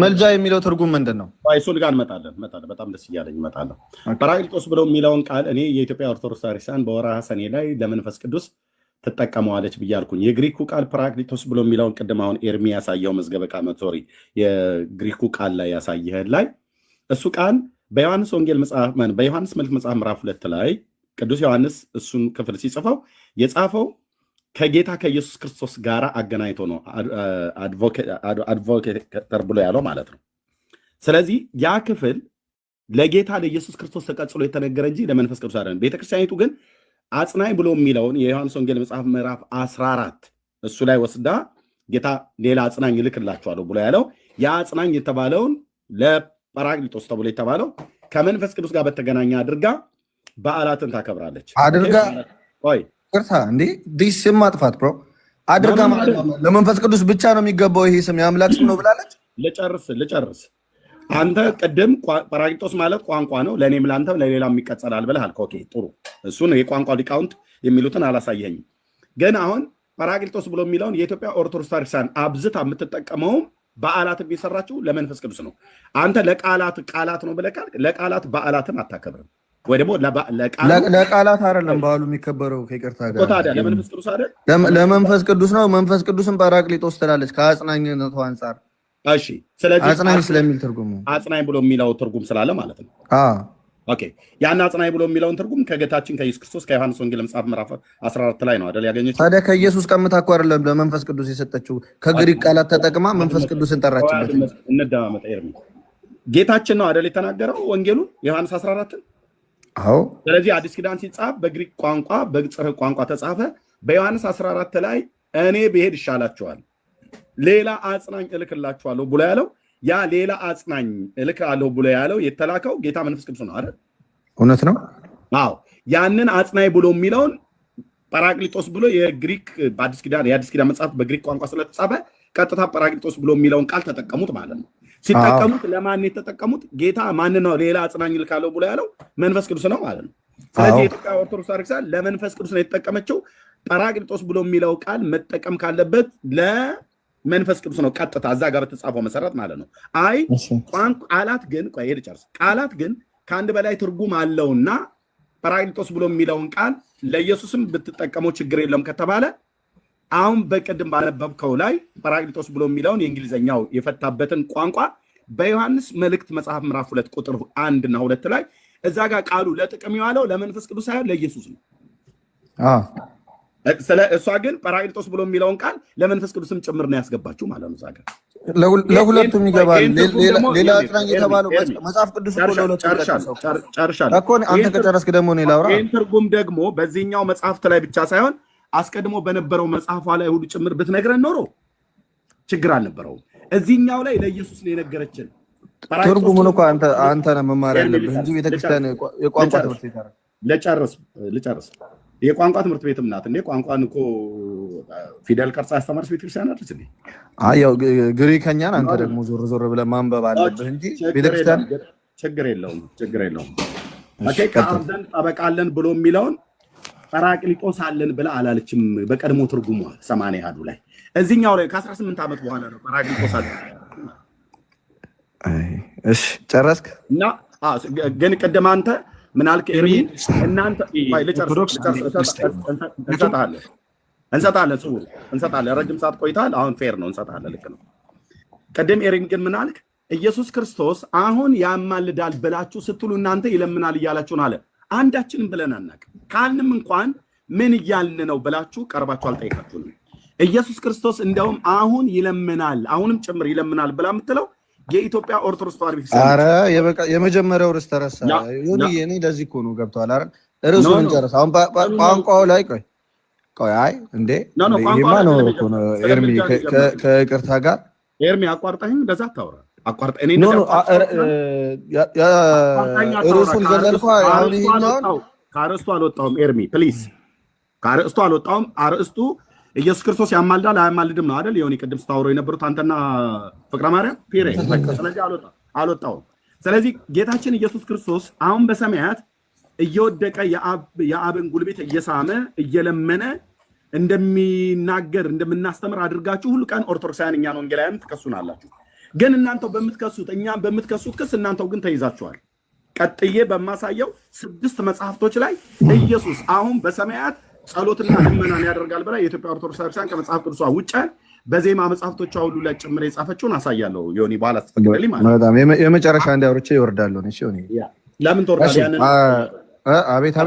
መልጃ የሚለው ትርጉም ምንድን ነው? እሱን ጋር እንመጣለን። በጣም ደስ እያለኝ እመጣለሁ። ጰራቅሊጦስ ብለው የሚለውን ቃል እኔ የኢትዮጵያ ኦርቶዶክስ ቤተክርስቲያን በወርሃ ሰኔ ላይ ለመንፈስ ቅዱስ ትጠቀመዋለች ብያልኩኝ። የግሪኩ ቃል ጰራቅሊጦስ ብለው የሚለውን ቅድም አሁን ኤርሚ ያሳየው መዝገበ ቃል ሶሪ የግሪኩ ቃል ላይ ያሳየህ ላይ እሱ ቃል በዮሐንስ ወንጌል መጽሐፍ በዮሐንስ መልክ መጽሐፍ ምዕራፍ 2 ላይ ቅዱስ ዮሐንስ እሱን ክፍል ሲጽፈው የጻፈው ከጌታ ከኢየሱስ ክርስቶስ ጋር አገናኝቶ ነው አድቮኬተር ብሎ ያለው ማለት ነው። ስለዚህ ያ ክፍል ለጌታ ለኢየሱስ ክርስቶስ ተቀጽሎ የተነገረ እንጂ ለመንፈስ ቅዱስ አይደለም። ቤተክርስቲያኒቱ ግን አጽናኝ ብሎ የሚለውን የዮሐንስ ወንጌል መጽሐፍ ምዕራፍ 14 እሱ ላይ ወስዳ ጌታ ሌላ አጽናኝ ይልክላችኋለሁ ብሎ ያለው ያ አጽናኝ የተባለውን ለጰራቅሊጦስ ተብሎ የተባለው ከመንፈስ ቅዱስ ጋር በተገናኘ አድርጋ በዓላትን ታከብራለች አድርጋ ቅርታ እንዴ ዲስ ስም ማጥፋት ብሮ አድርጋ ማለት ለመንፈስ ቅዱስ ብቻ ነው የሚገባው ይሄ ስም የአምላክ ስም ነው ብላለች። ልጨርስ አንተ ቅድም ጰራቅሊጦስ ማለት ቋንቋ ነው፣ ለእኔም ለአንተም ለሌላም ይቀጸላል ብለሃል። ኦኬ ጥሩ፣ እሱን የቋንቋ ሊቃውንት የሚሉትን አላሳየኝም። ግን አሁን ጰራቅሊጦስ ብሎ የሚለውን የኢትዮጵያ ኦርቶዶክስ ቤተክርስቲያን አብዝታ የምትጠቀመውም በዓላትን የሰራችው ለመንፈስ ቅዱስ ነው። አንተ ቃላት ነው ብለህ ካልክ ለቃላት በዓላትን አታከብርም ወይ ደግሞ ለቃላት አይደለም በዓሉ የሚከበረው ከይቅርታ ጋር ታዲያ ለመንፈስ ቅዱስ አይደል? ለመንፈስ ቅዱስ ነው። መንፈስ ቅዱስን ጳራቅሊጦስ ትላለች ከአጽናኝነቱ አንጻር። እሺ ስለዚህ አጽናኝ ስለሚል ትርጉም አጽናኝ ብሎ የሚለው ትርጉም ስላለ ማለት ነው። ኦኬ ያን አጽናኝ ብሎ የሚለውን ትርጉም ከጌታችን ከኢየሱስ ክርስቶስ ከዮሐንስ ወንጌል መጽሐፍ ምዕራፍ 14 ላይ ነው አይደል ያገኘችው። ታዲያ ከኢየሱስ ቀምታ እኮ አይደለም ለመንፈስ ቅዱስ የሰጠችው፣ ከግሪክ ቃላት ተጠቅማ መንፈስ ቅዱስን ጠራችበት። እንደማመጣ ኤርሚ ጌታችን ነው አይደል የተናገረው ወንጌሉን ዮሐንስ 14። አዎ ስለዚህ አዲስ ኪዳን ሲጻፍ በግሪክ ቋንቋ በጽርዕ ቋንቋ ተጻፈ። በዮሐንስ 14 ላይ እኔ ብሄድ ይሻላችኋል ሌላ አጽናኝ እልክላችኋለሁ ብሎ ያለው ያ ሌላ አጽናኝ እልካለሁ ብሎ ያለው የተላከው ጌታ መንፈስ ቅዱስ ነው አይደል? እውነት ነው። አዎ ያንን አጽናኝ ብሎ የሚለውን ጳራቅሊጦስ ብሎ የግሪክ የአዲስ ኪዳን መጽሐፍ በግሪክ ቋንቋ ስለተጻፈ ቀጥታ ጳራቅሊጦስ ብሎ የሚለውን ቃል ተጠቀሙት ማለት ነው። ሲጠቀሙት ለማን የተጠቀሙት? ጌታ ማን ነው ሌላ አጽናኝ እልካለሁ ብሎ ያለው? መንፈስ ቅዱስ ነው ማለት ነው። ስለዚህ የኢትዮጵያ ኦርቶዶክስ ቤተክርስቲያን ለመንፈስ ቅዱስ ነው የተጠቀመችው። ጳራቅሊጦስ ብሎ የሚለው ቃል መጠቀም ካለበት መንፈስ ቅዱስ ነው ቀጥታ እዛ ጋር በተጻፈው መሰረት ማለት ነው። አይ ቃላት ግን ቃላት ግን ከአንድ በላይ ትርጉም አለውና ጳራቅሊጦስ ብሎ የሚለውን ቃል ለኢየሱስም ብትጠቀመው ችግር የለም ከተባለ አሁን በቅድም ባነበብከው ላይ ጳራቅሊጦስ ብሎ የሚለውን የእንግሊዝኛው የፈታበትን ቋንቋ በዮሐንስ መልእክት መጽሐፍ ምዕራፍ 2 ቁጥር 1 እና 2 ላይ እዛ ጋር ቃሉ ለጥቅም የዋለው ለመንፈስ ቅዱስ ሳይሆን ለኢየሱስ ነው። እሷ ግን ጳራቅሊጦስ ብሎ የሚለውን ቃል ለመንፈስ ቅዱስም ጭምር ነው ያስገባችው ማለት ነው። ዛጋ ለሁለቱም ይገባል። ሌላ አጽናኝ የተባለው መጽሐፍ ቅዱስ እኮ ለሁለቱም ጨርሻለሁ እኮ። አንተ ከጨረስክ ደግሞ እኔ ላውራ። ይህን ትርጉም ደግሞ በዚህኛው መጽሐፍት ላይ ብቻ ሳይሆን አስቀድሞ በነበረው መጽሐፏ ላይ ሁሉ ጭምር ብትነግረን ኖሮ ችግር አልነበረውም። እዚህኛው ላይ ለኢየሱስ ነው የነገረችን። ትርጉሙን እኮ አንተ ነህ መማር ያለብህ እንጂ ቤተክርስቲያን የቋንቋ ትምህርት ቤት አይደል። ልጨርስ የቋንቋ ትምህርት ቤትም ናት እንዴ? ቋንቋን እኮ ፊደል ቀርጻ ያስተማረች ቤተክርስቲያን አለች እንዴ? ያው ግሪከኛን አንተ ደግሞ ዞር ዞር ብለህ ማንበብ አለብህ እንጂ ቤተክርስቲያን ችግር የለውም። ከአብ ዘንድ ጠበቃ አለን ብሎ የሚለውን ጳራቅሊጦስ አለን ብላ አላለችም። በቀድሞ ትርጉሟ 80 አሐዱ ላይ እዚህኛው ላይ ከ18 ዓመት በኋላ ነው ጳራቅሊጦስ አለን። እሺ ጨረስክ? እና ግን ቅድም አንተ ምን አልክ? እናንተ እንሰጣለን። ረጅም ሰዓት ቆይታል። አሁን ፌር ነው እንሰጣለን። ልክ ነው። ቅድም ኤሪን ግን ምን አልክ? ኢየሱስ ክርስቶስ አሁን ያማልዳል ብላችሁ ስትሉ እናንተ ይለምናል እያላችሁን አለ። አንዳችንም ብለን አናውቅም። ካልንም እንኳን ምን እያልን ነው ብላችሁ ቀርባችሁ አልጠይቃችሁንም። ኢየሱስ ክርስቶስ እንደውም አሁን ይለምናል፣ አሁንም ጭምር ይለምናል ብላ የምትለው የኢትዮጵያ ኦርቶዶክስ ተዋሕዶ ቤተክርስቲያን። ኧረ የመጀመሪያው ርዕስ ተረሳ። እኔ ለዚህ እኮ ነው ገብቶሃል አይደል? ርዕሱን እንጨርስ። አሁን ቋንቋው ላይ ቆይ አይ እንዴ ይሄማ ነው እኮ ነው ኤርሚ፣ ከይቅርታ ጋር ኤርሚ አቋርጠኸኝ እንደዛ አታውራ። አቋርጠ እኔ ርዕሱን ዘለልኳ። አሁን ይሄኛውን ከአርዕስቱ አልወጣሁም ኤርሚ ፕሊዝ፣ ከአርዕስቱ አልወጣሁም። አርዕስቱ ኢየሱስ ክርስቶስ ያማልዳል አያማልድም ነው አይደል? የሆነ ቅድም ስታወሩ የነበሩት አንተና ፍቅረ ማርያም ፒሬ። ስለዚህ አልወጣሁም። ስለዚህ ጌታችን ኢየሱስ ክርስቶስ አሁን በሰማያት እየወደቀ የአብን ጉልቤት እየሳመ እየለመነ እንደሚናገር እንደምናስተምር አድርጋችሁ ሁሉ ቀን ኦርቶዶክሳውያን እኛን ወንጌላውያን ትከሱናላችሁ። ግን እናንተው በምትከሱት እኛም በምትከሱት ክስ እናንተው ግን ተይዛችኋል። ቀጥዬ በማሳየው 6 መጽሐፍቶች ላይ ኢየሱስ አሁን በሰማያት ጸሎትና ልመናን ያደርጋል ብላ የኢትዮጵያ ኦርቶዶክስ ቤተክርስቲያን ከመጽሐፍ ቅዱሷ ውጭ በዜማ መጽሐፍቶቿ ሁሉ ላይ ጭምር የጻፈችውን አሳያለሁ። ዮኒ በኋላ ስትፈቅድልኝ ማለት ነው። በጣም የመጨረሻ እንዲያወርቼ ይወርዳለሁ። እሺ ዮኒ ለምን ትወርዳለህ? አቤት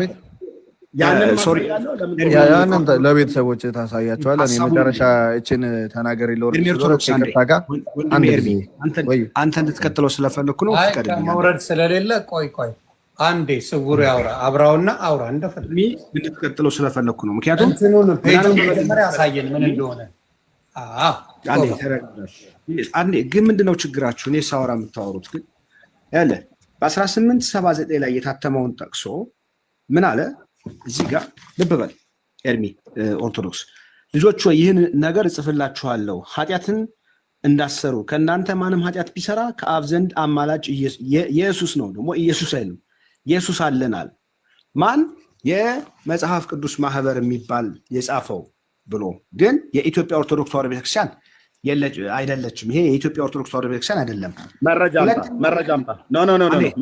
ያንን ለቤተሰቦች ታሳያቸዋለህ። እኔ መጨረሻ እችን ተናገር አንተ እንድትቀጥለው ስለፈለኩ ነው። መውረድ ስለሌለ ቆይ አንዴ ስውሩ ያውራ፣ አብራውና አውራ እንደፈለግ እንድትቀጥለው ስለፈለኩ ነው። ምክንያቱም መጀመሪያ ያሳየን ምን እንደሆነ። አንዴ ግን ምንድነው ችግራችሁ? እኔ ሳወራ የምታወሩት ግን ያለ በ1879 ላይ የታተመውን ጠቅሶ ምን አለ እዚህ ጋር ልብ በል ኤርሚ። ኦርቶዶክስ ልጆች ወይ ይህን ነገር እጽፍላችኋለሁ ኃጢአትን እንዳሰሩ ከእናንተ ማንም ኃጢአት ቢሰራ ከአብ ዘንድ አማላጭ ኢየሱስ ነው። ደግሞ ኢየሱስ አይልም ኢየሱስ አለናል። ማን? የመጽሐፍ ቅዱስ ማህበር የሚባል የጻፈው ብሎ ግን የኢትዮጵያ ኦርቶዶክስ ተዋሕዶ ቤተክርስቲያን አይደለችም። ይሄ የኢትዮጵያ ኦርቶዶክስ ተዋሕዶ ቤተክርስቲያን አይደለም። መረጃ አምጣ። ኖ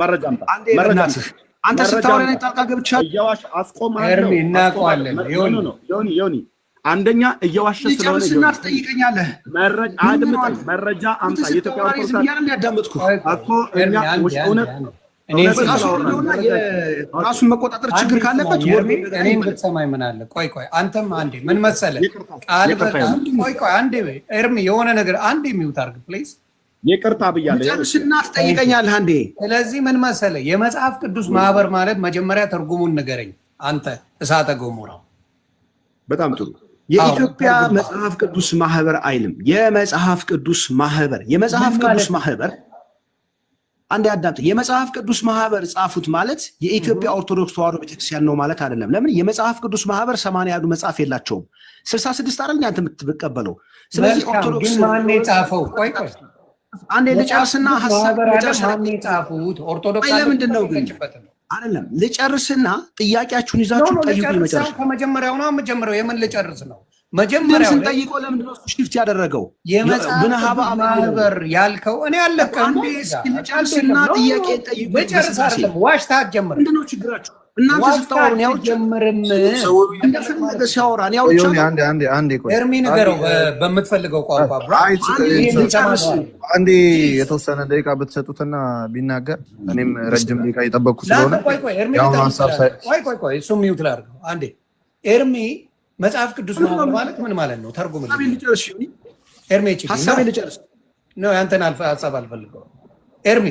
መረጃ አምጣ። አንተ ስታወራ እኔ ጣልቃ ገብቻለሁ። እየዋሽ አስቆምሃለሁ። እናውቀዋለን። ዮኒ አንደኛ እየዋሸ ስለሆነ ጨርስና ትጠይቀኛለህ። መረጃ አምጣ። የኢትዮጵያ ኦርቶዶክስ ያዳመጥኩ እኮ እኛ እውነት ራሱን መቆጣጠር ችግር ካለበት እኔም ብትሰማኝ ምን አለ? ቆይ አንተም አንዴ ምን መሰለህ ቃል በቃል ቆይ አንዴ ኤርሚ የሆነ ነገር አንዴ ሚውት አድርግ ፕሊዝ። ይቅርታ ብያለሁ። ጨርስና ትጠይቀኛለህ አንዴ። ስለዚህ ምን መሰለህ የመጽሐፍ ቅዱስ ማህበር ማለት መጀመሪያ ትርጉሙን ንገረኝ አንተ እሳተ ገሞራው። በጣም ጥሩ። የኢትዮጵያ መጽሐፍ ቅዱስ ማህበር አይልም። የመጽሐፍ ቅዱስ ማህበር አንድ አዳምጥ። የመጽሐፍ ቅዱስ ማህበር ጻፉት ማለት የኢትዮጵያ ኦርቶዶክስ ተዋሕዶ ቤተክርስቲያን ነው ማለት አይደለም። ለምን? የመጽሐፍ ቅዱስ ማህበር 80 ያዱ መጽሐፍ የላቸውም። 66 አይደል አንተ የምትቀበለው። ስለዚህ ኦርቶዶክስ ማን የጻፈው? ቆይ አንዴ ልጨርስና ሐሳብ ማን የጻፉት? ኦርቶዶክስ ለምንድን ነው ግን አይደለም? ልጨርስና ጥያቄያችሁን ይዛችሁ ጠይቁ። መጨረሻ ከመጀመሪያው ነው የምጀምረው። የምን ልጨርስ ነው? መጀመሪያው ስንጠይቀው ለምንድን ነው ሽፍት ያደረገው? የመጽሐፍ ማህበር ያልከው እኔ አለቀም። ልጨርስና ጥያቄ ጠይቁ። ልጨርስ አይደለም ዋሽታ አትጀምር። ምንድን ነው ችግራችሁ? እናንተ ስታወሩ ነው ጀምርም እንደፈለገ ሲያወራ ነው። አንዴ ቆይ ኤርሚ ንገረው በምትፈልገው ቋንቋ አንዴ የተወሰነ ደቂቃ ብትሰጡትና ቢናገር እኔም ረጅም ደቂቃ የጠበቅኩ ስለሆነ ቆይ እሱ ሚውት ላድርገው አንዴ። ኤርሚ መጽሐፍ ቅዱስ ማለት ምን ማለት ነው? ተርጉም ኤርሚ ነው። ያንተን ሀሳብ አልፈልገው። ኤርሚ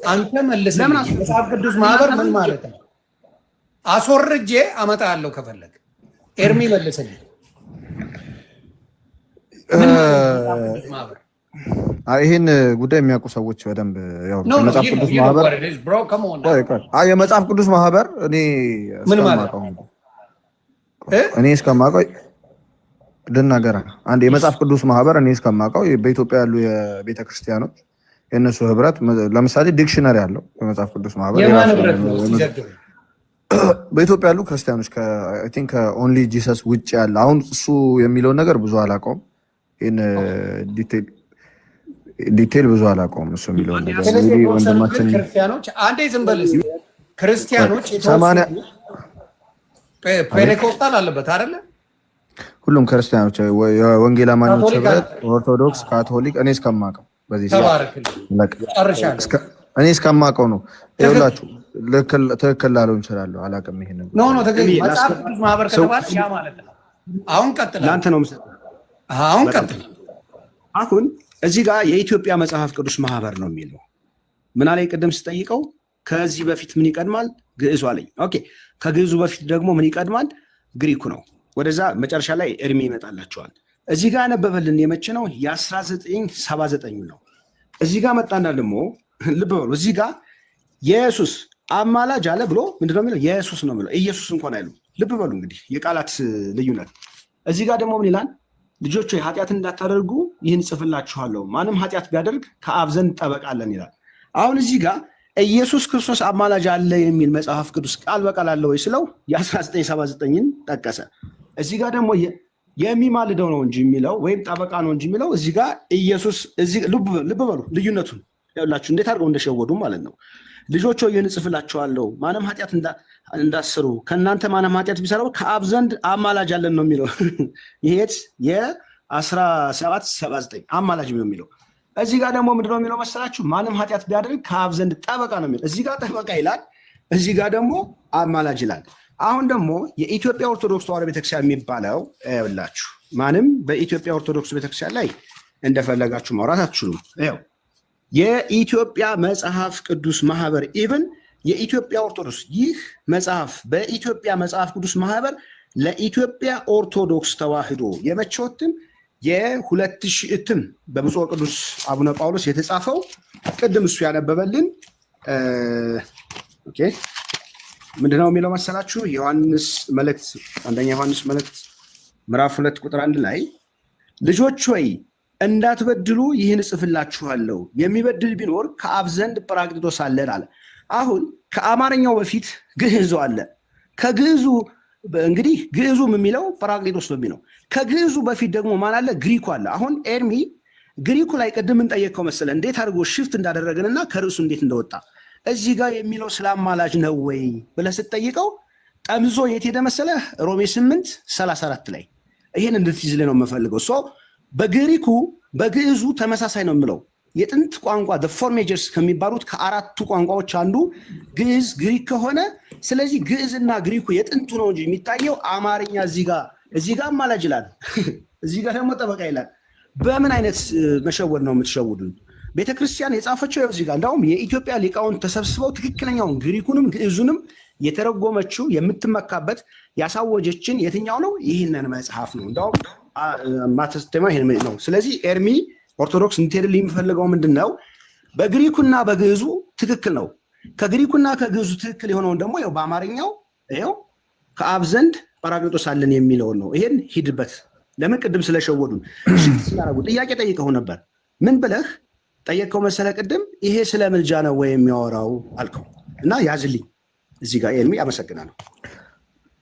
አንተ መልስ። መጽሐፍ ቅዱስ ማህበር ምን ማለት ነው? አስወርጄ አመጣለሁ ከፈለግ። ኤርሚ መልስልኝ። ይህን ጉዳይ የሚያውቁ ሰዎች በደንብ መጽሐፍ ቅዱስ ማህበር የመጽሐፍ ቅዱስ ማህበር እኔ እስከማውቀው ልናገር አንድ የመጽሐፍ ቅዱስ ማህበር እኔ እስከማውቀው በኢትዮጵያ ያሉ የቤተክርስቲያኖች የእነሱ ህብረት ለምሳሌ ዲክሽነሪ ያለው የመጽሐፍ ቅዱስ ማህበር በኢትዮጵያ ያሉ ክርስቲያኖች ከኦንሊ ጂሰስ ውጭ ያለ አሁን እሱ የሚለውን ነገር ብዙ አላውቀውም። ይህን ዲቴል ብዙ አላውቀውም። እሱ የሚለውን ነገር ወንድማችን ክርስቲያኖች አንዴ ዝም በል ክርስቲያኖች ፔንቴኮስታል አለበት አይደለ? ሁሉም ክርስቲያኖች የወንጌል አማኞች ህብረት፣ ኦርቶዶክስ፣ ካቶሊክ እኔ እስከማውቀው በዚህ እኔ እስከማውቀው ነው። ይኸውላችሁ ትክክል ላልሆን እችላለሁ፣ አላውቅም። ይሄን መጽሐፍ ቅዱስ ማህበር ከተባለ ያ ማለት ነው። አሁን ቀጥል፣ ለአንተ ነው የምሰጠው። አሁን ቀጥል። አሁን እዚህ ጋር የኢትዮጵያ መጽሐፍ ቅዱስ ማህበር ነው የሚለው ምን አለኝ? ቅድም ስጠይቀው ከዚህ በፊት ምን ይቀድማል? ግዕዙ አለኝ። ኦኬ፣ ከግዕዙ በፊት ደግሞ ምን ይቀድማል? ግሪኩ ነው። ወደዛ መጨረሻ ላይ እድሜ ይመጣላቸዋል። እዚህ ጋር ያነበበልን የመቼ ነው? የ1979 ነው። እዚህ ጋር መጣና ደግሞ ልብ በሉ፣ እዚህ ጋር የኢየሱስ አማላጅ አለ ብሎ ምንድነው የሚለው? የኢየሱስ ነው የሚለው። ኢየሱስ እንኳን አይሉ። ልብ በሉ እንግዲህ የቃላት ልዩነት። እዚህ ጋር ደግሞ ምን ይላል? ልጆች ሆይ ኃጢአትን እንዳታደርጉ ይህን ጽፍላችኋለሁ፣ ማንም ኃጢአት ቢያደርግ ከአብ ዘንድ ጠበቃ አለን ይላል። አሁን እዚህ ጋር ኢየሱስ ክርስቶስ አማላጅ አለ የሚል መጽሐፍ ቅዱስ ቃል በቃል አለ ወይ ስለው የ1979ን ጠቀሰ። እዚህ ጋር ደግሞ የሚማልደው ነው እንጂ የሚለው ወይም ጠበቃ ነው እንጂ የሚለው እዚህ ጋር ኢየሱስ ልብ በሉ ልዩነቱን ያላችሁ እንዴት አድርገው እንደሸወዱ ማለት ነው። ልጆች ሆይ ይህን እጽፍላችኋለሁ ማንም ኃጢአት እንዳሰሩ ከእናንተ ማንም ኃጢአት ቢሰራው ከአብ ዘንድ አማላጅ አለን ነው የሚለው። ይሄት የ1779 አማላጅ ነው የሚለው። እዚህ ጋር ደግሞ ምንድነው የሚለው መሰላችሁ? ማንም ኃጢአት ቢያደርግ ከአብ ዘንድ ጠበቃ ነው የሚለው። እዚህ ጋር ጠበቃ ይላል፣ እዚህ ጋር ደግሞ አማላጅ ይላል። አሁን ደግሞ የኢትዮጵያ ኦርቶዶክስ ተዋሕዶ ቤተክርስቲያን የሚባለው ይኸውላችሁ፣ ማንም በኢትዮጵያ ኦርቶዶክስ ቤተክርስቲያን ላይ እንደፈለጋችሁ ማውራት አትችሉም። ይኸው የኢትዮጵያ መጽሐፍ ቅዱስ ማህበር ኢቭን የኢትዮጵያ ኦርቶዶክስ ይህ መጽሐፍ በኢትዮጵያ መጽሐፍ ቅዱስ ማህበር ለኢትዮጵያ ኦርቶዶክስ ተዋሕዶ የመቼው እትም የ2000 እትም በብፁዕ ቅዱስ አቡነ ጳውሎስ የተጻፈው ቅድም እሱ ያነበበልን ኦኬ ምንድነው የሚለው መሰላችሁ? ዮሐንስ መልእክት አንደኛ ዮሐንስ መልእክት ምዕራፍ 2 ቁጥር 1 ላይ ልጆች ሆይ እንዳትበድሉ ይህን እጽፍላችኋለሁ፣ የሚበድል ቢኖር ከአብ ዘንድ ጰራቅሊጦስ አለን አለ። አሁን ከአማርኛው በፊት ግዕዙ አለ። ከግዕዙ እንግዲህ ግዕዙም የሚለው ጰራቅሊጦስ ነው የሚለው። ከግዕዙ በፊት ደግሞ ማን አለ? ግሪኩ አለ። አሁን ኤርሚ ግሪኩ ላይ ቅድም እንጠየቀው መሰለ እንዴት አድርጎ ሽፍት እንዳደረገንና ከርዕሱ እንዴት እንደወጣ እዚህ ጋር የሚለው ስለ አማላጅ ነው ወይ ብለህ ስትጠይቀው ጠምዞ የት ሄደ መሰለህ? ሮሜ 8:34 ላይ ይሄን እንድትይዝልህ ነው የምፈልገው። በግሪኩ በግዕዙ ተመሳሳይ ነው የምለው። የጥንት ቋንቋ ፎር ሜጀርስ ከሚባሉት ከአራቱ ቋንቋዎች አንዱ ግዕዝ ግሪክ ከሆነ ስለዚህ ግዕዝና ግሪኩ የጥንቱ ነው እንጂ የሚታየው አማርኛ እዚህ ጋር አማላጅ ይላል፣ እዚህ ጋር ደግሞ ጠበቃ ይላል። በምን አይነት መሸወድ ነው የምትሸውዱን? ቤተክርስቲያን የጻፈችው እዚህ ጋር እንዳውም የኢትዮጵያ ሊቃውንት ተሰብስበው ትክክለኛውን ግሪኩንም ግዕዙንም የተረጎመችው የምትመካበት ያሳወጀችን የትኛው ነው? ይህንን መጽሐፍ ነው። እንዳውም ማተስተማ ይሄን ነው። ስለዚህ ኤርሚ ኦርቶዶክስ እንድትሄድልኝ የሚፈልገው ምንድን ነው? በግሪኩና በግዕዙ ትክክል ነው። ከግሪኩና ከግዕዙ ትክክል የሆነውን ደግሞ ያው በአማርኛው ይኸው ከአብ ዘንድ ጳራቅሊጦስ አለን የሚለውን ነው። ይሄን ሂድበት። ለምን ቅድም ስለሸወዱን ስላረጉ ጥያቄ ጠይቀው ነበር። ምን ብለህ ጠየቀው መሰለ? ቅድም ይሄ ስለ ምልጃ ነው ወይ የሚያወራው አልከው እና ያዝልኝ እዚህ ጋር ኤርሚ። አመሰግናለሁ።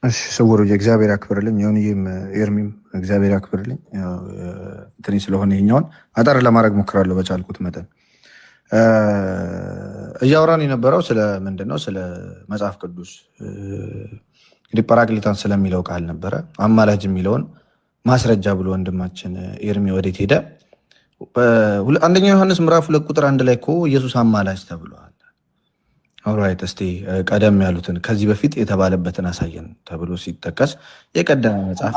እሺ ስውሩ እግዚአብሔር ያክብርልኝ። ይሁንዬም ኤርሚም እግዚአብሔር ያክብርልኝ። እንትን ስለሆነ ይሄኛውን አጠር ለማድረግ ሞክራለሁ በቻልኩት መጠን። እያወራን የነበረው ስለ ምንድን ነው? ስለ መጽሐፍ ቅዱስ እንግዲህ ጳራቅሊጣን ስለሚለው ቃል ነበረ። አማላጅ የሚለውን ማስረጃ ብሎ ወንድማችን ኤርሚ ወዴት ሄደ? አንደኛ ዮሐንስ ምዕራፍ 2 ላይ እኮ ኢየሱስ አማላጅ ተብሏል። ኦራይት፣ እስቲ ቀደም ያሉትን ከዚህ በፊት የተባለበትን አሳየን ተብሎ ሲጠቀስ የቀደመ መጽሐፍ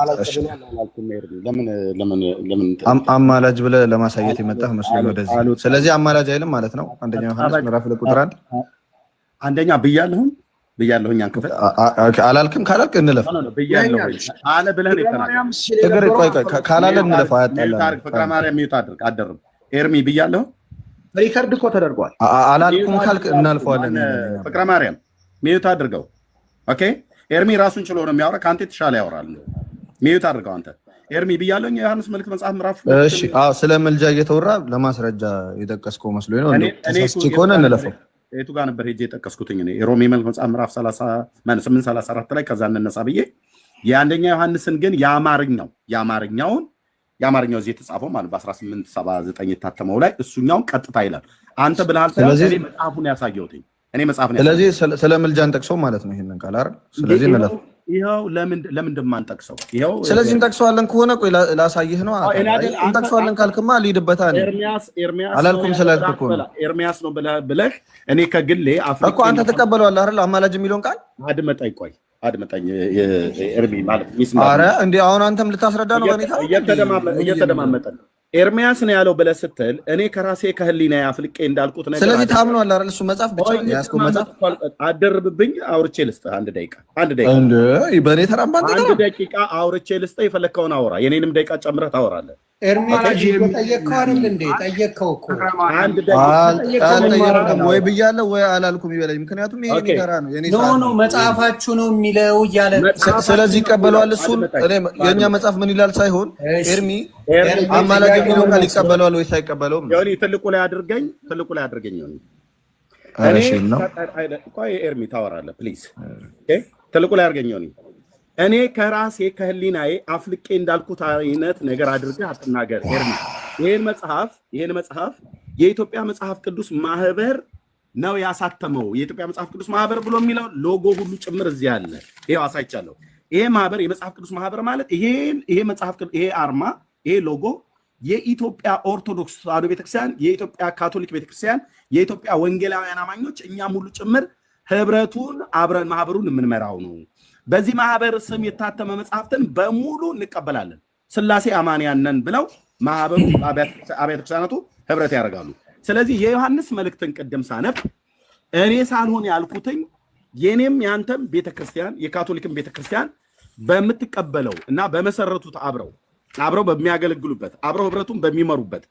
አማላጅ ብለህ ለማሳየት የመጣህ መስሎኝ ወደዚህ። ስለዚህ አማላጅ አይልም ማለት ነው። አንደኛ ዮሐንስ ምዕራፍ 2 አንደኛ ብያለሁኝ ክፍል አላልክም። ካላልክ እንለፍ አለ ብለህ ካላለ እንለፍ። ፍቅረ ማርያም ሚዩት አደርም ኤርሚ ብያለሁ። ሪከርድ እኮ ተደርጓል። አላልኩም ካልክ እናልፈዋለን። ፍቅረ ማርያም ሚዩት አድርገው። ኦኬ ኤርሚ ራሱን ችሎ ነው የሚያወራ፣ ከአንተ የተሻለ ያወራል። ሚዩት አድርገው አንተ። ኤርሚ ብያለሁ የዮሐንስ መልእክት መጽሐፍ ምዕራፍ። እሺ ስለ ምልጃ እየተወራ ለማስረጃ የጠቀስከው መስሎኝ ነው። ተሳስቼ ከሆነ እንለፈው። የቱ ጋር ነበር ሄጄ የጠቀስኩትኝ እኔ? የሮሜ መልእክት መጽሐፍ ምዕራፍ 8:34 ላይ ከዛ እንነሳ ብዬ የአንደኛ ዮሐንስን ግን የአማርኛው እዚህ የተጻፈው ማለት በ1879 የታተመው ላይ እሱኛውን ቀጥታ ይላል። አንተ ብለሃል። ስለዚህ መጽሐፉን ያሳየውትኝ እኔ መጽሐፍ ነው። ስለዚህ ስለ ምልጃን ጠቅሰው ማለት ነው ይሄንን ቃል አይደል? ስለዚህ እንለፍ። ይሄው ለምን እንደማንጠቅሰው ይሄው። ስለዚህ እንጠቅሰዋለን ከሆነ ቆይ ላሳይህ ነው። እንጠቅሰዋለን ካልክማ ልሂድበታ ነው። ኤርሚያስ አላልኩም ስላልክ እኮ ነው። ኤርሚያስ ነው ብለህ እኔ ከግሌ አፍሪካ እኮ አንተ ተቀበለዋለህ አይደል? አማላጅ የሚለውን ቃል አድመጠኝ ኤርሚ ማለት ሚስማ። ኧረ እንዴ አሁን አንተም ልታስረዳ ነው። በኔታ እየተደማመጠን ኤርሚያስ ነው ያለው ብለህ ስትል እኔ ከራሴ ከህሊና አፍልቄ እንዳልኩት ነገር። ስለዚህ ታምነዋለህ አይደል? እሱ መጽሐፍ ብቻ ያስኩ መጽሐፍ አደርብብኝ። አውርቼ ልስጥህ አንድ ደቂቃ እንዴ በኔ ተራም አንድ ደቂቃ አውርቼ ልስጥህ። የፈለከውን አውራ። የኔንም ደቂቃ ጨምረህ ታወራለህ። ኤርሚያስ ጠየቅከው አይደል እንዴ? ጠየቅከው እኮ አንድ ደቂቃ ወይ ብያለሁ ወይ አላልኩም ይበለኝ። ምክንያቱም ይሄ ነገራ ነው የኔ ነው መጽሐፋችሁ ነው የሚለው እያለ ስለዚህ ይቀበለዋል። እሱን የኛ መጽሐፍ ምን ይላል ሳይሆን ኤርሚ አማላጅ የሚለው ቃል ይቀበለዋል ወይ ሳይቀበለውም ነው። ዮኒ ትልቁ ላይ አድርገኝ ዮኒ። እሺ ነው ቆይ ኤርሚ ታወራለህ ፕሊዝ። ትልቁ ላይ አድርገኝ ዮኒ። እኔ ከራሴ ከህሊናዬ አፍልቄ እንዳልኩት አይነት ነገር አድርገህ አትናገር ኤርሚ። ይሄን መጽሐፍ የኢትዮጵያ መጽሐፍ ቅዱስ ማህበር ነው ያሳተመው። የኢትዮጵያ መጽሐፍ ቅዱስ ማህበር ብሎ የሚለው ሎጎ ሁሉ ጭምር እዚህ አለ። ይሄው አሳይቻለሁ። ይሄ ማህበር የመጽሐፍ ቅዱስ ማህበር ማለት ይሄ መጽሐፍ ቅዱስ ይሄ አርማ ይሄ ሎጎ የኢትዮጵያ ኦርቶዶክስ ተዋሕዶ ቤተክርስቲያን፣ የኢትዮጵያ ካቶሊክ ቤተክርስቲያን፣ የኢትዮጵያ ወንጌላውያን አማኞች እኛም ሁሉ ጭምር ህብረቱን አብረን ማህበሩን የምንመራው ነው። በዚህ ማህበር ስም የታተመ መጽሐፍትን በሙሉ እንቀበላለን። ስላሴ አማንያን ነን ብለው ማህበሩ አብያተ ክርስቲያናቱ ህብረት ያደርጋሉ። ስለዚህ የዮሐንስ መልእክትን ቅድም ሳነብ እኔ ሳልሆን ያልኩትኝ የኔም ያንተም ቤተክርስቲያን የካቶሊክን ቤተክርስቲያን በምትቀበለው እና በመሰረቱት አብረው በሚያገለግሉበት አብረው ህብረቱን በሚመሩበት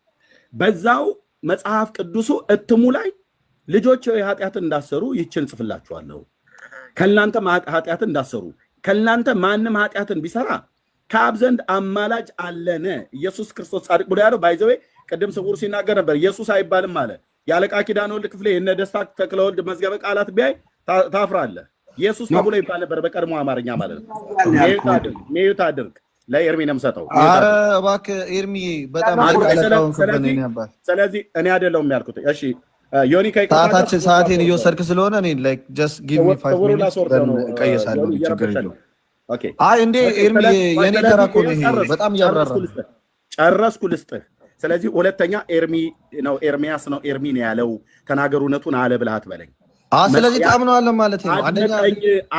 በዛው መጽሐፍ ቅዱሱ እትሙ ላይ ልጆች ኃጢአትን እንዳሰሩ ይችን ጽፍላችኋለሁ። ከእናንተ ኃጢአትን እንዳሰሩ ከእናንተ ማንም ኃጢአትን ቢሰራ ከአብ ዘንድ አማላጅ አለን። ኢየሱስ ክርስቶስ ጻድቅ ብሎ ያለው ባይዘዌ ቅድም ስውር ሲናገር ነበር። ኢየሱስ አይባልም አለ። የአለቃ ኪዳነ ወልድ ክፍሌ የነ ደስታ ተክለወልድ መዝገበ ቃላት ቢያይ ታፍራለህ። ኢየሱስ ተብሎ ይባል ነበር በቀድሞ አማርኛ ማለት ነው። ሚዩት አድርግ። ለኤርሚ ነው የምሰጠው። ኧረ እባክህ ኤርሚ በጣም ስለዚህ እኔ አይደለሁም ያልኩት። እሺ ዮኒ ሰዓቴን እየወሰድክ ስለሆነ እኔ ላይክ ጀስት ጊቭ ሚ 5 ሚኒትስ ቀየሳለሁ። ችግር የለውም። አይ እንዴ ኤርሚ የኔ ተራ እኮ ነው ይሄ። በጣም እያብራራ ጨረስኩ ልስጥህ። ስለዚህ ሁለተኛ ኤርሚ ነው ኤርሚያስ ነው ኤርሚ ነው ያለው ተናገሩ እውነቱን አለ ብለህ አትበለኝ። ስለዚህ ታምነዋለህ ማለት ነው። አንደኛ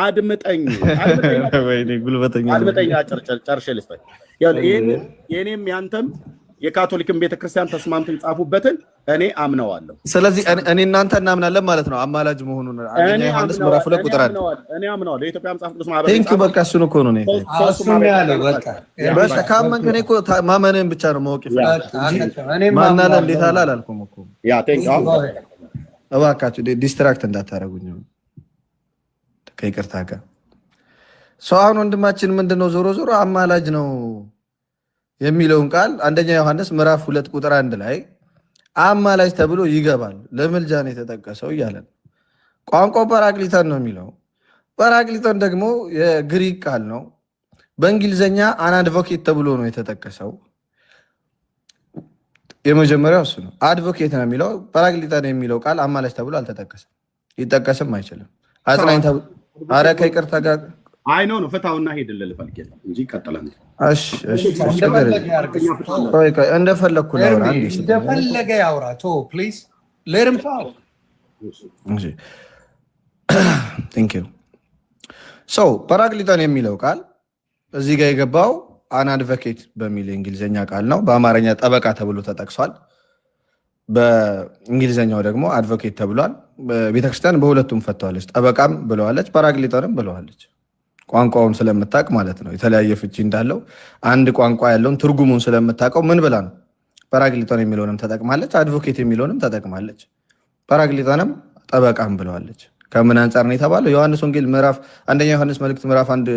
አድምጠኝ ወይኔ ጉልበተኛ አድምጠኝ። ጨርሼ ልስጥህ። የኔም ያንተም የካቶሊክን ቤተክርስቲያን ተስማምተን ጻፉበትን እኔ አምነዋለሁ። ስለዚህ እኔ እናንተ እናምናለን ማለት ነው አማላጅ መሆኑን። አንደኛ ዮሐንስ ምዕራፍ 2 ቁጥር 1 እኔ አምነዋለሁ። የኢትዮጵያ መጽሐፍ ቅዱስ ማህበር ቴንክ ዩ። በቃ እሱን እኮ ነው እሱን ያለው። በቃ ካመንክ እኔ እኮ ማመንህን ብቻ ነው ማወቅ ይፈልጋል። ማናለ እንዴት አለ አላልኩም እኮ። ያ ቴንክ ዩ። እባካችሁ ዲስትራክት እንዳታረጉኝ ከይቅርታ ጋር። ሰው አሁን ወንድማችን ምንድነው ዞሮ ዞሮ አማላጅ ነው የሚለውን ቃል አንደኛ ዮሐንስ ምዕራፍ 2 ቁጥር 1 ላይ አማላጅ ተብሎ ይገባል፣ ለምልጃ ነው የተጠቀሰው እያለን ቋንቋው ጰራቅሊጦን ነው የሚለው። ጰራቅሊጦን ደግሞ የግሪክ ቃል ነው። በእንግሊዝኛ አድቮኬት ተብሎ ነው የተጠቀሰው። የመጀመሪያው እሱ ነው። አድቮኬት ነው የሚለው። ጰራቅሊጦን የሚለው ቃል አማላጅ ተብሎ አልተጠቀሰም፣ ሊጠቀስም አይችልም። አጽናኝ ተብሎ ኧረ ከይቅርታ ጋር አይ ኖ ነው ፍታውና ሄድልህ ፈልጌ እንጂ ይቀጥላል። እሺ እንደፈለኩ ነው። እንደፈለገ ያውራ ቶ ፕሊዝ ሌት ሂም ታው። እሺ ቴንክ ዩ። ሶ ጰራቅሊጦን የሚለው ቃል እዚህ ጋር የገባው አድቮኬት በሚል የእንግሊዝኛ ቃል ነው። በአማርኛ ጠበቃ ተብሎ ተጠቅሷል። በእንግሊዝኛው ደግሞ አድቮኬት ተብሏል። ቤተክርስቲያን በሁለቱም ፈተዋለች። ጠበቃም ብለዋለች፣ ጰራቅሊጦንም ብለዋለች። ቋንቋውን ስለምታውቅ ማለት ነው። የተለያየ ፍቺ እንዳለው አንድ ቋንቋ ያለውን ትርጉሙን ስለምታውቀው ምን ብላ ነው ጰራቅሊጦን የሚለውንም ተጠቅማለች፣ አድቮኬት የሚለውንም ተጠቅማለች። ጰራቅሊጦንም ጠበቃም ብለዋለች። ከምን አንጻር ነው የተባለው? ዮሐንስ ወንጌል አንደኛ ዮሐንስ መልእክት ምዕራፍ 1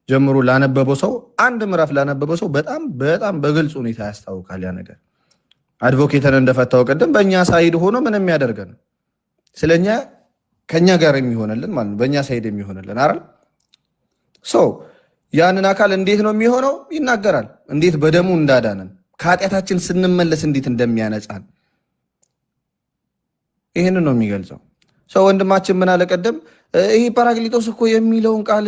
ጀምሮ ላነበበው ሰው አንድ ምዕራፍ ላነበበው ሰው በጣም በግልጽ ሁኔታ ያስታውቃል። ያ ነገር አድቮኬትን እንደፈታው ቅድም በእኛ ሳይድ ሆኖ ምን የሚያደርገን ስለኛ ከኛ ጋር የሚሆንልን ማለት ነው። በእኛ ሳይድ የሚሆንልን አይደል? ያንን አካል እንዴት ነው የሚሆነው? ይናገራል። እንዴት በደሙ እንዳዳነን ከኃጢአታችን ስንመለስ እንዴት እንደሚያነጻን ይህንን ነው የሚገልጸው። ወንድማችን ምን አለ ቀደም? ይህ ጰራቅሊጦስ እኮ የሚለውን ቃል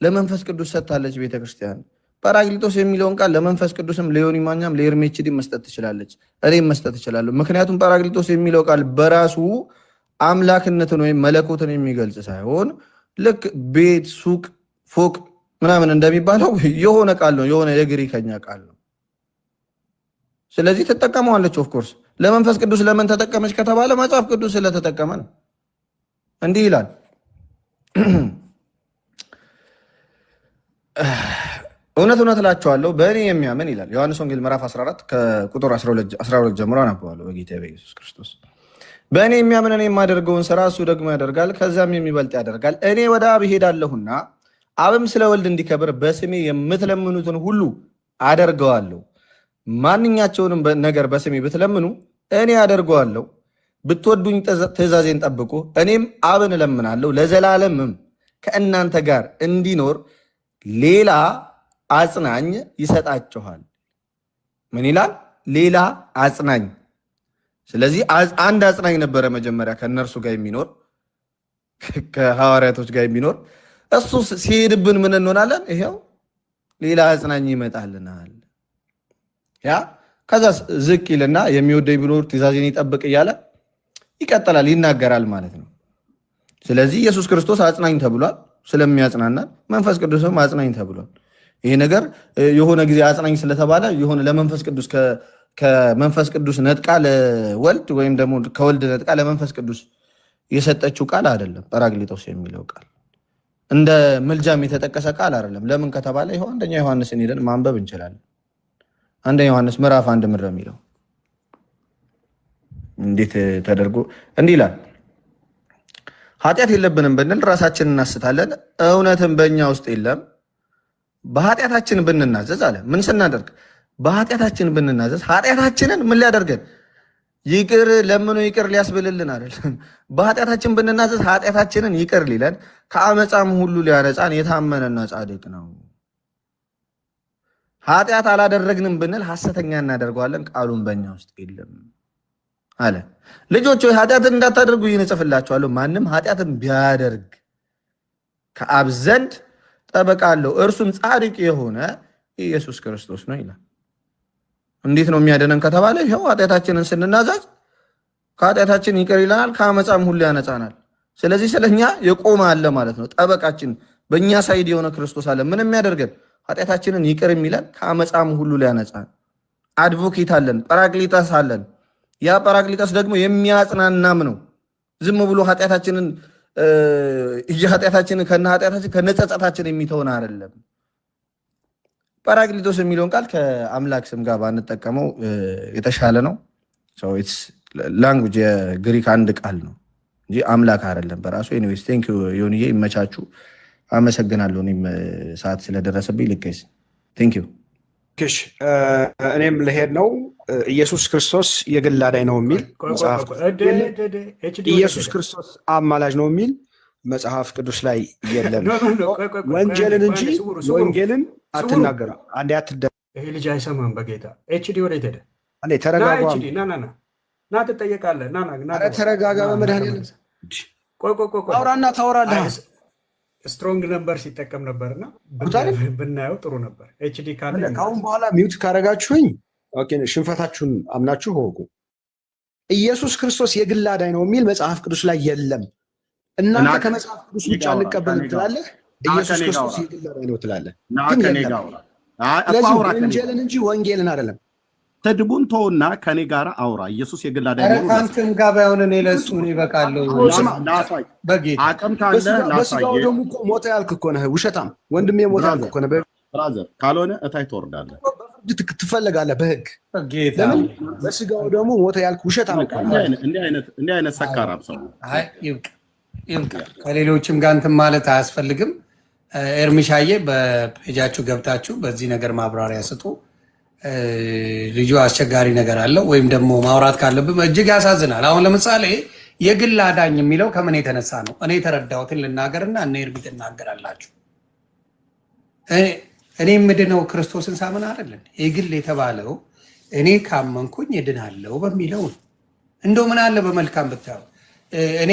ለመንፈስ ቅዱስ ሰጥታለች ቤተክርስቲያን። ጰራቅሊጦስ የሚለውን ቃል ለመንፈስ ቅዱስም ለዮኒ ማኛም ለኤርሜችዲ መስጠት ትችላለች፣ እኔም መስጠት እችላለሁ። ምክንያቱም ጰራቅሊጦስ የሚለው ቃል በራሱ አምላክነትን ወይም መለኮትን የሚገልጽ ሳይሆን ልክ ቤት፣ ሱቅ፣ ፎቅ ምናምን እንደሚባለው የሆነ ቃል ነው፣ የሆነ የግሪከኛ ቃል ነው። ስለዚህ ትጠቀመዋለች። ኦፍኮርስ ለመንፈስ ቅዱስ ለምን ተጠቀመች ከተባለ መጽሐፍ ቅዱስ ስለተጠቀመ ነው። እንዲህ ይላል እውነት እውነት እላችኋለሁ በእኔ የሚያምን ይላል ዮሐንስ ወንጌል ምዕራፍ 14 ከቁጥር 12 ጀምሮ አነበዋለሁ። በጌታ በኢየሱስ ክርስቶስ በእኔ የሚያምን እኔ የማደርገውን ስራ እሱ ደግሞ ያደርጋል፣ ከዚያም የሚበልጥ ያደርጋል። እኔ ወደ አብ እሄዳለሁና አብም ስለ ወልድ እንዲከብር በስሜ የምትለምኑትን ሁሉ አደርገዋለሁ። ማንኛቸውንም ነገር በስሜ ብትለምኑ እኔ አደርገዋለሁ። ብትወዱኝ ትእዛዜን ጠብቁ። እኔም አብን እለምናለሁ ለዘላለምም ከእናንተ ጋር እንዲኖር ሌላ አጽናኝ ይሰጣችኋል። ምን ይላል? ሌላ አጽናኝ። ስለዚህ አንድ አጽናኝ ነበረ መጀመሪያ ከእነርሱ ጋር የሚኖር ከሐዋርያቶች ጋር የሚኖር እሱ ሲሄድብን ምን እንሆናለን? ይሄው ሌላ አጽናኝ ይመጣልናል። ያ ከዛ ዝቅ ይልና የሚወደኝ ቢኖር ትእዛዜን ይጠብቅ እያለ ይቀጥላል፣ ይናገራል ማለት ነው። ስለዚህ ኢየሱስ ክርስቶስ አጽናኝ ተብሏል ስለሚያጽናናል፣ መንፈስ ቅዱስም አጽናኝ ተብሏል። ይሄ ነገር የሆነ ጊዜ አጽናኝ ስለተባለ የሆነ ለመንፈስ ቅዱስ ከመንፈስ ቅዱስ ነጥቃ ለወልድ ወይም ደግሞ ከወልድ ነጥቃ ለመንፈስ ቅዱስ የሰጠችው ቃል አይደለም። ጰራቅሊጦስ የሚለው ቃል እንደ ምልጃም የተጠቀሰ ቃል አይደለም። ለምን ከተባለ ይኸው አንደኛ ዮሐንስን ሄደን ማንበብ እንችላለን። አንደኛ ዮሐንስ ምዕራፍ 1 ምድረ የሚለው እንዴት ተደርጎ እንዲህ ይላል፣ ኃጢአት የለብንም ብንል ራሳችንን እናስታለን፣ እውነትም በእኛ ውስጥ የለም። በኃጢአታችን ብንናዘዝ አለ። ምን ስናደርግ? በኃጢአታችን ብንናዘዝ ኃጢአታችንን ምን ሊያደርገን? ይቅር ለምኑ ይቅር ሊያስብልልን አይደለም። በኃጢአታችን ብንናዘዝ ኃጢአታችንን ይቅር ሊለን ከአመፃም ሁሉ ሊያነጻን የታመነና ጻድቅ ነው። ኃጢአት አላደረግንም ብንል ሐሰተኛ እናደርገዋለን፣ ቃሉን በእኛ ውስጥ የለም አለ። ልጆች ሆይ ኃጢአትን እንዳታደርጉ ይህን እጽፍላችኋለሁ። ማንም ኃጢአትን ቢያደርግ ከአብ ዘንድ ጠበቃ አለው፣ እርሱም ጻድቅ የሆነ ኢየሱስ ክርስቶስ ነው ይላል። እንዴት ነው የሚያደነን ከተባለ ይኸው ኃጢአታችንን ስንናዛዝ ከኃጢአታችን ይቅር ይለናል፣ ከአመፃም ሁሉ ያነጻናል። ስለዚህ ስለኛ የቆመ አለ ማለት ነው። ጠበቃችን በእኛ ሳይድ የሆነ ክርስቶስ አለ። ምን የሚያደርገን? ኃጢአታችንን ይቅር የሚለን ከአመፃም ሁሉ ሊያነጻን። አድቮኬት አለን፣ ጰራቅሊጦስ አለን። ያ ጰራቅሊጦስ ደግሞ የሚያጽናናም ነው። ዝም ብሎ ኃጢአታችንን ከነ ኃጢአታችን ከነጸጸታችን የሚተውን አይደለም። ጰራቅሊጦስ የሚለውን ቃል ከአምላክ ስም ጋር ባንጠቀመው የተሻለ ነው። ላንጉጅ የግሪክ አንድ ቃል ነው እንጂ አምላክ አይደለም በራሱ። ኤኒዌይስ ቴንክ ዩ ዮኒዬ፣ ይመቻችሁ። አመሰግናለሁ። እኔም ሰዓት ስለደረሰብኝ ልቀስ። ቴንክ ዩ። እኔም ልሄድ ነው። ኢየሱስ ክርስቶስ የግል አዳኝ ነው የሚል መጽሐፍ፣ ኢየሱስ ክርስቶስ አማላጅ ነው የሚል መጽሐፍ ቅዱስ ላይ የለም። ወንጀልን እንጂ ወንጌልን አትናገር። አንዴ አትደ ይሄ ልጅ አይሰማም። በጌታ ኤችዲ ወዴት ሄደ? አንዴ ተረጋጋ። ና ትጠየቃለህ። ና ተረጋጋ። በመድኃኒዓለም ቆይ አውራና ታወራለህ። ስትሮንግ ነበር ሲጠቀም ነበርና ብናየው ጥሩ ነበር። ኤችዲ ካለ ከአሁን በኋላ ሚውት ካረጋችሁኝ ሽንፈታችሁን አምናችሁ ወቁ። ኢየሱስ ክርስቶስ የግል አዳኝ ነው የሚል መጽሐፍ ቅዱስ ላይ የለም። እናንተ ከመጽሐፍ ቅዱስ ውጭ አንቀበልም ትላለህ። ኢየሱስ ክርስቶስ የግል አዳኝ ነው ትላለህ። ወንጌልን እንጂ ወንጌልን አይደለም። ተድቡን ተውና ከኔ ጋር አውራ። ኢየሱስ የግል አዳኝ ነው። ከአንተም ጋር ባይሆን እኔ ለእሱ ይበቃለሁ። አቅም ካለ በስጋው ደግሞ እኮ ሞተ ያልክ እኮ ነህ። ውሸታም ወንድሜ ሞተ ያልክ እኮ ነህ። ብራዘር ካልሆነ እታይ ትወርዳለህ፣ ትፈለጋለህ በህግ። ለምን በስጋው ደግሞ ሞተ ያልክ ውሸታም እኮ ነህ። እንዲህ አይነት ሰካራም ሰው ይብቃ። ከሌሎችም ጋር እንትን ማለት አያስፈልግም። ኤርሚሻዬ በፔጃችሁ ገብታችሁ በዚህ ነገር ማብራሪያ ስጡ። ልጁ አስቸጋሪ ነገር አለው ወይም ደግሞ ማውራት ካለብን እጅግ ያሳዝናል። አሁን ለምሳሌ የግል አዳኝ የሚለው ከምን የተነሳ ነው? እኔ የተረዳሁትን ልናገርና እነ ኤርሚ ትናገራላችሁ። እኔ የምድነው ክርስቶስን ሳምን አይደለን። የግል የተባለው እኔ ካመንኩኝ እድናለሁ በሚለው እንደው ምን አለ በመልካም ብታዩ እኔ